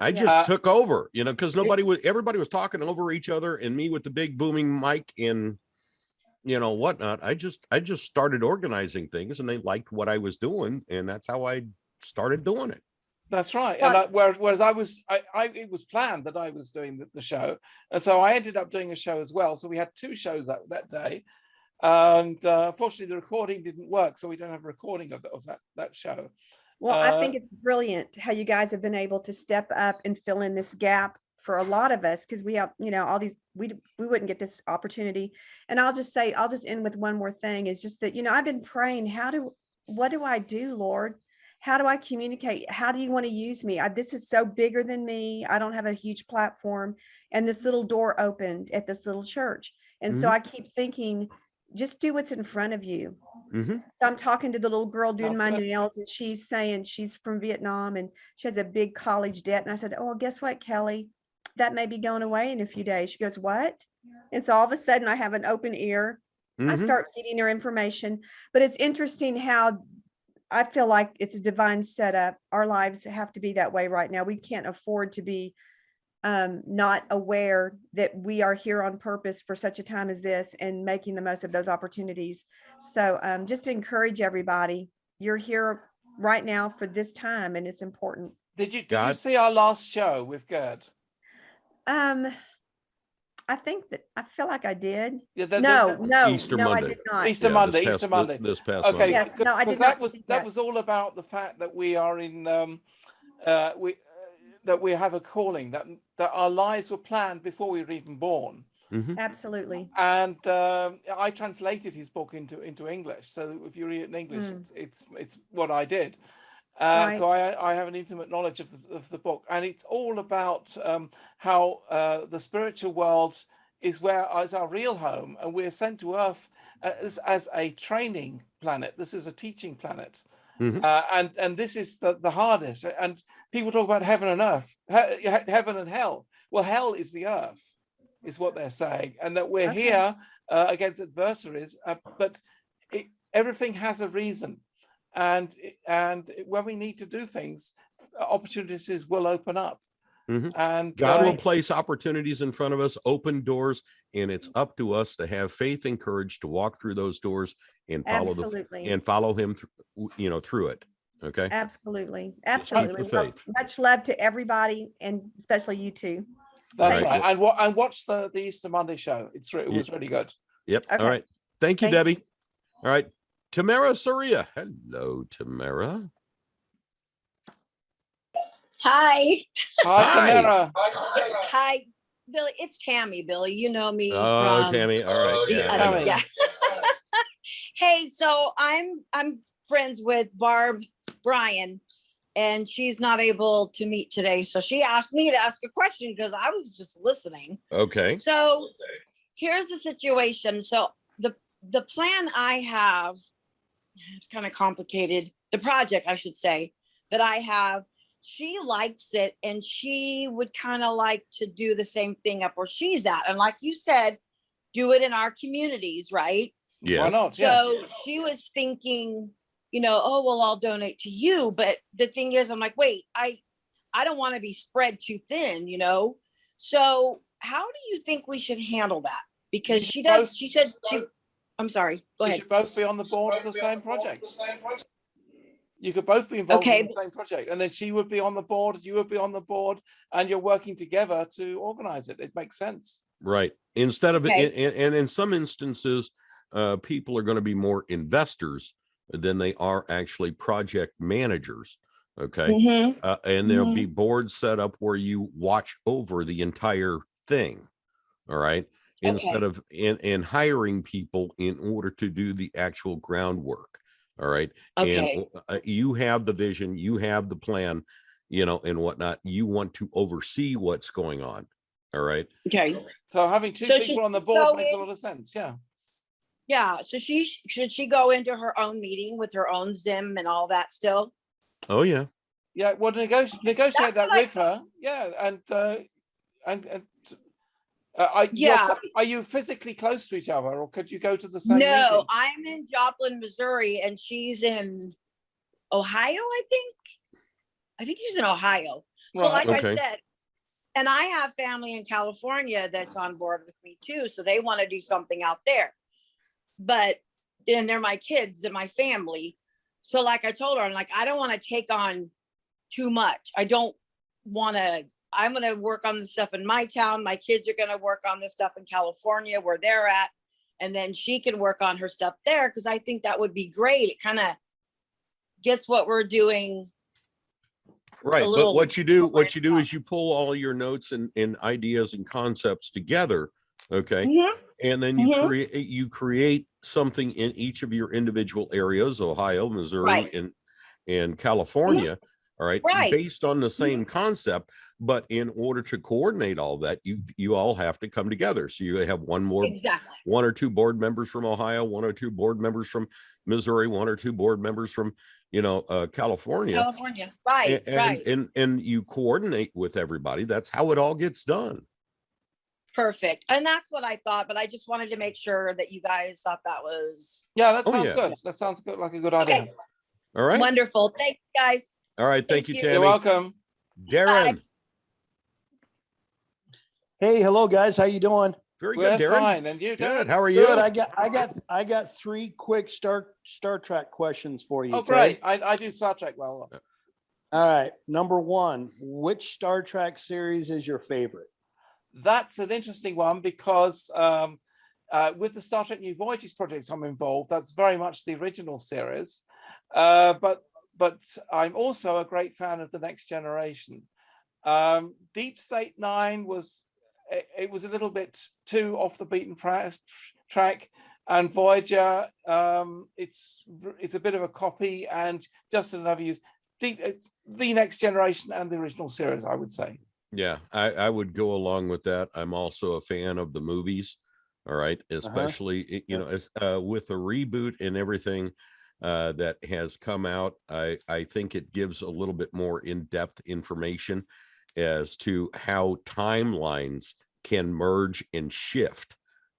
I just took over, you know, because everybody was talking over each other, and me with the big booming mic and, you know, whatnot. I just started organizing things, and they liked what I was doing, and that's how I started doing it. That's right. And whereas it was planned that I was doing the show, and so I ended up doing a show as well. So we had 2 shows that day. And unfortunately, the recording didn't work, so we don't have a recording of that show. Well, I think it's brilliant how you guys have been able to step up and fill in this gap for a lot of us, because we have, you know, all these, we wouldn't get this opportunity. And I'll just end with one more thing, is just that, you know, I've been praying, what do I do, Lord? How do I communicate? How do you want to use me? This is so bigger than me. I don't have a huge platform. And this little door opened at this little church. And so I keep thinking, just do what's in front of you. So I'm talking to the little girl doing my nails, and she's saying she's from Vietnam and she has a big college debt. And I said, "Oh, guess what, Kelly? That may be going away in a few days." She goes, "What?" And so all of a sudden I have an open ear. I start feeding her information. But it's interesting how I feel like it's a divine setup. Our lives have to be that way right now. We can't afford to be not aware that we are here on purpose for such a time as this, and making the most of those opportunities. So just to encourage everybody, you're here right now for this time, and it's important. Did you see our last show with Gerd? I feel like I did. Yeah, Easter Monday. I did not. Easter Monday. This past okay. Monday. Yes, no, I did not. That was all about the fact that we are in that we have a calling, that our lives were planned before we were even born. Absolutely. And I translated his book into English, so that if you read it in English, it's what I did. Right. So I have an intimate knowledge of the book, and it's all about how the spiritual world is our real home, and we're sent to Earth as a training planet. This is a teaching planet. And this is the hardest. And people talk about heaven and earth, heaven and hell. Well, hell is the earth. is what they're saying, and that we're here against adversaries, but everything has a reason, and when we need to do things, opportunities will open up. And God will place opportunities in front of us, open doors, and it's up to us to have faith and courage to walk through those doors and follow follow him through it. Okay. Absolutely. Just keep the faith. Much love to everybody, and especially you two. That's right. And watch the Easter Monday show. It was really good. Yep. All right. Thank you, Debbie. All right. Tamara Soria. Hello, Tamara. Hi. Hi, Tamara. Hi, Billy. It's Tammy, Billy. You know me from Tammy. All right. Yeah. Hey, so I'm friends with Barb Bryan, and she's not able to meet today. So she asked me to ask a question because I was just listening. Okay. So here's the situation. So the plan I have, it's kind of complicated. The project, I should say, that I have, she likes it, and she would kind of like to do the same thing up where she's at. And like you said, do it in our communities, right? Yeah. Why not? So she was thinking, oh, well, I'll donate to you. But the thing is, I'm like, wait, I don't want to be spread too thin, So how do you think we should handle that? Because she said, I'm sorry, go ahead. You should both be on the board of the same project. You could both be involved in the same project, and then she would be on the board, you would be on the board, and you're working together to organize it. It makes sense. Right. Instead of, and in some instances, people are going to be more investors than they are actually project managers. Okay. And there'll be boards set up where you watch over the entire thing. All right. Instead of in hiring people in order to do the actual groundwork. All right. And you have the vision, you have the plan, and whatnot. You want to oversee what's going on. All right. Okay. So having two people on the board makes a lot of sense. Yeah. Yeah. So should she go into her own meeting with her own Zim and all that still? Oh yeah. Yeah. Well, negotiate that with her. Yeah. Are you physically close to each other, or could you go to the same meeting? I'm in Joplin, Missouri, and she's in Ohio, I think she's in Ohio. So I said, and I have family in California that's on board with me too, so they want to do something out there. But then they're my kids and my family. So like I told her, I'm like, I don't want to take on too much. I'm going to work on the stuff in my town. My kids are going to work on the stuff in California where they're at. And then she can work on her stuff there, because I think that would be great. It kind of gets what we're doing. Right. But what you do is you pull all your notes and ideas and concepts together. Okay. And then you create something in each of your individual areas, Ohio, Missouri, and California. All right. Based on the same concept. But in order to coordinate all that, you all have to come together. So you have one or two board members from Ohio, one or two board members from Missouri, one or two board members from, California. Right. And you coordinate with everybody. That's how it all gets done. Perfect. And that's what I thought, but I just wanted to make sure that you guys thought that was. Yeah, that sounds good. That sounds good, like a good idea. Okay. All right. Wonderful. Thanks, guys. All right. Thank you, Tammy. You're welcome. Darren. Bye. Hey, hello guys. How you doing? Very good, Darren. Fine. And you, Darren? Good. How are you? Good. I got three quick Star Trek questions for you. Oh, great. I do Star Trek well. All right. Number one, which Star Trek series is your favorite? That's an interesting one, because with the Star Trek New Voyages project I'm involved, that's very much the original series. But I'm also a great fan of The Next Generation. Deep State Nine was a little bit too off the beaten track, and Voyager, it's a bit of a copy and just another use. It's The Next Generation and the original series, I would say. Yeah, I would go along with that. I'm also a fan of the movies. All right, especially with the reboot and everything that has come out. I think it gives a little bit more in-depth information as to how timelines can merge and shift,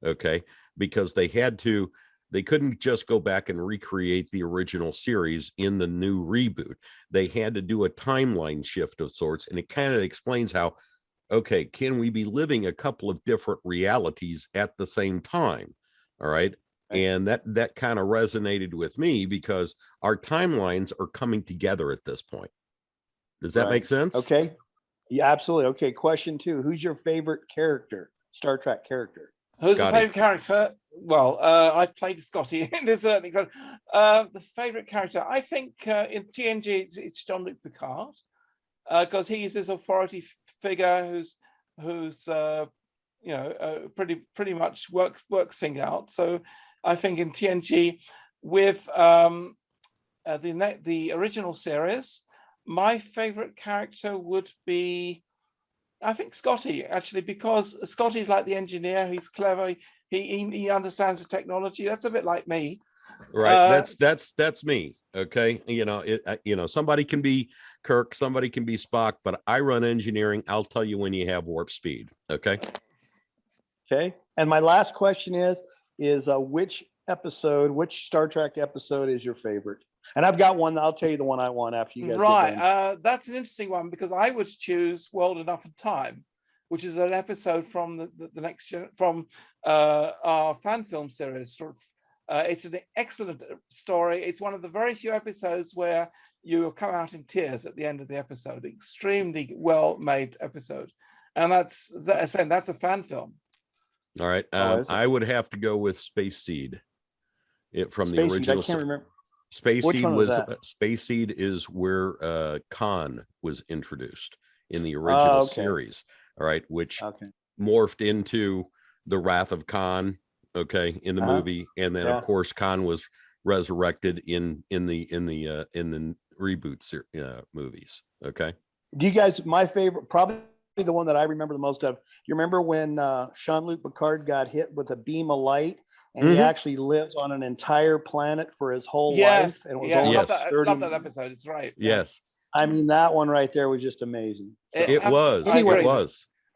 okay? Because they couldn't just go back and recreate the original series in the new reboot. They had to do a timeline shift of sorts, and it kind of explains how, okay, can we be living a couple of different realities at the same time? All right. And that kind of resonated with me because our timelines are coming together at this point. Does that make sense? Okay. Yeah, absolutely. Okay. Question 2. Who's your favorite character, Star Trek character? Who's the favorite character? Well, I've played Scotty in a certain extent. The favorite character, I think in TNG, it's Jean-Luc Picard, because he's this authority figure who's pretty much works things out. So I think in TNG, with the original series, my favorite character would be, I think, Scotty, actually, because Scotty's like the engineer. He's clever. He understands the technology. That's a bit like me. Right. That's me. Okay. Somebody can be Kirk, somebody can be Spock, but I run engineering. I'll tell you when you have warp speed. Okay. Okay. And my last question is which Star Trek episode is your favorite? And I've got one. I'll tell you the one I want after you guys. Right. That's an interesting one because I would choose World Enough and Time, which is an episode from the next from our fan film series. It's an excellent story. It's one of the very few episodes where you come out in tears at the end of the episode. Extremely well-made episode, and that's a fan film. All right. I would have to go with Space Seed. From the original. I can't remember. Space Seed was Space Seed is where Khan was introduced in the original series. All right, which morphed into the Wrath of Khan. Okay, in the movie, and then of course Khan was resurrected in the reboot movies. Okay. Do you guys? My favorite, probably the one that I remember the most of. You remember when Jean-Luc Picard got hit with a beam of light? And he actually lives on an entire planet for his whole life. And it was only love that episode. It's right. Yes. I mean, that one right there was just amazing. So, it was.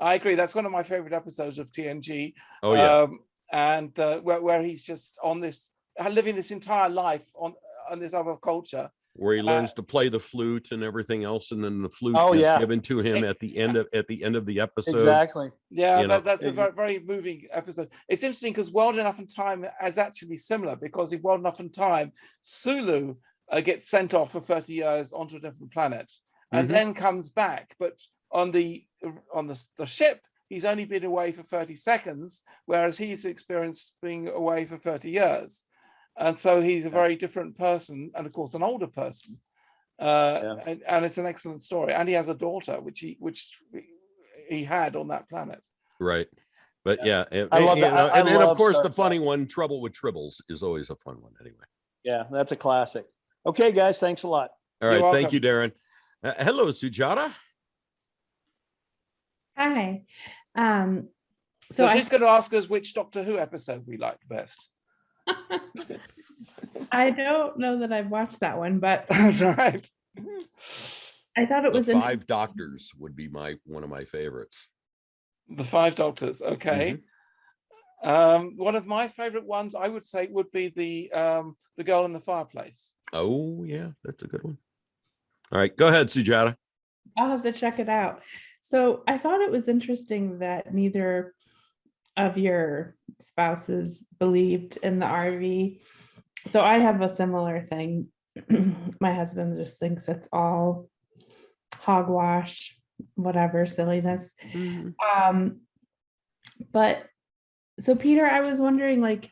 I agree. That's one of my favorite episodes of TNG. Oh, yeah. And where he's just on this, living this entire life on this other culture. Where he learns to play the flute and everything else, and then the flute is given to him at the end of the episode. Exactly. Yeah, that's a very, very moving episode. It's interesting because World Enough and Time is actually similar, because in World Enough and Time, Sulu gets sent off for 30 years onto a different planet, and then comes back. But on the ship, he's only been away for 30 seconds, whereas he's experienced being away for 30 years. And so he's a very different person, and of course an older person, and it's an excellent story. And he has a daughter, which he had on that planet. Right, but yeah, I love that. And then of course the funny one, Trouble with Tribbles, is always a fun one anyway. Yeah, that's a classic. Okay, guys, thanks a lot. All right, thank you, Darren. Hello, Sujata. Hi. So she's going to ask us which Doctor Who episode we liked best. I don't know that I've watched that one, but right. I thought it was the Five Doctors would be one of my favorites. The Five Doctors, okay. One of my favorite ones, I would say, would be the Girl in the Fireplace. Oh yeah, that's a good one. All right, go ahead, Sujata. I'll have to check it out. So I thought it was interesting that neither of your spouses believed in the RV. So I have a similar thing. My husband just thinks it's all hogwash, whatever, silliness. But so Peter, I was wondering, like,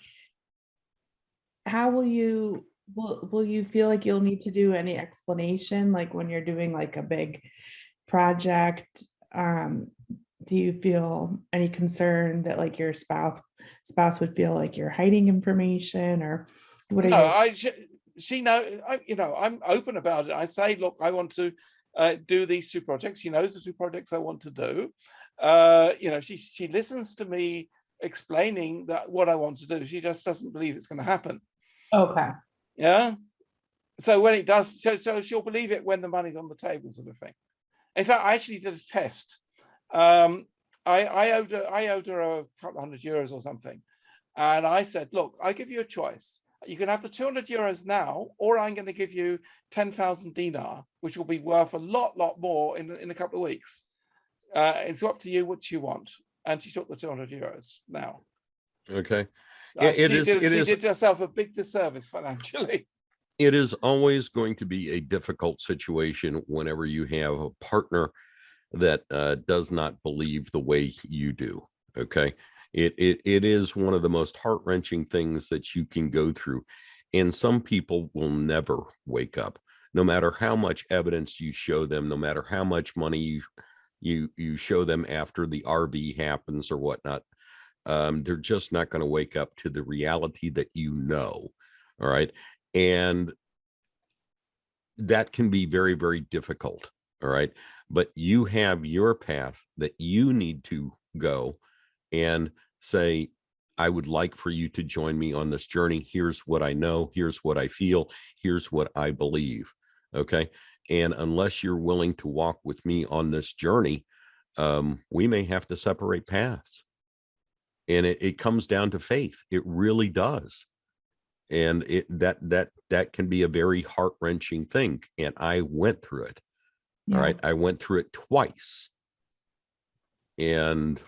how will you feel like you'll need to do any explanation, like when you're doing like a big project? Do you feel any concern that like your spouse would feel like you're hiding information, or what? She know, I'm open about it. I say, look, I want to do these two projects. She knows the two projects I want to do. She listens to me explaining that what I want to do. She just doesn't believe it's going to happen. Okay. Yeah. So when it does, so she'll believe it when the money's on the table, sort of thing. In fact, I actually did a test. I owed her a couple of €100 or something. And I said, look, I give you a choice. You can have the €200 now, or I'm going to give you 10,000 dinar, which will be worth a lot more in a couple of weeks. It's up to you what you want. And she took the €200 now. Okay. She did herself a big disservice financially. It is always going to be a difficult situation whenever you have a partner that does not believe the way you do. Okay. It is one of the most heart-wrenching things that you can go through. And some people will never wake up, no matter how much evidence you show them, no matter how much money you show them after the RV happens or whatnot. They're just not going to wake up to the reality that you know. All right. And that can be very, very difficult. All right. But you have your path that you need to go and say, I would like for you to join me on this journey. Here's what I know. Here's what I feel. Here's what I believe. Okay. And unless you're willing to walk with me on this journey, we may have to separate paths. And it comes down to faith. It really does. And that can be a very heart-wrenching thing. And I went through it. Yeah. All right. I went through it twice. And,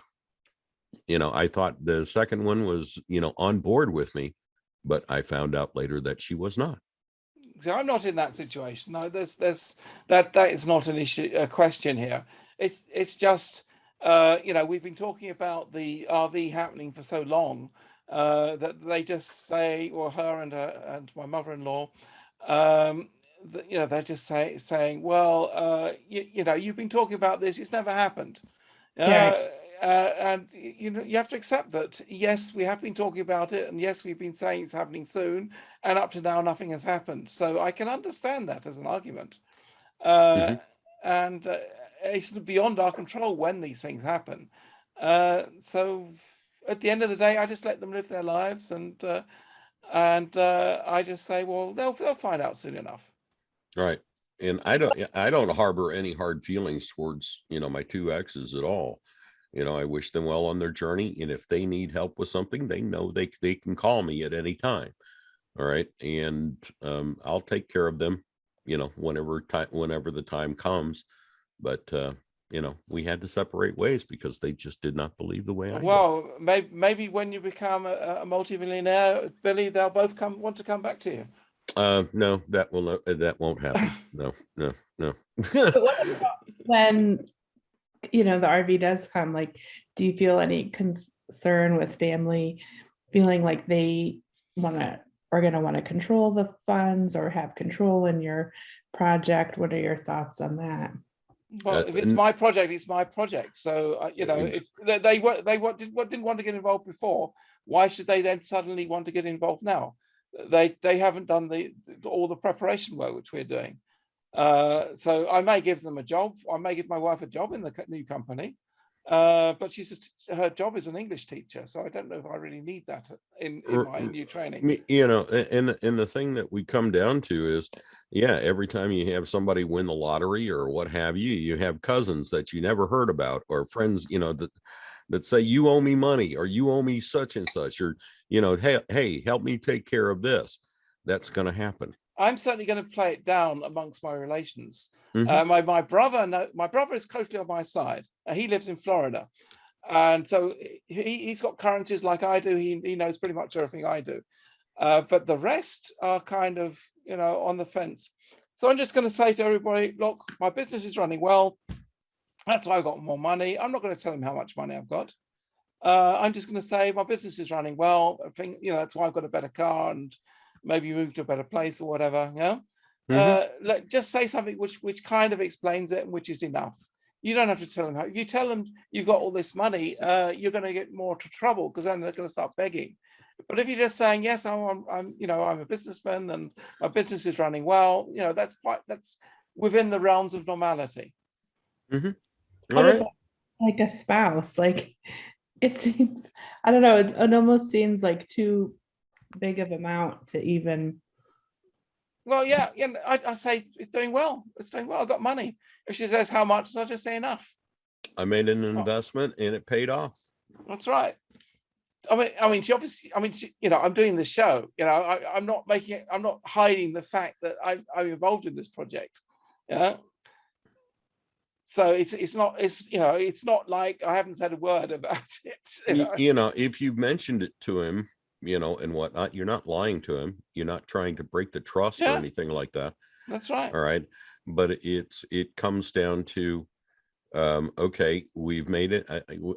I thought the second one was, on board with me, but I found out later that she was not. So I'm not in that situation. No, that is not an issue, a question here. It's just, we've been talking about the RV happening for so long that they just say, or her and my mother-in-law, they're just saying, well, you've been talking about this, it's never happened. And you have to accept that, yes, we have been talking about it, and yes, we've been saying it's happening soon, and up to now nothing has happened. So I can understand that as an argument. And it's beyond our control when these things happen. So at the end of the day, I just let them live their lives, and I just say, well, they'll find out soon enough. Right. And I don't harbor any hard feelings towards, my two exes at all. I wish them well on their journey. And if they need help with something, they know they can call me at any time. All right. And I'll take care of them, whenever the time comes. But, we had to separate ways because they just did not believe the way I did. Well, maybe when you become a multimillionaire, Billy, they'll both want to come back to you. No, that won't happen. No. But what about when the RV does come? Like, do you feel any concern with family feeling like they are going to want to control the funds or have control in your project? What are your thoughts on that? Well, if it's my project, it's my project. So if they didn't want to get involved before, why should they then suddenly want to get involved now? They haven't done all the preparation work which we're doing. So I may give them a job. I may give my wife a job in the new company, but her job is an English teacher. So I don't know if I really need that in my new training. And the thing that we come down to is, every time you have somebody win the lottery or what have you, you have cousins that you never heard about, or friends, that say, you owe me money, or you owe me such and such, or, hey, help me take care of this. That's going to happen. I'm certainly going to play it down amongst my relations. My brother is totally on my side. He lives in Florida. And so he's got currencies like I do. He knows pretty much everything I do. But the rest are kind of, on the fence. So I'm just going to say to everybody, look, my business is running well. That's why I've got more money. I'm not going to tell them how much money I've got. I'm just going to say my business is running well. I think, that's why I've got a better car and maybe move to a better place or whatever. Just say something which kind of explains it and which is enough. You don't have to tell them how. If you tell them you've got all this money, you're going to get more to trouble, because then they're going to start begging. But if you're just saying, yes, I'm a businessman and my business is running well, that's within the realms of normality. Right. Like a spouse, like it seems, I don't know, it almost seems like too big of amount to even. Well, I say it's doing well. It's doing well. I've got money. If she says how much, I'll just say enough. I made an investment and it paid off. That's right. I mean, she obviously, you know, I'm doing the show, you know, I'm not making it, I'm not hiding the fact that I'm involved in this project. Yeah. So it's not, you know, it's not like I haven't said a word about it. You know, if you've mentioned it to him, you know, and whatnot, you're not lying to him. You're not trying to break the trust or anything like that. That's right. All right. But it comes down to, okay, we've made it.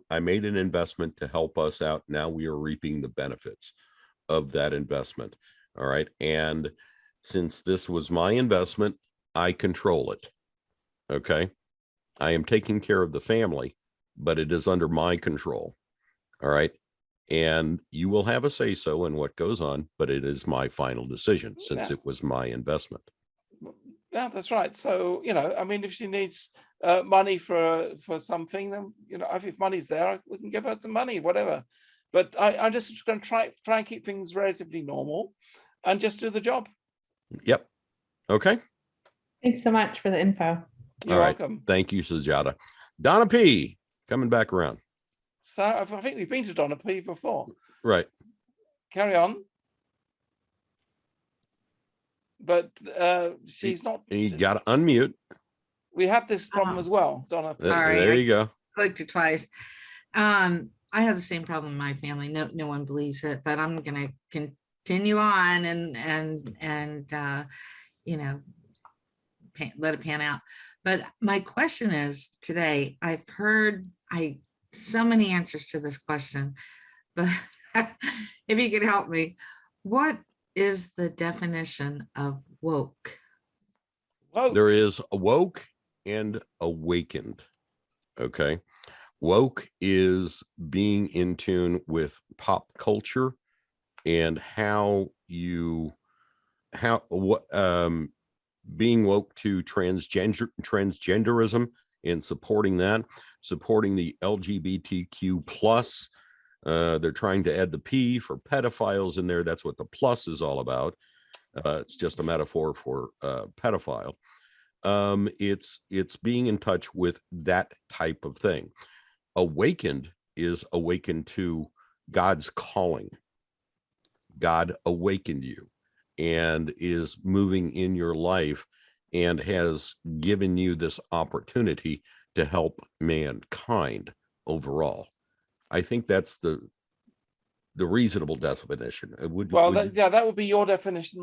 I made an investment to help us out. Now we are reaping the benefits of that investment. All right. And since this was my investment, I control it. Okay. I am taking care of the family, but it is under my control. All right. And you will have a say so in what goes on, but it is my final decision since it was my investment. Yeah, that's right. So, you know, I mean, if she needs money for something, then, you know, if money's there, we can give her some money, whatever. But I'm just going to try and keep things relatively normal and just do the job. Yep. Okay. Thanks so much for the info. You're welcome. Thank you, Sujata. Donna P, coming back around. So I think we've been to Donna P before. Right. Carry on. But she's not. You got to unmute. We had this problem as well, Donna. There you go. Clicked it twice. I have the same problem in my family. No one believes it, but I'm going to continue on and you know, let it pan out. But my question is today, I've heard so many answers to this question, but if you could help me, what is the definition of woke? There is awoke and awakened. Okay. Woke is being in tune with pop culture and being woke to transgenderism and supporting that, supporting the LGBTQ plus. They're trying to add the P for pedophiles in there. That's what the plus is all about. It's just a metaphor for pedophile. It's being in touch with that type of thing. Awakened is awakened to God's calling. God awakened you and is moving in your life and has given you this opportunity to help mankind overall. I think that's the reasonable definition. That would be your definition.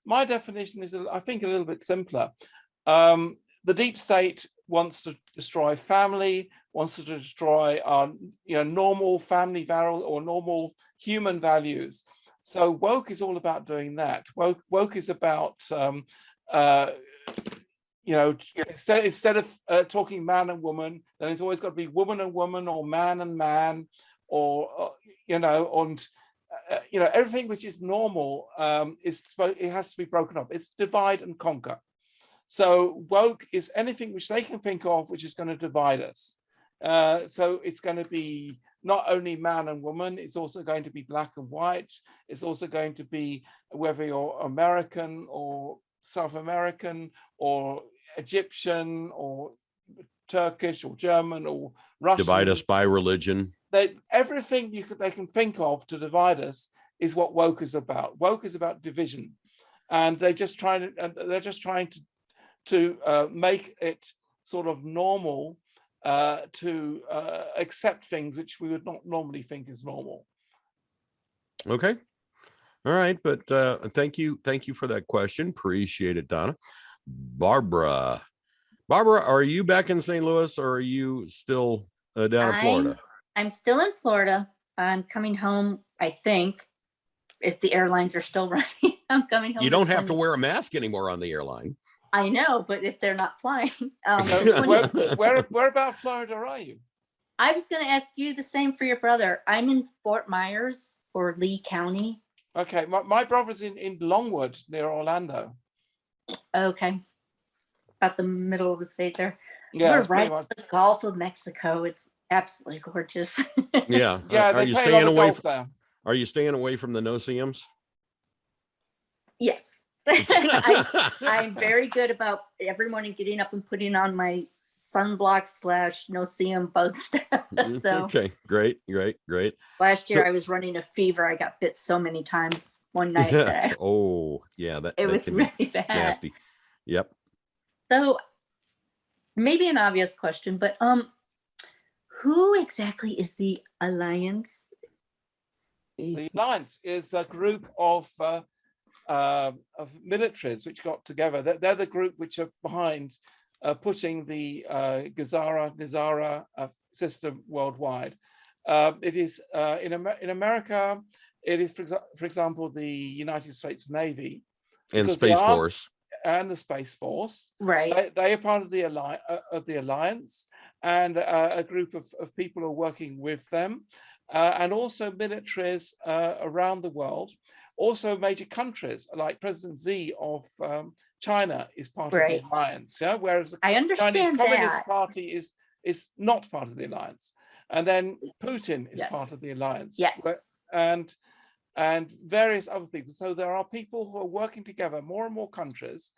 My definition is, I think, a little bit simpler. The deep state wants to destroy family, wants to destroy our, you know, normal family values or normal human values. So woke is all about doing that. Woke is about, you know, instead of talking man and woman, then it's always got to be woman and woman or man and man, or you know, and you know, everything which is normal it has to be broken up. It's divide and conquer. So woke is anything which they can think of which is going to divide us. So it's going to be not only man and woman, it's also going to be black and white. It's also going to be whether you're American or South American or Egyptian or Turkish or German or Russian. Divide us by religion. Everything they can think of to divide us is what woke is about. Woke is about division, and they're just trying to make it sort of normal to accept things which we would not normally think is normal. Okay. All right. But thank you for that question. Appreciate it, Donna. Barbara, are you back in St. Louis or are you still down in Florida? I'm still in Florida. I'm coming home, I think, if the airlines are still running. I'm coming home. You don't have to wear a mask anymore on the airline. I know, but if they're not flying. Where about Florida are you? I was going to ask you the same for your brother. I'm in Fort Myers or Lee County. Okay, my brother's in Longwood near Orlando. Okay. About the middle of the state there. Yeah, we're right at the Gulf of Mexico. It's absolutely gorgeous. Yeah. Are you staying away from, are you staying away from the no-see-ums? Yes. I'm very good about every morning getting up and putting on my sunblock / no seeing bug stuff. So okay, great. last year So- I was running a fever. I got bit so many times one night that Oh, yeah, that was can be really bad. nasty. Yep. So maybe an obvious question, but who exactly is the Alliance? The Alliance is a group of militaries which got together. They're the group which are behind pushing the GESARA system worldwide. It is in America. It is, for example, the United States Navy And Space Force. And the Space Force. Right. They are part of the Alliance, and a group of people are working with them, and also militaries around the world. Also, major countries like President Xi of China is part of the Alliance. Yeah, whereas the Chinese Communist Party is not part of the Alliance, and then Putin is part of the Alliance. Yes. And various other people. So there are people who are working together, more and more countries.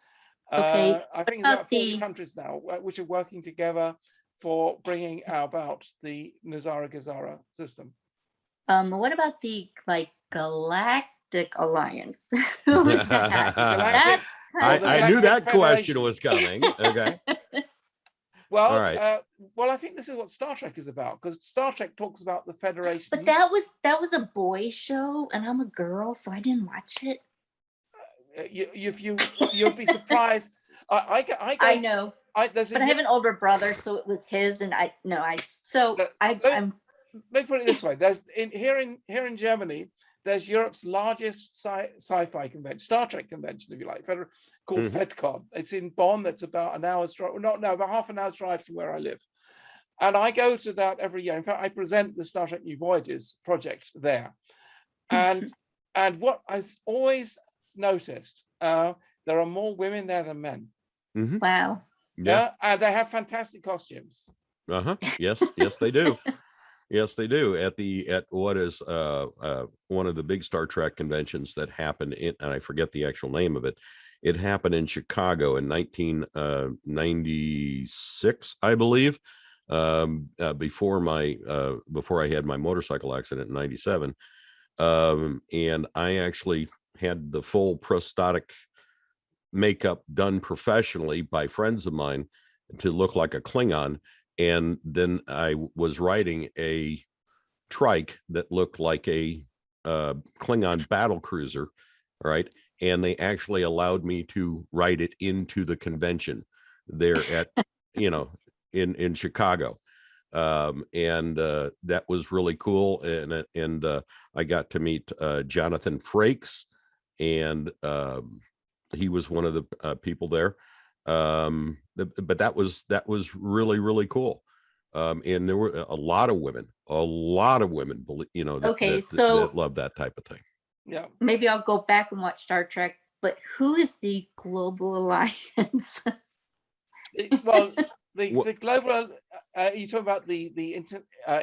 Okay. I think it's about 40 countries now, which are working together for bringing about the GESARA system. What about the Galactic Alliance? Who is that? I knew that question was coming. Okay. Well, all right. Well, I think this is what Star Trek is about, because Star Trek talks about the Federation. But that was a boy show, and I'm a girl, so I didn't watch it. You'd be surprised. I know. But I have an older brother, so it was his, and I'm. Let me put it this way: there's here in Germany, there's Europe's largest sci-fi convention, Star Trek convention, if you like, called FedCon. It's in Bonn. That's about an hour's drive, about half an hour's drive from where I live. And I go to that every year. In fact, I present the Star Trek New Voyages project there. And what I've always noticed, there are more women there than men. Wow. Yeah. And they have fantastic costumes. Yes, they do. Yes, they do. At what is one of the big Star Trek conventions that happened in, and I forget the actual name of it. It happened in Chicago in 1996, I believe. Before I had my motorcycle accident in 97. And I actually had the full prosthetic makeup done professionally by friends of mine to look like a Klingon. And then I was riding a trike that looked like a Klingon battle cruiser, right? And they actually allowed me to ride it into the convention there at, in Chicago. And that was really cool. And I got to meet Jonathan Frakes, and he was one of the people there. But that was really, really cool. And there were a lot of women, that love that type of thing. Yeah. Maybe I'll go back and watch Star Trek, but who is the Global Alliance? Well, the global, you talking about the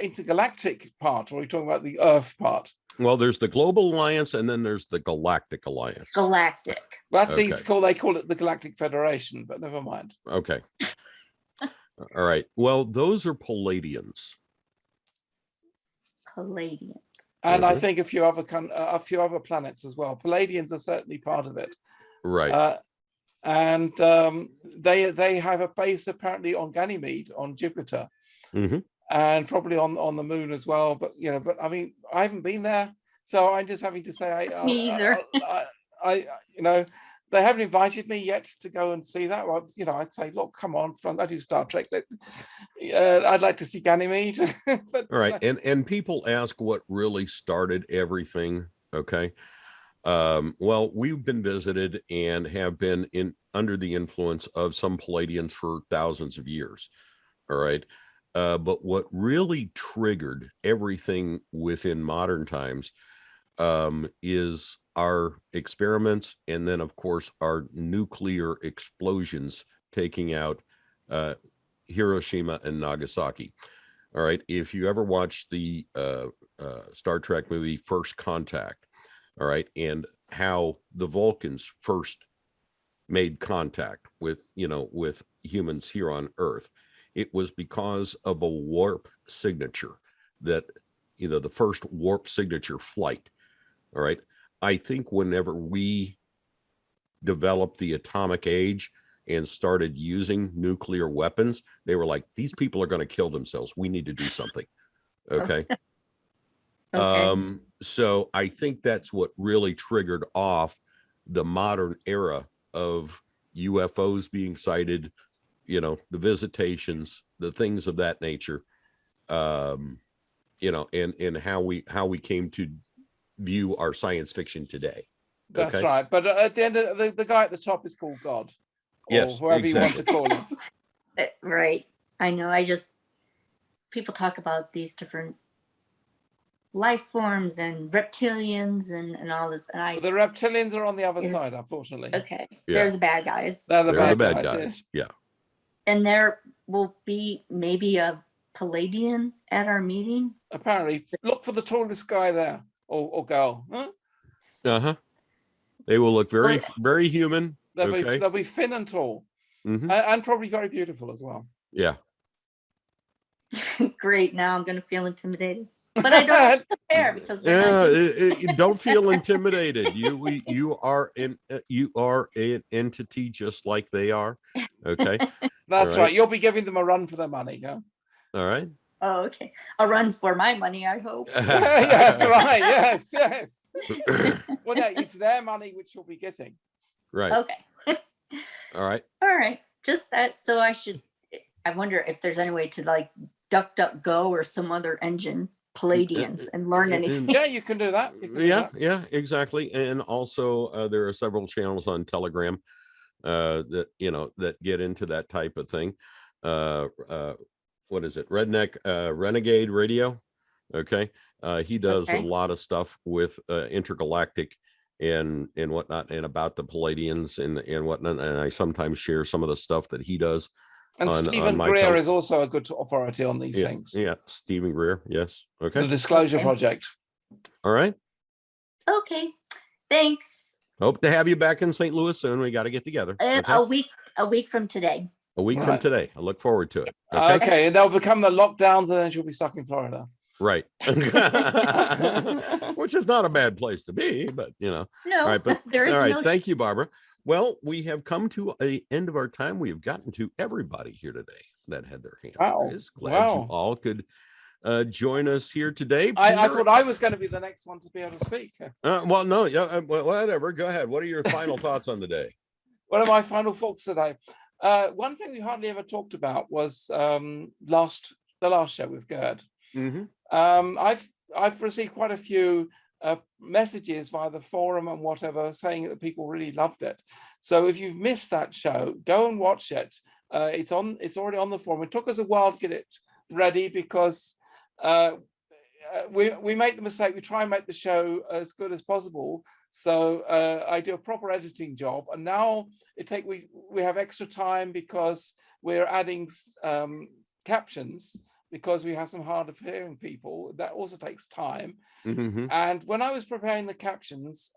intergalactic part, or are you talking about the Earth part? Well, there's the Global Alliance, and then there's the Galactic Alliance. Galactic. Well, actually, they call it the Galactic Federation, but never mind. Okay. All right. Well, those are Palladians. Palladians. And I think a few other planets as well. Palladians are certainly part of it. Right. And they have a base apparently on Ganymede, on Jupiter, and probably on the moon as well. But I mean, I haven't been there, so I'm just having to say, me either. They haven't invited me yet to go and see that. Well, I'd say, look, come on, I do Star Trek. I'd like to see Ganymede. But, all right, and people ask what really started everything. Okay. Well, we've been visited and have been under the influence of some Palladians for thousands of years. All right. But what really triggered everything within modern times is our experiments, and then of course our nuclear explosions taking out Hiroshima and Nagasaki. All right. If you ever watched the Star Trek movie First Contact, all right, and how the Vulcans first made contact with humans here on Earth, it was because of a warp signature that, the first warp signature flight. All right. I think whenever we developed the atomic age and started using nuclear weapons, they were like, these people are going to kill themselves. We need to do something. Okay. Okay. So I think that's what really triggered off the modern era of UFOs being sighted, the visitations, the things of that nature, and how we came to view our science fiction today. That's Okay? right. But at the end of the guy at the top is called God, or yes, whoever exactly. you want to call him. Right. I know. People talk about these different life forms and reptilians and all this. And the reptilians are on the other side, unfortunately. Okay. Yeah. They're the bad guys. They're the bad guys. yes. Yeah. And there will be maybe a Palladian at our meeting. Apparently. Look for the tallest guy there, or girl. Huh? Uh-huh. They will look very, very human. They'll be thin and tall. Mm-hmm. And probably very beautiful as well. Yeah. Great. Now I'm going to feel intimidated. But I don't care because don't feel intimidated. You are an entity just like they are. Okay. That's right. You'll be giving them a run for their money, yeah. All right. Oh, okay. A run for my money, I hope. Yeah, that's right. Yes. Well, no, it's their money which you'll be getting. Right. Okay. All right. All right. Just that. So I wonder if there's any way to like DuckDuckGo or some other engine Palladians and learn anything. Yeah, you can do that. Yeah, exactly. And also there are several channels on Telegram that get into that type of thing. What is it? Renegade Radio. Okay. He does a lot of stuff with intergalactic and whatnot, and about the Palladians and whatnot. And I sometimes share some of the stuff that he does. And Stephen Greer is also a good authority on these things. Yeah, Stephen Greer. Yes. Okay. The Disclosure Project. All right. Okay. Thanks. Hope to have you back in St. Louis soon. We got to get together. Okay? A week from today. A week from today. I look forward to it. Okay. And they'll become the lockdowns, and then she'll be stuck in Florida. Right. Which is not a bad place to be, but No, all right, but there is all right. no Thank you, Barbara. Well, we have come to the end of our time. We have gotten to everybody here today that had their hands raised. Glad you all could join us here today. I thought I was going to be the next one to be able to speak. Well, no, whatever. Go ahead. What are your final thoughts on the day? What are my final thoughts today? One thing we hardly ever talked about was the last show with Gerd. Mm-hmm. I've received quite a few messages via the forum and whatever saying that people really loved it. So if you've missed that show, go and watch it. It's already on the forum. It took us a while to get it ready because we make the mistake. We try and make the show as good as possible. So I do a proper editing job, and now we have extra time because we're adding captions, because we have some hard of hearing people. That also takes time. Mm-hmm. And when I was preparing the captions,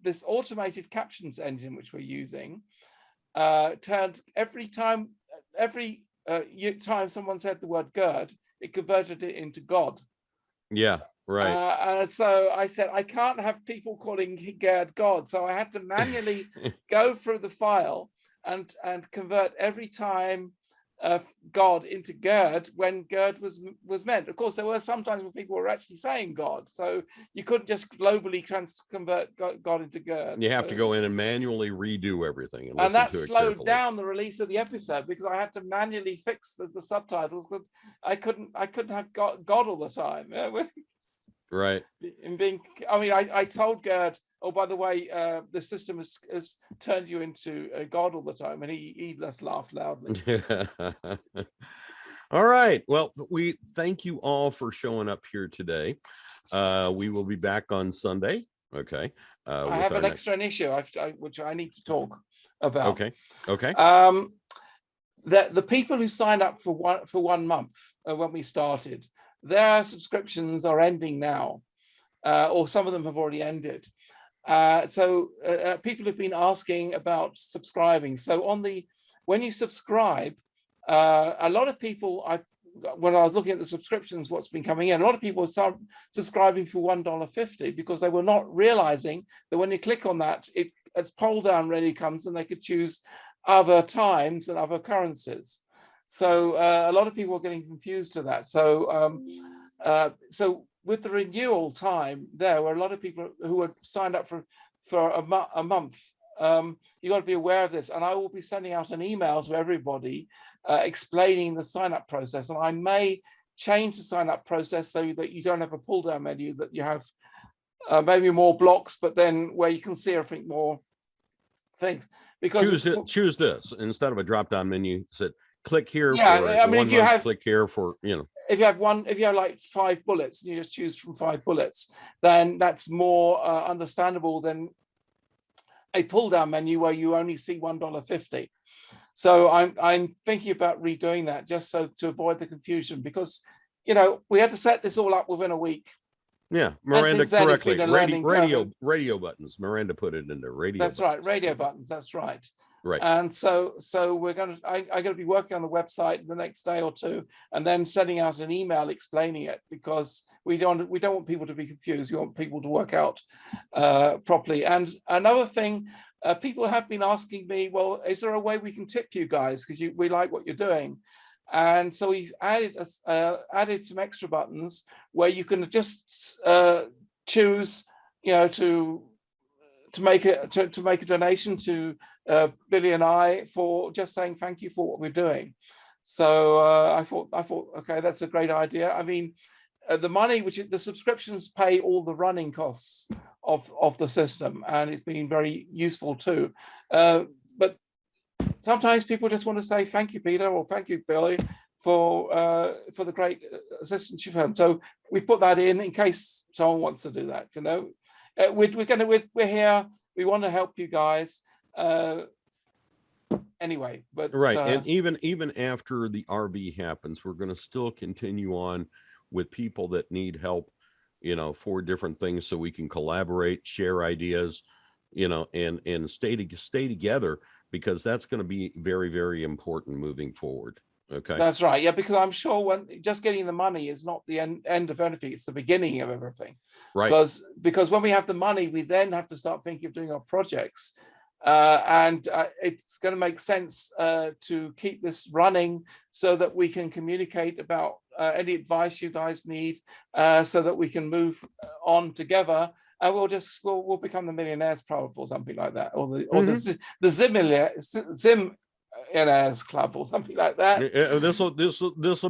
this automated captions engine which we're using turned every time someone said the word Gerd, it converted it into God. Yeah, right. And so I said, I can't have people calling Gerd God. So I had to manually go through the file and convert every time God into Gerd when Gerd was meant. Of course, there were some times when people were actually saying God, so you couldn't just globally convert God into Gerd. You have to go in and manually redo everything, and that slowed down the release of the episode because I had to manually fix the subtitles because I couldn't have God all the time. Right. I told Gerd, oh, by the way, the system has turned you into a God all the time, and he just laughed loudly. All right. Well, we thank you all for showing up here today. We will be back on Sunday. Okay. I have an extra issue which I need to talk about. Okay. The people who signed up for 1 month when we started, their subscriptions are ending now, or some of them have already ended. So people have been asking about subscribing. So when you subscribe, A lot of people, when I was looking at the subscriptions, what's been coming in, a lot of people are subscribing for $1.50 because they were not realizing that when you click on that, it's pull down ready comes and they could choose other times and other currencies. So a lot of people are getting confused to that. So so with the renewal time, there were a lot of people who had signed up for a month. You got to be aware of this, and I will be sending out an email to everybody explaining the sign-up process. And I may change the sign-up process so that you don't have a pull-down menu, that you have maybe more blocks, but then where you can see everything more things. Because choose this instead of a drop-down menu. Said click here. Yeah, for I mean, if you have click here for if you have like 5 bullets and you just choose from 5 bullets, then that's more understandable than a pull-down menu where you only see $1.50. So I'm thinking about redoing that just so to avoid the confusion, because we had to set this all up within a week. Yeah, Miranda correctly. Radio buttons. Miranda put it into radio. That's right, radio buttons. That's right. Right. And so we're going to. I'm going to be working on the website the next day or two, and then sending out an email explaining it, because we don't want people to be confused. We want people to work out properly. And another thing, people have been asking me, well, is there a way we can tip you guys, because we like what you're doing? And so we've added some extra buttons where you can just choose, to make a donation to Billy and I for just saying thank you for what we're doing. So I thought, okay, that's a great idea. I mean, the money, the subscriptions pay all the running costs of the system, and it's been very useful too. But sometimes people just want to say thank you, Peter, or thank you, Billy, for the great assistance you've had. So we put that in case someone wants to do that. We're here. We want to help you guys. Anyway, but right, and even after the RV happens, we're going to still continue on with people that need help, for different things, so we can collaborate, share ideas, and stay together, because that's going to be very, very important moving forward. Okay, that's right. Yeah, because I'm sure when just getting the money is not the end of anything; it's the beginning of everything. Right. Because when we have the money, we then have to start thinking of doing our projects, and it's going to make sense to keep this running so that we can communicate about any advice you guys need, so that we can move on together. And we'll become the Millionaires Club or something like that, or the Zim Club or something like that. This will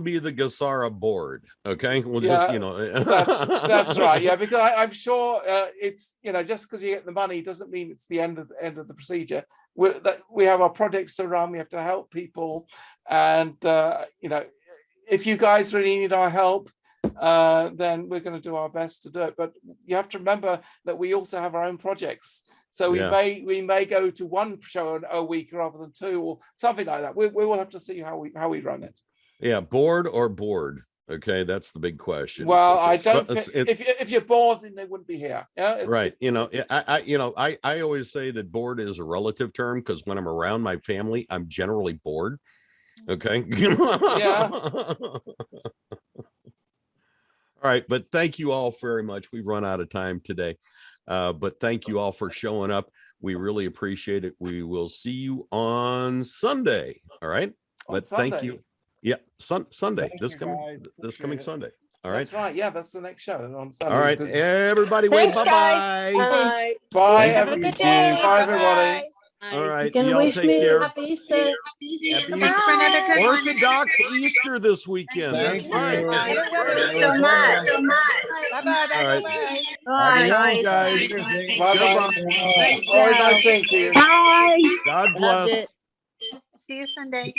be the GESARA board. Okay, we'll that's right. Yeah, because I'm sure it's just because you get the money doesn't mean it's the end of the procedure. We have our projects to run. We have to help people, and if you guys really need our help, then we're going to do our best to do it. But you have to remember that we also have our own projects. So we may go to one show a week rather than 2 or something like that. We will have to see how we run it. Yeah, bored or bored. Okay, that's the big question. Well, I don't think if you're bored, then they wouldn't be here. Yeah, right. I always say that bored is a relative term, because when I'm around my family, I'm generally bored. Okay. Yeah. All right, but thank you all very much. We've run out of time today, but thank you all for showing up. We really appreciate it. We will see you on Sunday. All right, but thank you. Yeah, Sunday. This coming Sunday. All right. That's right. Yeah, that's the next show on Sunday. All right, everybody. Wave. Bye-bye. Bye. Bye. Have a good day. Bye, everybody. All right. You can y'all wish take me care. happy Easter. Thanks for another good Orthodox Easter this weekend. That's right. So much. Bye-bye. All right. Bye, guys. Bye-bye. Always nice seeing you. Bye. God bless. See you Sunday.